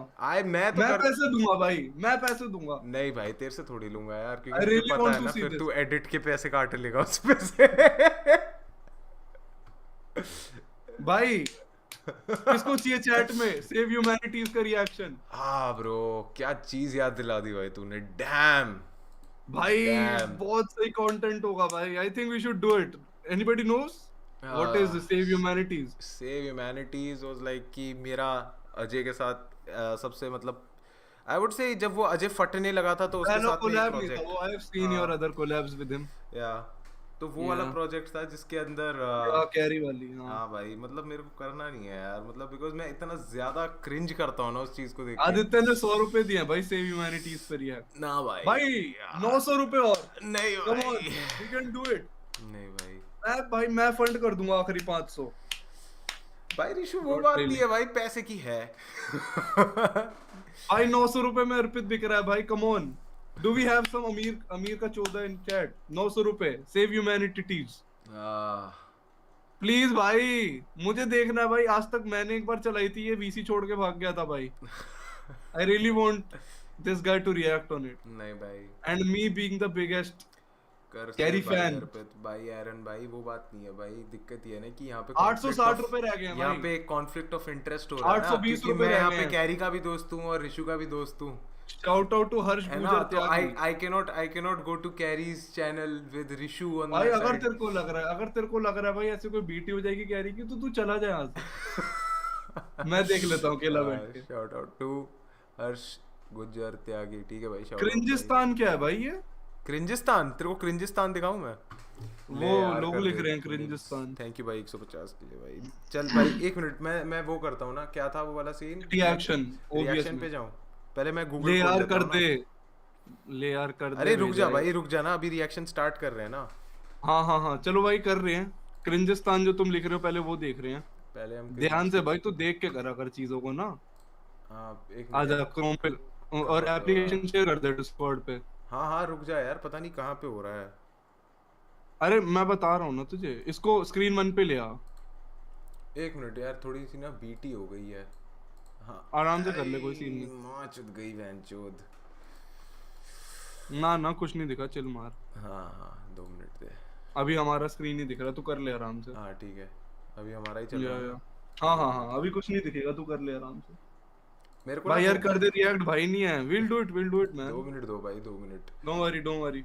मैं तो मैं कर। पैसे दूंगा भाई, मैं पैसे दूंगा। नहीं भाई, तेरे से थोड़ी लूंगा यार, क्योंकि आई मुझे रियली पता वांट है टू ना सी फिर दिस। तू एडिट के पैसे काट लेगा उस पे से। भाई किसको चाहिए चैट में सेव ह्यूमैनिटीज का रिएक्शन? हाँ ब्रो, क्या चीज याद दिला दी भाई तूने, डैम। भाई डैम। बहुत सही कंटेंट होगा भाई, I think we should do it. Anybody knows what is save humanities? Save humanities was like कि मेरा अजय के साथ सबसे मतलब आई वुड से जब वो अजय फटने लगा था तो उसके पहला साथ में एक कोलैब नहीं था प्रोजेक्ट। वो, आई हैव सीन योर हाँ अदर कोलैब्स विद हिम। या, तो वो वाला या प्रोजेक्ट था जिसके अंदर या कैरी वाली, हाँ। हाँ भाई, मतलब मेरे को करना नहीं है यार, मतलब बिकॉज मैं इतना ज्यादा क्रिंज करता हूँ ना उस चीज को देख के। आदित्य ने 100 रुपए दिए भाई सेव ह्यूमैनिटीज पर रिएक्ट। ना भाई भाई यार, 900 रुपए और, नहीं कम ऑन, भाई, वी कैन डू इट। नहीं भाई। मैं फंड कर दूंगा आखिरी 500। भाई ऋषु वो नॉट बात नहीं रियली है भाई, पैसे की है। भाई 900 रुपए में अर्पित बिक रहा है भाई, come on. Do we have some अमीर अमीर का 14 इन चैट? 900 रुपए सेव ह्यूमैनिटीज आह, प्लीज भाई, मुझे देखना है भाई। आज तक मैंने एक बार चलाई थी, ये वीसी छोड़ के भाग गया था भाई। I really want this guy to react on it, नहीं भाई, and me being the biggest कर से कैरी भाई फैन। अर्पित भाई, एरन भाई, वो बात नहीं है भाई, दिक्कत ये है ना कि यहाँ पे 860 रुपए रह गए हैं यहाँ भाई। पे कॉन्फ्लिक्ट ऑफ इंटरेस्ट हो रहा है ना, 820 क्योंकि रुपए मैं रह यहाँ गए पे हैं। कैरी का भी दोस्त हूँ और ऋषु का भी दोस्त हूँ, शाउट आउट टू हर्ष है ना। गुजर तो Tyagi. I cannot go to Carry's channel with Rishu on भाई माय अगर साइड। तेरे को लग रहा है, भाई ऐसे कोई बीटी हो जाएगी कैरी की, तो तू चला जाए यहाँ से। मैं देख लेता हूँ अकेला बैठ के। शाउट आउट टू हर्ष गुजर त्यागी, ठीक है भाई, शाउट आउट। क्रिंजिस्तान क्या है भाई ये? क्रिंजिस्तान, तेरे को क्रिंजिस्तान दिखाऊं मैं? वो लोग लिख रहे हैं क्रिंजिस्तान। थैंक यू भाई, 150 के लिए भाई। चल भाई एक मिनट, मैं वो करता हूँ ना, क्या था वो वाला सीन? रिएक्शन रिएक्शन पे जाऊँ? पहले मैं गूगल ले खोल यार लेता कर हूँ ना। दे, ले यार कर दे। अरे रुक जा ना, अभी रिएक्शन स्टार्ट कर रहे हैं ना। हाँ हाँ हाँ चलो भाई, कर रहे हैं। क्रिंजिस्तान जो तुम लिख रहे हो पहले वो देख रहे हैं। पहले हम ध्यान से भाई, तू देख के करा कर चीजों को ना। हाँ एक आजा मिनट। क्रोम पे और एप्लीकेशन शेयर कर दे डिस्कॉर्ड पे। हाँ हाँ रुक जा यार, पता नहीं कहाँ पे हो रहा है। अरे मैं बता रहा हूँ ना तुझे, इसको स्क्रीन 1 पे ले आ। एक मिनट यार, थोड़ी सी ना बीटी हो गई है। हाँ आराम से कर ले, कोई सीन नहीं। माँ चुद गई बहन चोद। ना ना कुछ नहीं दिखा, चिल मार। हाँ हाँ 2 मिनट दे। अभी हमारा स्क्रीन ही दिख रहा, तू कर ले आराम से। हाँ ठीक है, अभी हमारा ही चल रहा है। हाँ हाँ हाँ अभी कुछ नहीं दिखेगा, तू कर ले आराम से। मेरे को भाई ना यार कर दे रिएक्ट, भाई नहीं है। Will do it man. 2 minute दो भाई, 2 मिनट। Don't worry. या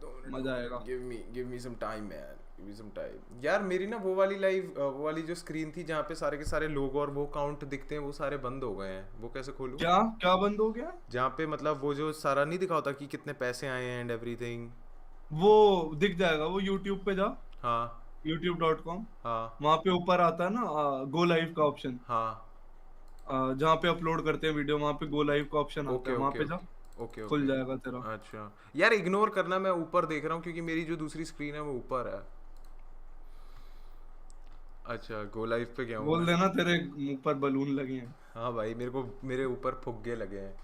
2 मिनट मजा आएगा। Give me some time man, give me some time यार। मेरी ना वो वाली लाइव, वो वाली जो स्क्रीन थी जहाँ पे सारे के सारे लोग और वो काउंट दिखते हैं, वो सारे बंद हो गए हैं। वो कैसे खोलूं? क्या क्या बंद हो गया? जहाँ पे मतलब वो जो सारा नहीं दिखा होता कि कितने पैसे आए हैं एंड एवरीथिंग। वो दिख जाएगा, वो YouTube पे जा। हाँ youtube.com, हाँ वहां पे ऊपर आता है ना गो लाइव का ऑप्शन। हाँ जहाँ पे अपलोड करते हैं वीडियो, वहां पे गो लाइव का ऑप्शन आता है, वहां पे जा। ओके खुल जाएगा तेरा। अच्छा यार, इग्नोर करना, मैं ऊपर देख रहा हूँ क्योंकि मेरी जो दूसरी स्क्रीन है वो ऊपर है। अच्छा गो लाइव पे क्या हूँ? बोल देना तेरे मुंह पर बलून लगे हैं। हाँ भाई, मेरे ऊपर फुग्गे लगे हैं।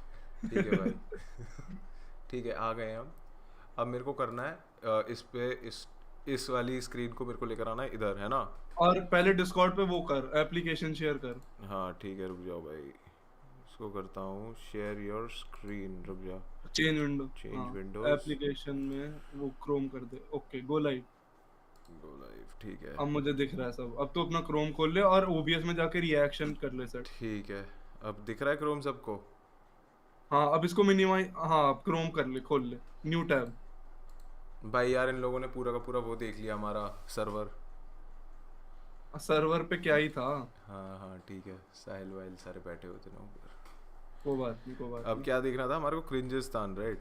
ठीक है भाई। ठीक है, आ गए हम। अब मेरे को करना है इस पे, इस वाली स्क्रीन को मेरे को लेकर आना है इधर, है ना? और पहले डिस्कॉर्ड पे वो कर, एप्लीकेशन शेयर कर। हाँ ठीक है, रुक जाओ भाई, इसको करता हूँ शेयर योर स्क्रीन। रुक जा, change window, change Windows, application में वो क्रोम कर दे। Okay go live. ठीक है। अब मुझे दिख रहा है सब। अब तो अपना क्रोम खोल ले और OBS में जाके रिएक्शन कर ले सेट। ठीक है, अब दिख रहा है क्रोम सबको? हाँ अब इसको मिनिमाइज, हाँ अब क्रोम कर ले, खोल ले न्यू टैब। भाई यार इन लोगों ने पूरा का पूरा वो देख लिया, हमारा सर्वर पे क्या ही था। हाँ हाँ ठीक है, साहिल वाहिल सारे बैठे होते ना ऊपर। कोई बात नहीं। अब क्या देखना था हमारे को? क्रिंजिस्तान, राइट?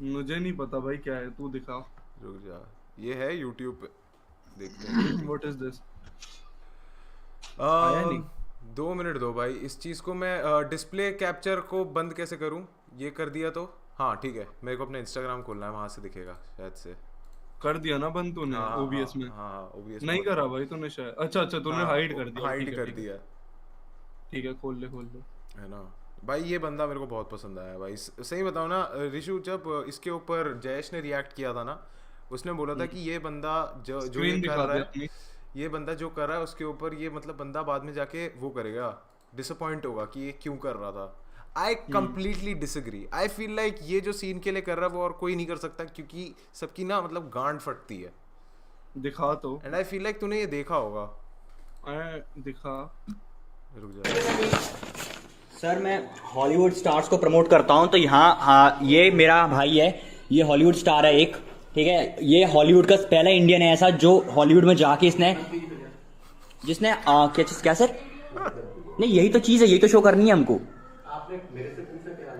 मुझे नहीं पता भाई क्या है, तू दिखा। रुक जा, ये है YouTube पे, देखते हैं। What is this? 2 मिनट दो भाई, इस चीज़ को मैं डिस्प्ले कैप्चर को बंद कैसे करूं? ये कर दिया तो हाँ ठीक है, मेरे को अपना इंस्टाग्राम खोलना है, वहां से दिखेगा शायद से। कर दिया ना बंद तूने हाँ ओबीएस हाँ में? हाँ OBS नहीं करा भाई तूने शायद, अच्छा अच्छा तूने हाँ हाइड कर दिया, ठीक हाइड है कर ठीक है दिया ठीक है, खोल ले खोल ले। है ना भाई। ये बंदा मेरे को बहुत पसंद आया भाई, सही बताऊँ ना ऋषु, जब इसके ऊपर जयेश ने रिएक्ट किया था ना, उसने बोला था कि ये बंदा जो जो ये स्क्रीन कर दिखा रहा दे है, अपनी। ये बंदा जो कर रहा है उसके ऊपर ये मतलब बंदा बाद में जाके वो करेगा, डिसअपॉइंट होगा कि ये क्यों कर रहा था। I completely disagree. I feel like ये जो सीन के लिए कर रहा है वो और कोई नहीं कर सकता, क्योंकि सबकी ना मतलब गांड फटती है। दिखा तो। एंड आई फील लाइक तूने ये देखा होगा। दिखा। रुक जा। सर मैं हॉलीवुड स्टार्स को प्रमोट करता हूं, तो यहाँ हाँ ये मेरा भाई है, ये हॉलीवुड स्टार है एक, ठीक है, ये हॉलीवुड का पहला इंडियन है ऐसा जो हॉलीवुड में जाके जिसने क्या सर, नहीं यही तो चीज है, यही तो शो करनी है हमको। आपने मेरे से पूछा क्या?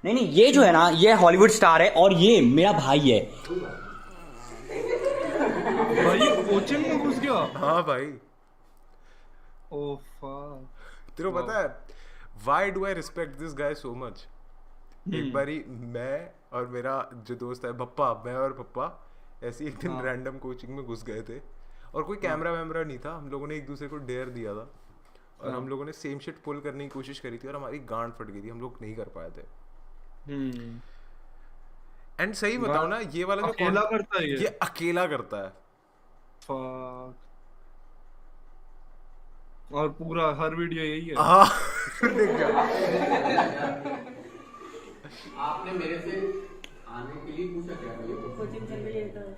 नहीं नहीं, ये जो है ना ये हॉलीवुड स्टार है और ये मेरा भाई है। भाई कोचिंग में घुस गया? हाँ भाई। Oh fuck. तेरे को पता है why do I respect this guy so much? एक बारी मैं और मेरा जो दोस्त है पप्पा, मैं और पप्पा ऐसी एक दिन रैंडम कोचिंग में घुस गए थे, और कोई कैमरा वैमरा नहीं था, हम लोगों ने एक दूसरे को डेयर दिया था और हम लोगों ने सेम शिट पुल करने की कोशिश करी थी और हमारी गांड फट गई थी, हम लोग नहीं कर पाए थे। एंड सही बताओ ना, ये वाला जो अकेला करता है ये अकेला करता है। फक। और पूरा हर वीडियो यही है। हाँ देख जा। आपने मेरे से आने के लिए पूछा क्या?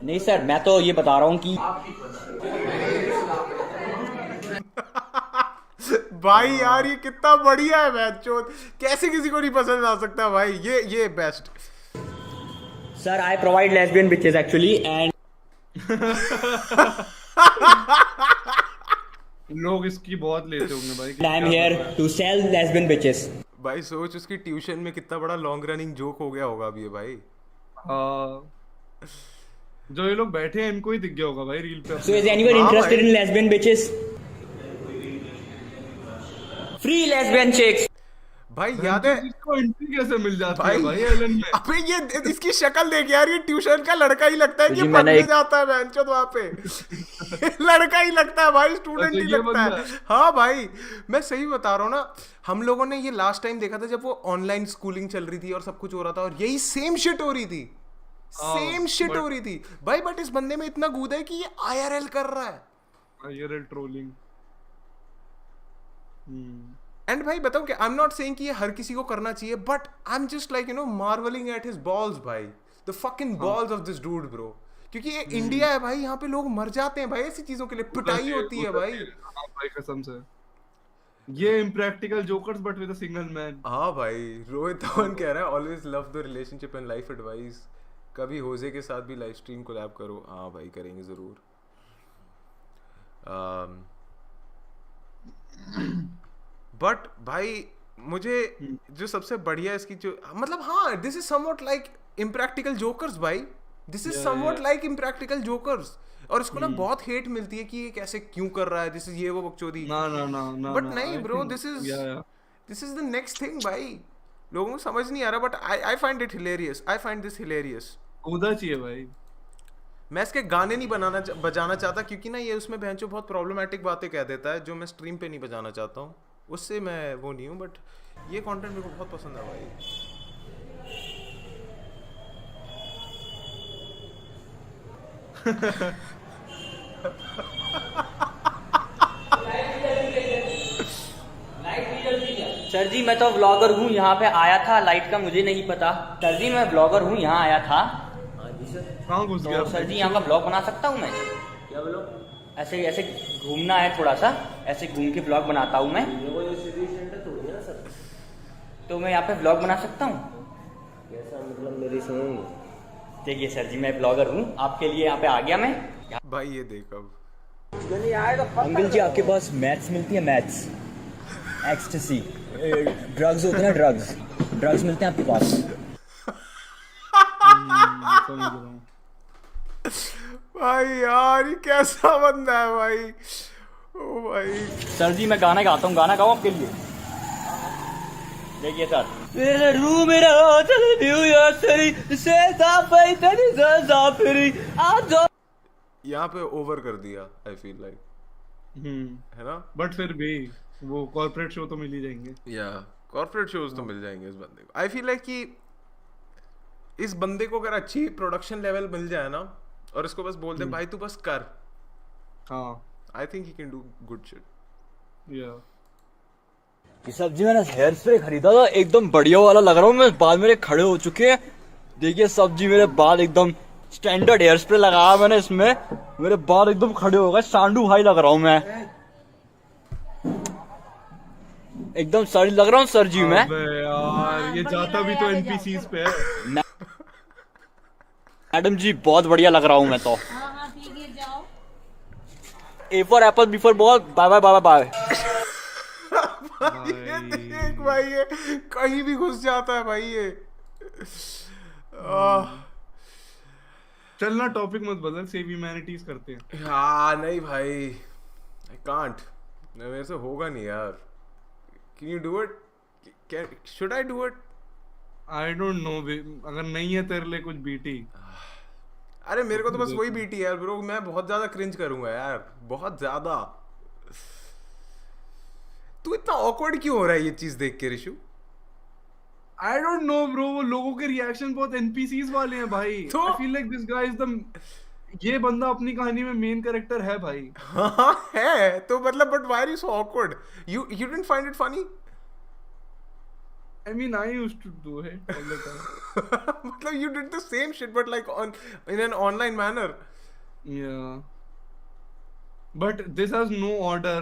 नहीं सर, मैं तो ये बता रहा हूँ कि भाई यार ये कितना बढ़िया है बैचोद, कैसे किसी को नहीं पसंद आ सकता भाई, ये best. Sir I provide lesbian bitches actually and लोग इसकी बहुत लेते होंगे भाई। I am here to sell lesbian bitches. भाई सोच उसकी ट्यूशन में कितना बड़ा लॉन्ग रनिंग जोक हो गया होगा अभी ये भाई। हाँ जो ये लोग बैठे हैं इनको ही दिख गया होगा भाई रील पे। So is anyone interested in lesbian bitches? Free lesbian chicks. भाई याद है इसको एंट्री कैसे मिल जाती भाई, है भाई एलन में? अबे ये इसकी शक्ल देख यार, ये ट्यूशन का लड़का ही लगता है कि पढ़ने जाता है बेंचोद वहां पे। लड़का ही लगता है भाई, स्टूडेंट ही लगता है। हाँ भाई मैं सही बता रहा हूँ ना, हम लोगों ने ये लास्ट टाइम देखा था जब वो ऑनलाइन स्कूलिंग चल रही थी और सब कुछ हो रहा था और यही सेम शिट हो रही थी, सेम शिट हो रही थी भाई। बट इस बंदे में इतना गूदा है कि ये IRL कर रहा है, IRL ट्रोलिंग। एंड भाई बताऊं क्या, आई एम नॉट सेइंग कि ये हर किसी को करना चाहिए, but I am just like marvelling at his balls भाई, the fucking balls of this dude bro. क्योंकि ये इंडिया है भाई, यहाँ पे लोग मर जाते हैं भाई ऐसी चीजों के लिए, पिटाई होती है भाई। हाँ भाई कसम से, ये impractical jokers but with a single man. हाँ भाई रोहित धवन कह रहा है always love the relationship and life advice, कभी होजे के साथ भी लाइव स्ट्रीम कोलैब करो। हाँ भाई करेंगे जरूर। बट भाई मुझे जो सबसे बढ़िया इसकी जो मतलब, हाँ this is somewhat like impractical jokers भाई, this is somewhat like impractical jokers. और इसको ना बहुत हेट मिलती है कि ये कैसे क्यों कर रहा है, दिस इज ये वो बकचोदी। ना ना ना ना, बट नहीं bro, this is the next thing भाई, लोगों को समझ नहीं आ रहा, but I find it hilarious, I find this hilarious. कूदा चाहिए भाई। मैं इसके गाने नहीं बजाना चाहता क्योंकि ना ये उसमें बहनचो बहुत प्रॉब्लमेटिक बातें कह देता है जो मैं स्ट्रीम पे नहीं बजाना चाहता हूँ, उससे मैं वो नहीं हूँ। बट ये कंटेंट मेरे को बहुत पसंद है भाई। सर जी मैं तो व्लॉगर हूँ, यहाँ पे आया था, लाइट का मुझे नहीं पता। सर जी मैं व्लॉगर हूँ, यहाँ आया था। कहाँ घुस गया? तो सर जी यहाँ का ब्लॉग बना सकता हूँ मैं? क्या बोलो? ऐसे ऐसे घूमना है थोड़ा सा, ऐसे घूम के ब्लॉग बनाता हूँ मैं। तो मैं यहाँ पे ब्लॉग बना सकता हूँ? कैसा मतलब मेरी सुन? देखिए सर जी मैं ब्लॉगर हूँ, आपके लिए यहाँ पे आ गया मैं। भाई ये देख अब अंकल जी आपके पास मैथ्स मिलती है? मैथ्स, एक्सटेसी, ड्रग्स होते हैं ना, ड्रग्स मिलते हैं आपके पास? समझ रहा हूँ भाई यार ये कैसा बंदा है भाई। ओ भाई सर जी मैं गाना गाता हूँ, गाना गाऊँ आपके लिए? देखिए सर, मेरे रूम मेरा होटल न्यूयॉर्क सिटी से साफाई तेरी साफरी आज यहाँ पे ओवर कर दिया आई फील लाइक, है ना? बट फिर भी वो कॉर्पोरेट शो तो मिल ही जाएंगे। या कॉर्पोरेट शोज तो मिल जाएंगे इस बंदे को। आई फील लाइक कि इस बंदे को अगर अच्छी प्रोडक्शन लेवल मिल जाए ना और इसको बस बोल दे भाई तू बस कर, हाँ I think he can do good shit. या ये सब्जी मैंने हेयर स्प्रे खरीदा था, एकदम बढ़िया वाला लग रहा हूँ मैं, बाल मेरे खड़े हो चुके हैं। देखिए सब्जी, मेरे बाल एकदम स्टैंडर्ड हेयर स्प्रे लगाया मैंने इसमें, मेरे बाल एकदम खड़े हो गए, सांडू भाई लग रहा हूँ मैं, एकदम सर लग रहा हूँ सर जी मैं। अबे यार ये जाता भी तो एनपीसीज पे है। मैडम जी बहुत बढ़िया लग रहा हूँ मैं तो। हाँ ठीक है जाओ। A for apple, B for ball, bye bye bye bye. ये देख भाई, ये कहीं भी घुस जाता है भाई ये। चलना टॉपिक मत बदल, सेव ह्यूमैनिटीज करते हैं। हाँ नहीं भाई, आई कांट, मेरे से होगा नहीं यार। Can you do it? Should I do it? I don't know, अगर नहीं है तेरे लिए कुछ बीटी। अरे मेरे को तो बस वही बीटी यार ब्रो, मैं बहुत ज्यादा क्रिंज करूंगा यार, बहुत ज्यादा। तू इतना ऑकवर्ड क्यों हो रहा है ये चीज देख के Rishu? I don't know bro, वो लोगों के रिएक्शन बहुत एनपीसीज वाले हैं भाई। तो आई feel like this guy is the, ये बंदा अपनी कहानी में मेन कैरेक्टर है भाई। हाँ है तो मतलब, but why are you so awkward? You didn't find it funny? I mean, I used to do it all the time. मतलब you did the same shit but like in an online manner. Yeah. But this has no order.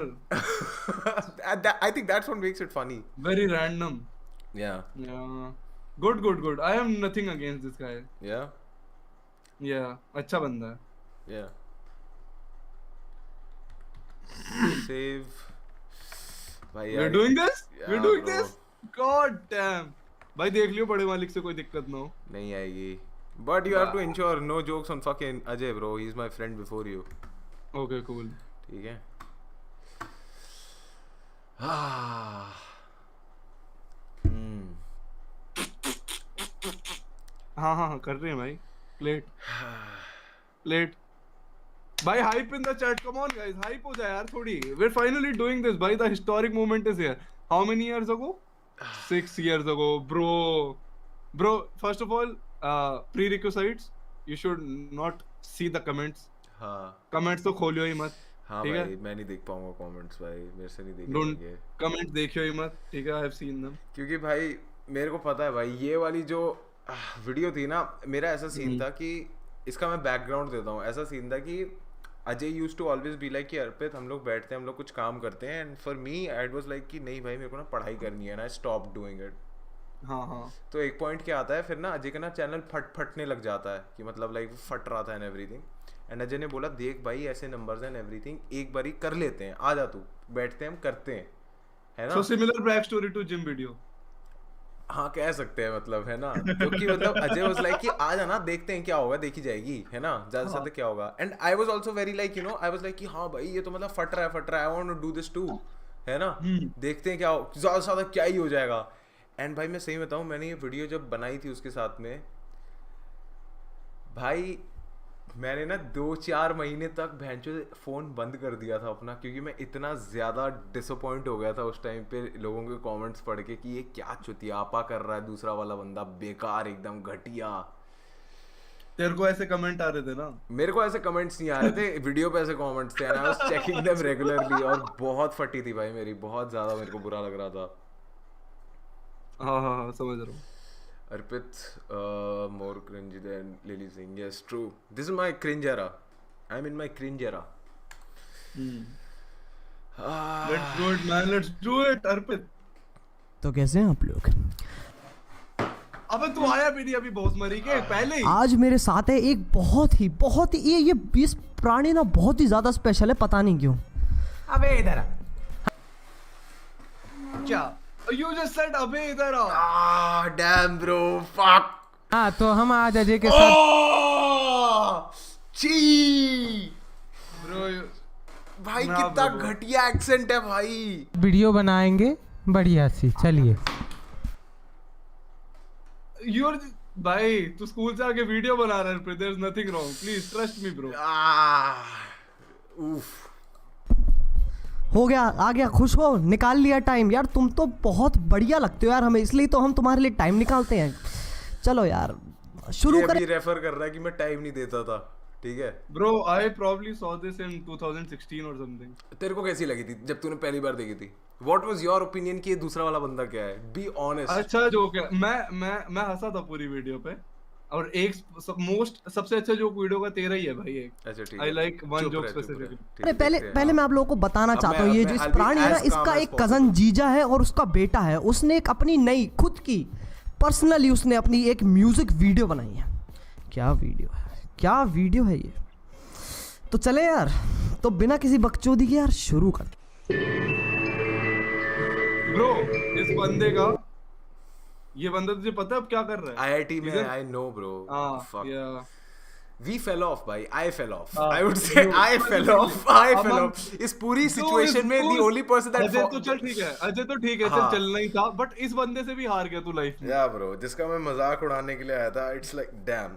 I think that's what makes it funny. Very random. Yeah. Yeah. Good. I have nothing against this guy. Yeah. Yeah. अच्छा बंदा है. Yeah. Save. भाई We're यार, doing this? Yeah, We're doing bro. this? God damn. भाई देख लियो, बड़े मालिक से कोई दिक्कत ना हो. नहीं आएगी. But you have to ensure no jokes on fucking Ajay bro. He's my friend before you. Okay, cool. ठीक है. हाँ कर रहे हैं भाई. Plate. भाई hype in the chat. Come on guys, hype हो जाए यार थोड़ी. We're finally doing this. भाई the historic moment is here. How many years ago? 6 years ago, bro. First of all, prerequisites. You should not see the comments. हाँ. Comments तो खोलियो ही मत. हाँ ठीक भाई, है? मैं नहीं देख पाऊंगा कमेंट्स भाई, मेरे से नहीं Don't देखेंगे। comments देखियो ही मत. ठीक है? I have seen them. क्योंकि भाई मेरे को पता है भाई, ये वाली जो वीडियो थी ना, मेरा ऐसा सीन था कि इसका मैं बैकग्राउंड देता हूँ। ऐसा सीन था कि Ajay used to always be like कि अर्पित हम लोग बैठते हैं, हम लोग कुछ काम करते हैं, and for me it was like कि नहीं भाई मेरे को ना पढ़ाई करनी है ना, स्टॉप डूइंग इट। हाँ. तो एक पॉइंट क्या आता है फिर ना, अजय का ना चैनल फटने लग जाता है कि मतलब लाइक फट रहा था एंड एवरीथिंग, एंड अजय ने बोला देख भाई ऐसे नंबर्स एंड एवरीथिंग, एक बारी कर लेते हैं, आ जा तू, बैठते हैं हम करते हैं, है ना? So similar backstory to gym video. हाँ कह सकते हैं मतलब, है ना? क्योंकि मतलब अजय वाज लाइक कि आ जाना, देखते हैं क्या होगा, देखी जाएगी, है ना, ज्यादा से ज्यादा क्या होगा। And I was also very like, you know, I was like कि हाँ भाई ये तो मतलब फट रहा है, I want to do this too, है ना, देखते हैं क्या ज्यादा से ज्यादा क्या ही हो जाएगा। एंड भाई मैं सही बताऊं, मैंने ये वीडियो जब बनाई थी उसके साथ में, भाई मैंने ना 2-4 महीने तक भैंचो फ़ोन बंद कर दिया था अपना, क्योंकि मैं इतना ज़्यादा डिसअपॉइंट हो गया था उस टाइम पे लोगों के कमेंट्स पढ़ के कि ये क्या चुतियापा कर रहा है दूसरा वाला बंदा, बेकार एकदम घटिया। तेरे को ऐसे कमेंट आ रहे थे ना? मेरे को ऐसे कमेंट्स नहीं आ रहे थे, वीडियो पे ऐसे कमेंट्स थे, and I was checking them regularly, और बहुत फटी थी भाई मेरी, बहुत ज़्यादा मेरे को बुरा लग रहा था। हाँ समझ रहा हूँ। Arpit, more cringy than Lily Singh. Yes, true. This is my cringe era. I'm in my cringe era. Let's do it, man. Let's do it, Arpit. तो कैसे हैं आप लोग? अबे तू आया भी नहीं अभी भोसमरी के पहले ही। आज मेरे साथ है एक बहुत ही ये इस प्राणी ना बहुत ही ज्यादा स्पेशल है, पता नहीं क्यों। अबे इधर आ। क्या? You just said अबे इधर आ। Damn bro, fuck. हाँ तो हम आज अजय के साथ ची Bro, भाई कितना घटिया एक्सेंट है भाई। वीडियो बनाएंगे बढ़िया सी, चलिए। you're भाई तू स्कूल से आके वीडियो बना रहा है, there's nothing wrong, please trust me bro. उफ हो गया, आ गया, खुश हो, निकाल लिया टाइम यार। तुम तो बहुत बढ़िया लगते हो यार हमें, इसलिए तो हम तुम्हारे लिए टाइम निकालते हैं। चलो यार शुरू ये करें। अभी रेफर कर रहा है कि मैं टाइम नहीं देता था, ठीक है। Bro, I probably saw this in 2016 or something. तेरे को कैसी लगी थी जब तूने पहली बार देखी थी? What was your opinion कि ये दूसरा वाला बंदा क्या है? Be honest. अच्छा जोक है। मैं हंसा था पूरी वीडियो पे, और एक सबसे अच्छा जोक वीडियो का तेरा ही है भाई एक। अच्छा ठीक I है। like one चुप joke रह, चुप रह। specifically. ठीक अरे है, पहले देखते हैं, पहले हाँ। मैं आप लोगों को बताना अब चाहता मैं- हूँ, ये अब जो मैं- इस I'll be प्राणी है ना, as इसका calm as एक possible. कजन जीजा है और उसका बेटा है। उसने एक अपनी नई खुद की पर्सनली उसने अपनी एक म्यूजिक वीडियो बनाई है। क्या वीडियो है, क्या वीडियो है ये। तो चले यार, तो बिना किसी बकचोदी के यार शुरू कर। Bro, इस बंदे का, ये बंदा तुझे पता है अब क्या कर रहा है? IIT में I know bro. Fuck. yeah. We fell off भाई, I fell off. हाँ, I would say you- I fell off. I अब fell हम- off. इस पूरी situation में the only person that Ajay तो चल ठीक है, अजय तो ठीक है, चल हाँ। चलना ही था, बट इस बंदे से भी हार गया तू लाइफ में। Yeah bro, जिसका मैं मजाक उड़ाने के लिए आया था, it's like damn.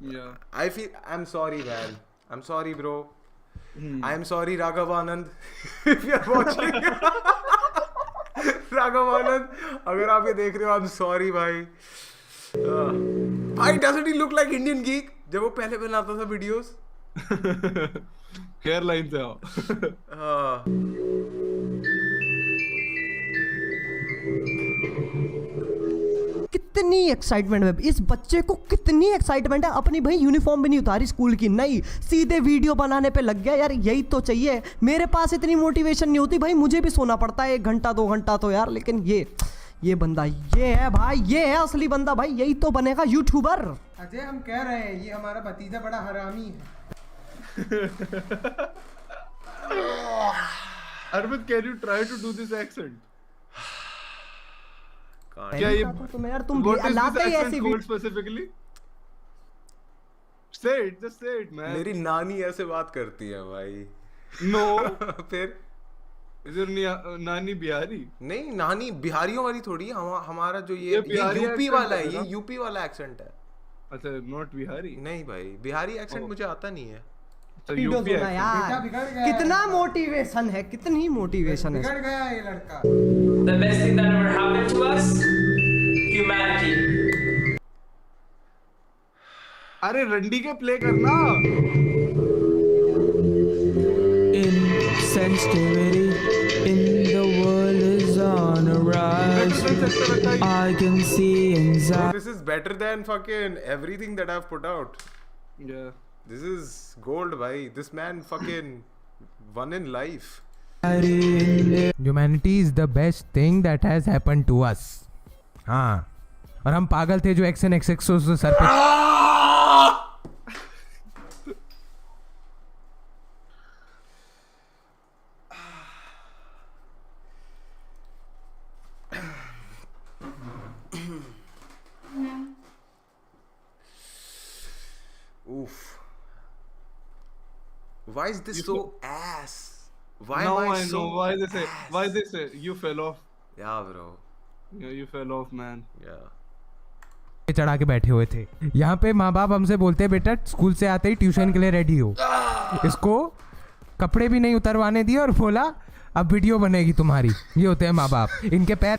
Yeah. I feel I'm sorry man. I'm sorry bro. I'm sorry Raghav Anand if you're watching. Raghav Anand, अगर आप ये देख रहे हो, I'm sorry भाई. Why doesn't he look like Indian geek जब वो पहले बनाता था वीडियोस? हेयरलाइन से आओ। कितनी एक्साइटमेंट है इस बच्चे को, कितनी एक्साइटमेंट है। अपनी भाई यूनिफॉर्म भी नहीं उतारी स्कूल की, नहीं सीधे वीडियो बनाने पे लग गया यार। यही तो चाहिए। मेरे पास इतनी मोटिवेशन नहीं होती भाई, मुझे भी सोना पड़ता है 1 घंटा 2 घंटा तो यार। लेकिन ये बंदा, ये है भाई, ये है असली बंदा भाई, यही तो बनेगा यूट्यूबर। अजय हम कह रहे हैं ये हमारा भतीजा बड़ा हरामी है। Arvind, can you try to do this accent? क्या ये तुम यार, तुम लाते ही ऐसी called specifically? Say it, just say it, man. मेरी नानी ऐसे बात करती है भाई। No. फिर Is your नानी बिहारी? नहीं, नानी बिहारियों वाली थोड़ी है। हमारा जो ये बिहारी यूपी accent वाला है, है ये ना? यूपी वाला एक्सेंट है। अच्छा, not बिहारी। नहीं भाई, बिहारी एक्सेंट मुझे आता नहीं है। अच्छा, वीडियो यूपी सुना यार, बेटा बिगड़ गया है। कितना मोटिवेशन है, कितनी मोटिवेशन है। बिगड़ गया ये लड़का। The best thing that ever happened to us? Humanity. अरे रंडी के प्ले करना। Insensitivity in the world is on a rise. I can see anxiety. This is better than fucking everything that I've put out. Yeah. This is gold भाई. This man fucking won in life. Humanity is the best thing that has happened to us. हाँ, और हम पागल थे जो XN XX sir पे। Oof. Why is this so ass? Why Now am I so know why they say. ass? Why they say you fell off. Yeah bro. Yeah, you fell off, man. Yeah. चढ़ा के बैठे हुए थे। यहाँ पे माँ बाप हमसे बोलते हैं बेटा स्कूल से आते ही ट्यूशन के लिए रेडी हो। इसको कपड़े भी नहीं उतरवाने दिए और बोला अब वीडियो बनेगी तुम्हारी। ये होते हैं माँ बाप, इनके पैर।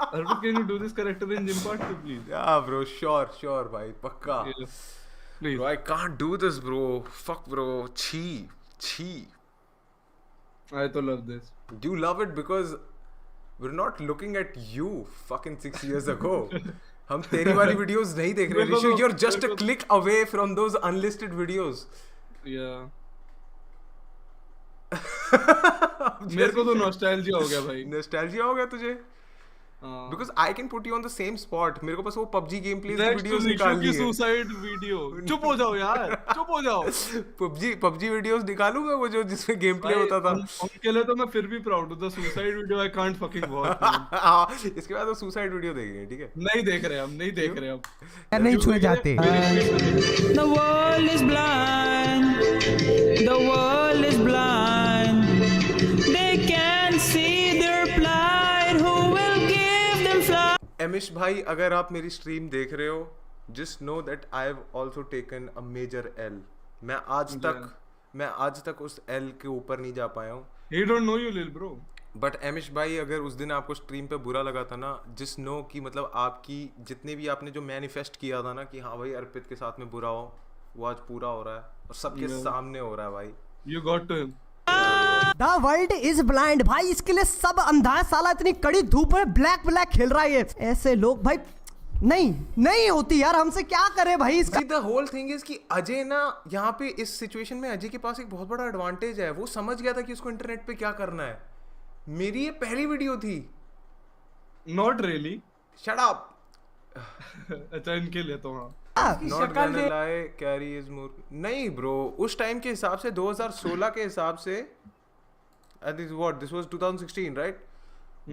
Arvind, can you do this character in gym part 2, please? Yeah bro, sure भाई, पक्का. Yeah. Please. Bro, I can't do this bro. Fuck bro. Chhi. I to love this. Do you love it because we're not looking at you fucking 6 years ago. हम तेरी वाली videos नहीं देख रहे ऋषि. You're just a click away from those unlisted videos. Yeah. मेरे को तो nostalgia हो गया भाई। Nostalgia हो गया तुझे? हाँ। Because I can put you on the same spot. मेरे को बस वो PUBG gameplays की Next to वीडियोस निशु निकालनी की है. Suicide video. चुप हो जाओ यार, चुप हो जाओ। PUBG वीडियोस निकालूंगा वो जो जिसमें गेम प्ले होता था. उनके लिए तो मैं फिर भी प्राउड हूँ। The suicide video I can't fucking watch. हाँ, इसके बाद वो सुसाइड वीडियो देखेंगे, ठीक है? नहीं देख रहे हम, नहीं देख रहे हम। पैर नहीं छुए जाते। The world is blind. The world is blind. They can't see their plight. Who will give them flight? Amish भाई अगर आप मेरी स्ट्रीम देख रहे हो, just know that I have also taken a major L. मैं आज तक उस एल के ऊपर नहीं जा पाया हूँ। He don't know you, lil bro. But Amish भाई अगर उस दिन आपको स्ट्रीम पे बुरा लगा था ना, जस्ट नो कि मतलब आपकी जितने भी आपने जो मैनिफेस्ट किया था ना कि हाँ भाई अर्पित के साथ में बुरा हो, वो आज पूरा हो रहा है और सबके सामने हो रहा है भाई। You got to him. The world is blind भाई, इसके लिए सब अंधा है साला। इतनी कड़ी धूप में ब्लैक ब्लैक खेल रहा है ये। ऐसे लोग भाई नहीं होती यार, हमसे क्या करे भाई इसका। द होल थिंग इज कि अजय ना यहाँ पे इस सिचुएशन में अजय के पास एक बहुत बड़ा एडवांटेज है। वो समझ गया था कि उसको इंटरनेट पे क्या करना है। मेरी ये पहली वीडियो थी। Not really. Shut up. अच्छा इनके लिए तो हाँ। Not gonna lie, carry is more. नहीं ब्रो, उस टाइम के हिसाब से 2016 के हिसाब से this was 2016 right?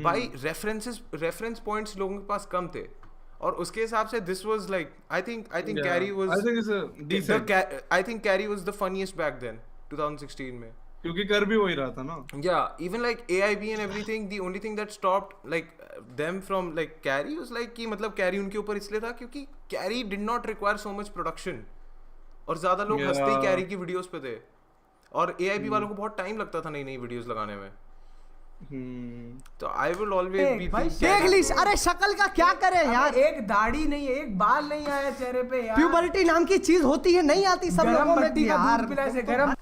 भाई रेफरेंस पॉइंट्स लोगों के पास कम थे और उसके हिसाब से this was like I think Carry was I think it's a decent. I think Carry was the funniest back then 2016 में। क्योंकि कर भी वही रहा था ना। Yeah, even like AIB and everything, the only thing that stopped like them from like Carry was like कि मतलब Carry उनके ऊपर इसलिए था क्योंकि Carry did not require so much production और ज़्यादा लोग हंसते ही Carry की वीडियोस पे थे और AIB वालों को बहुत टाइम लगता था नई नई वीडियोस लगाने में। तो I will always be देख ली, अरे शक्ल का क्या करे यार, एक दाढ़ी नहीं है, एक बाल नहीं आया चेहरे पे यार। प्यूबर्टी नाम की चीज होती है, नहीं आती सब लोगों में यार। गरम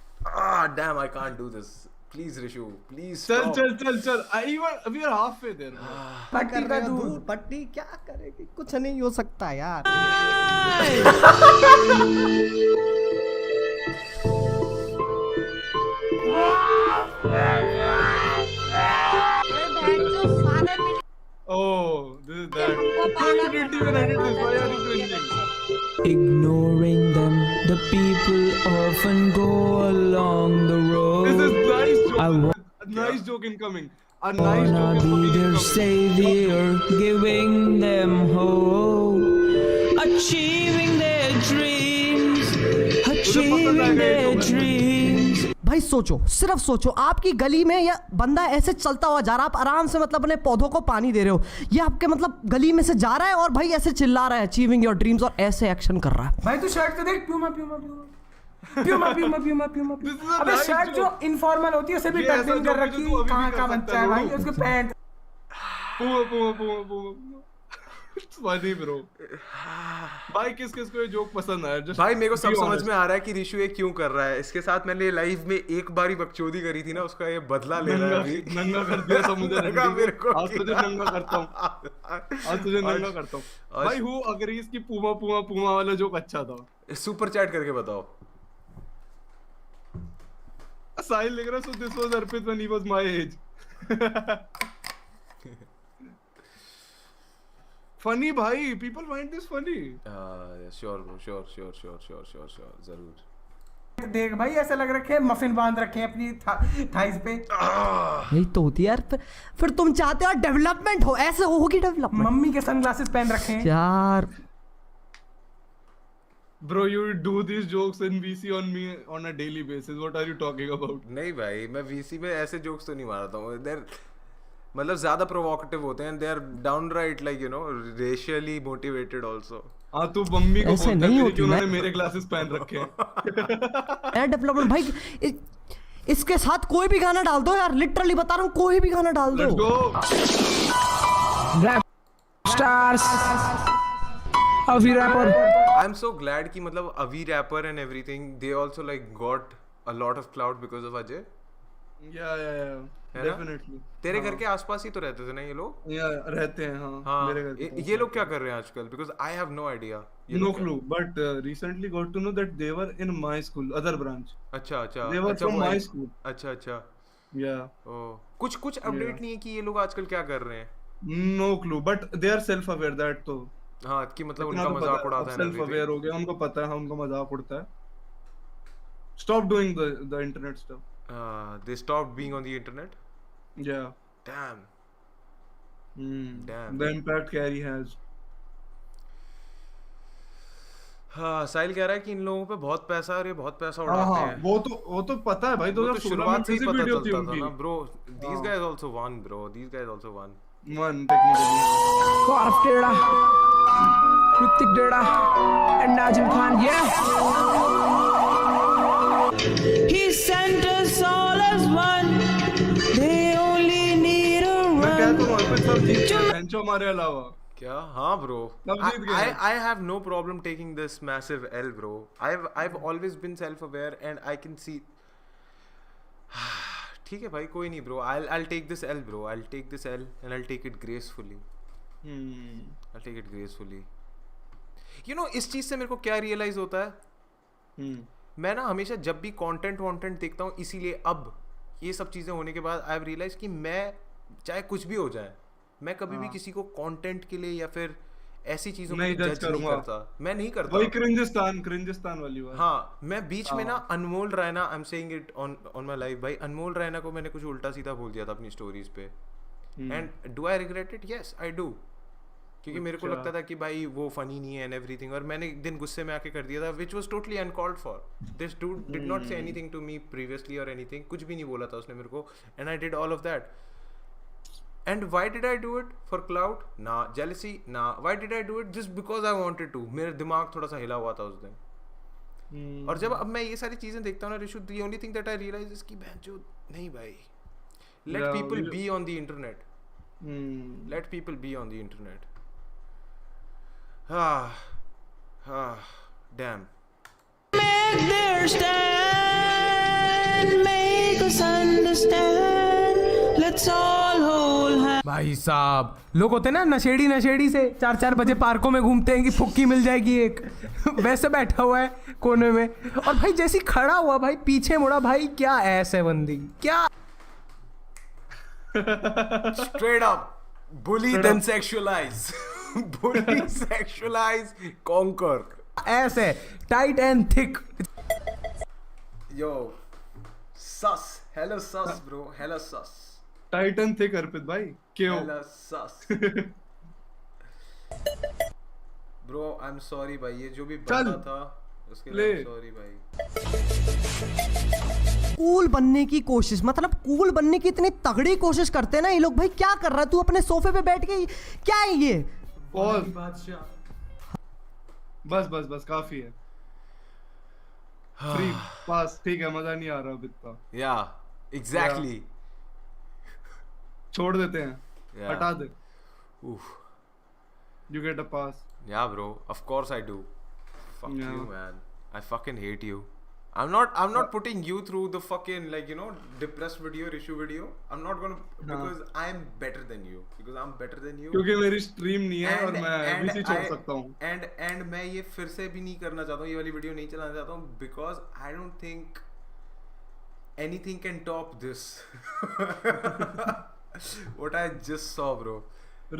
damn, I can't do this. Please Rishu, please चल stop. चल we are halfway there. पट्टी का दूर, पट्टी क्या करेगी, कुछ नहीं हो सकता यार। Oh, this is that. You didn't even edit this. Why are you cringing? Ignoring them, the people often go along the road. This is nice joke. I A nice joke incoming. A nice joke wanna be their incoming. savior, giving them hope, achieving their dreams, achieving their dreams. भाई सोचो, सिर्फ सोचो, आपकी गली में या बंदा ऐसे चलता हुआ जा रहा, आप आराम से मतलब अपने पौधों को पानी दे रहे हो, ये आपके मतलब गली में से जा रहा है और भाई ऐसे चिल्ला रहा है अचीविंग योर ड्रीम्स और ऐसे एक्शन कर रहा है। भाई तू शर्ट तो देख, प्यूमा अबे nice शर्ट जो joke. इनफॉर्मल होती है उसे भी ये ऐसा टर्निंग joke कर है रखी जो तू अभी भी कहाँ कर का सकता बच्चा है है, भाई, लोगों उसके को। Pant. Puma. It's funny bro. भाई किस को ये जोक पसंद आया? Just भाई मेरे को सब be समझ honest. में आ रहा है कि ऋषु ये क्यों कर रहा है। इसके साथ मैंने लाइव में एक बारी बकचोदी करी थी ना, उसका ये बदला ले रहा है अभी। नंगा कर दिया था मुझे। नंगा मेरे को आज तुझे नंगा करता हूँ। आज तुझे नंगा करता हूँ। भाई हु अग्रीज की पूमा वाला जोक अच्छा था। सुपर चैट करके बताओ। साहिल लिख रहा है, so this was Arpit when he was my age. Funny भाई, people find this funny. Sure bro, sure जरूर। देख भाई ऐसे लग रखे हैं मफिन बांध रखे हैं अपनी थाइस पे। यही तो होती है यार, फिर तुम चाहते हो डेवलपमेंट हो, ऐसे होगी डेवलपमेंट। मम्मी के सनग्लासेस पहन रखे हैं यार। Bro, you do these jokes in VC on me on a daily basis. What are you talking about? नहीं भाई, मैं वीसी में ऐसे जोक्स तो नहीं मारता हूँ। देयर मतलब ज्यादा प्रोवोकेटिव होते हैं। They are downright like you know racially motivated also. हाँ तू मम्मी को ऐसे बोलता नहीं है होती कि उन्होंने ना। मेरे ग्लासेस पहन रखे हैं। यार डेवलपमेंट भाई, इसके साथ कोई भी गाना डाल दो यार, लिटरली बता रहा हूँ, कोई भी गाना डाल Let's दो। go. Stars, Avi rapper. I am so glad कि मतलब अवी wrapper and everything they also like got a lot of cloud because of Ajay. Yeah. है ना? Definitely. तेरे घर के आसपास ही तो रहते थे ना ये लोग। Yeah, रहते हैं हाँ। हाँ, मेरे घर के पास। ये लोग क्या कर रहे हैं आजकल? Because I have no idea. No clue, but recently got to know that they were in my school, other branch. अच्छा They were from my school. अच्छा Yeah. कुछ अपडेट नहीं है कि ये लोग आजकल क्या कर रहे हैं। No clue, but they are self-aware that तो। हाँ कि मतलब इतना उनका तो मजाक पता है, उड़ाता है अब self-aware हो गया, उनको पता है उनका मजाक उड़ता है। Stop doing the internet stuff. They stopped being on the internet. Yeah. Damn. Damn. The impact Carry has. हाँ, साहिल कह रहा है कि इन लोगों पे बहुत पैसा है और ये बहुत पैसा हाँ उड़ाते हाँ, हैं। वो तो पता है भाई। वो तो 2016 में शुरुआत से ही music पता video थी चलता था उनकी। ना bro. These guys also won bro. These guys also won. मन technically Carf Data, Hrithik Data, and Najim Khan, yeah. He sent us all as one. They only need a मैं क्या run. तो वहाँ पे सब जीत गए बेंचो हमारे अलावा क्या हाँ ब्रो सब जीत गए हैं। I have no problem taking this massive L bro I've always been self aware and I can see ठीक है भाई कोई नहीं bro I'll take this L bro I'll take this L and I'll take it gracefully I'll take it gracefully you know इस चीज से मेरे को क्या रियलाइज होता है मैं ना हमेशा जब भी कंटेंट देखता हूँ इसीलिए अब ये सब चीजें होने के बाद आई हैव रियलाइज कि मैं चाहे कुछ भी हो जाए मैं कभी भी किसी को कंटेंट के लिए या फिर ऐसी चीजों को जज नहीं करता मैं नहीं करता वही क्रिंजिस्तान वाली बात हाँ मैं बीच में ना Anmol Raina I am saying it on my life भाई अनमोल रैना को मैंने कुछ उल्टा सीधा बोल दिया था अपनी स्टोरीज पे and do I regret it yes I do क्योंकि मेरे को लगता था कि भाई वो फनी नहीं है एंड एवरीथिंग और मैंने एक दिन गुस्से में आके कर दिया था which was totally uncalled for this dude did not say anything to me previously और एनीथिंग कुछ भी नहीं बोला था उसने मेरे को and I did all of that and why did I do it for clout ना जेलसी ना why did I do it just because I wanted to मेरा दिमाग थोड़ा सा हिला हुआ था उस दिन और जब अब मैं ये सारी चीजें देखता हूँ ना Rishu the only thing that I realise is कि बहनचोद नहीं भाई let people be on the internet let people be on the internet damn Make their stand, make us understand. Let's all hold hands. भाई साहब लोग होते ना नशेड़ी से 4-4 बजे पार्कों में घूमते हैं कि फुक्की मिल जाएगी एक वैसे बैठा हुआ है कोने में और भाई जैसी खड़ा हुआ भाई पीछे मुड़ा भाई क्या ऐसे बंदी क्या straight up bully then sexualize bully sexualize conquer ऐसे tight and thick yo sus hello sus bro hello sus Titan थे अर्पित भाई क्यों hello sus bro I'm sorry भाई ये जो भी बता था उसके लिए सॉरी भाई कूल बनने की कोशिश मतलब कूल बनने की इतनी तगड़ी कोशिश करते हैं ना ये लोग भाई क्या कर रहा है तू अपने सोफे पे बैठ के क्या है ये बस काफी है फ्री पास ठीक है मजा नहीं आ रहा अब इतना या एग्जैक्टली छोड़ देते हैं हटा दे you get a pass yeah bro of course I do fuck you man I fucking hate you I'm not putting you through the fucking like you know depressed video issue video I'm not gonna because I'm better than you because I'm better than you क्योंकि मेरी stream नहीं है और मैं अभी छोड़ सकता हूँ and मैं ये फिर से भी नहीं करना चाहता हूँ ये वाली वीडियो नहीं चलाना चाहता हूँ because I don't think anything can top this what I just saw bro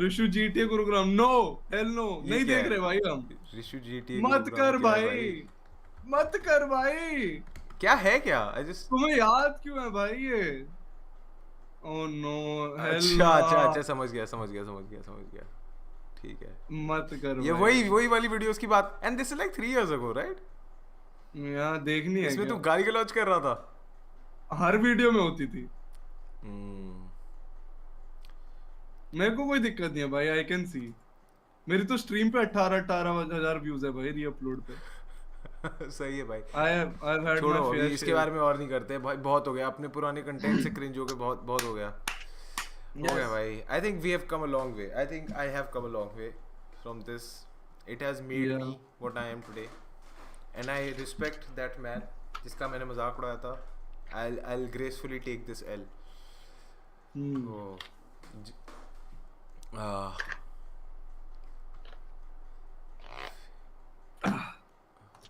Rishu GTA Gurugram no hell no नहीं देख रहे भाई हम ऋषु GTA मत कर भाई क्या है क्या I just तुम्हें याद क्यों है भाई ये ओह नो अच्छा समझ गया ठीक है मत कर ये वही वाली वीडियोस की बात and this is like 3 years ago right यार देखनी है इसमें तू गाली गलौज कर रहा था हर वीडियो में होती थी मेरे को कोई दिक्कत नहीं है भाई आई कैन सी मेरी तो स्ट्रीम पे 18,000 व्यूज है भाई रीअपलोड पे सही है भाई I've had छोड़ो my fair इसके share. बारे में और नहीं करते भाई बहुत हो गया अपने पुराने कंटेंट से क्रिंज हो गए बहुत हो गया भाई I think we have come a long way I think I have come a long way from this it has made me what I am today and I respect that man जिसका मैंने मजाक उड़ाया था I will gracefully take this L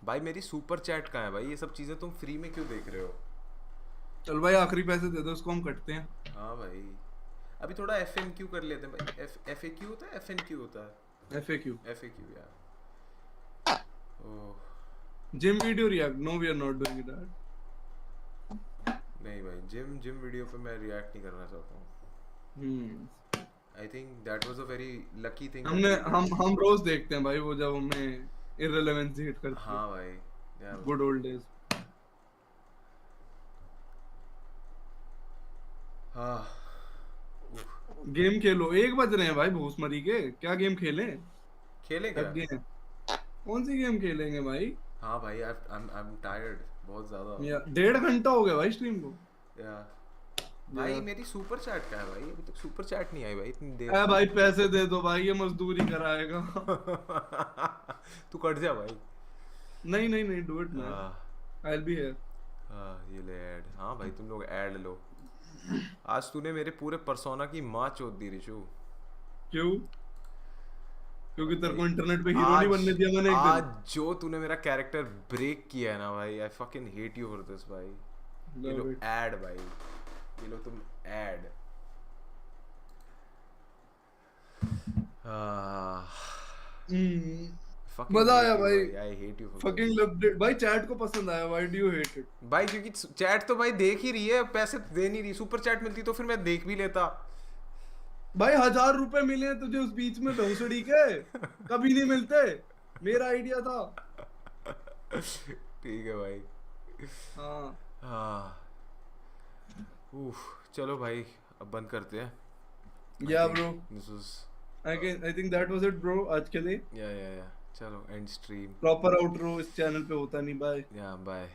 भाई मेरी super chat कहाँ है भाई ये सब चीजें तुम फ्री में क्यों देख रहे हो चल भाई आखिरी पैसे दे दो उसको हम कटते हैं हाँ भाई अभी थोड़ा FNQ कर लेते हैं भाई FAQ होता है FNQ होता है FAQ यार oh gym video react no we are not doing that नहीं भाई जिम वीडियो पे मैं रिएक्ट नहीं करना चाहता हूँ I think that was a very lucky thing हम रोज देखते हैं भाई वो जब हमें irrelevance हिट करती है हाँ भाई गुड ओल्ड डेज हाँ गेम खेलो, 1 बज रहे हैं भाई भूसमरी के, क्या गेम खेलें? खेलें क्या? थक गए हैं। कौन सी गेम खेलेंगे भाई? हाँ भाई I'm tired बहुत ज्यादा। 1.5 घंटा हो गया भाई स्ट्रीम को। या भाई मेरी सुपर चैट का है भाई, अभी तक सुपर चैट नहीं आई भाई इतनी देर ए भाई पैसे दे दो भाई, ये मजदूरी कराएगा। तू कट जा भाई। नहीं do it man, I will be here. ये ले ऐड। हाँ भाई तुम लोग ऐड लो। आज तूने मेरे पूरे पर्सोना की माँ चोद दी रिशु। क्यों? क्योंकि तेरे को इंटरनेट पे हीरो नहीं बनने दिया मैंने एक दिन। आज जो तूने मेरा कैरेक्टर ब्रेक किया है ना भाई, I fucking hate you for this भाई। ये लो ऐड भाई, ये लो तुम ऐड। मजा आया भाई। I hate you fucking loved it भाई। चैट को पसंद आया, why do you hate it? भाई क्योंकि चैट तो भाई देख ही रही है, पैसे दे नहीं रही। सुपर चैट मिलती तो फिर मैं देख भी लेता भाई। 1000 रुपए मिले हैं तुझे उस बीच में भौसड़ी के, कभी नहीं मिलते। मेरा आइडिया था। ठीक है भाई। हाँ चलो भाई अब बंद करते हैं। या bro, this was I think that was it bro आज के लिए। या चलो एंड स्ट्रीम। प्रॉपर आउटरो इस चैनल पे होता नहीं। बाय। या बाय।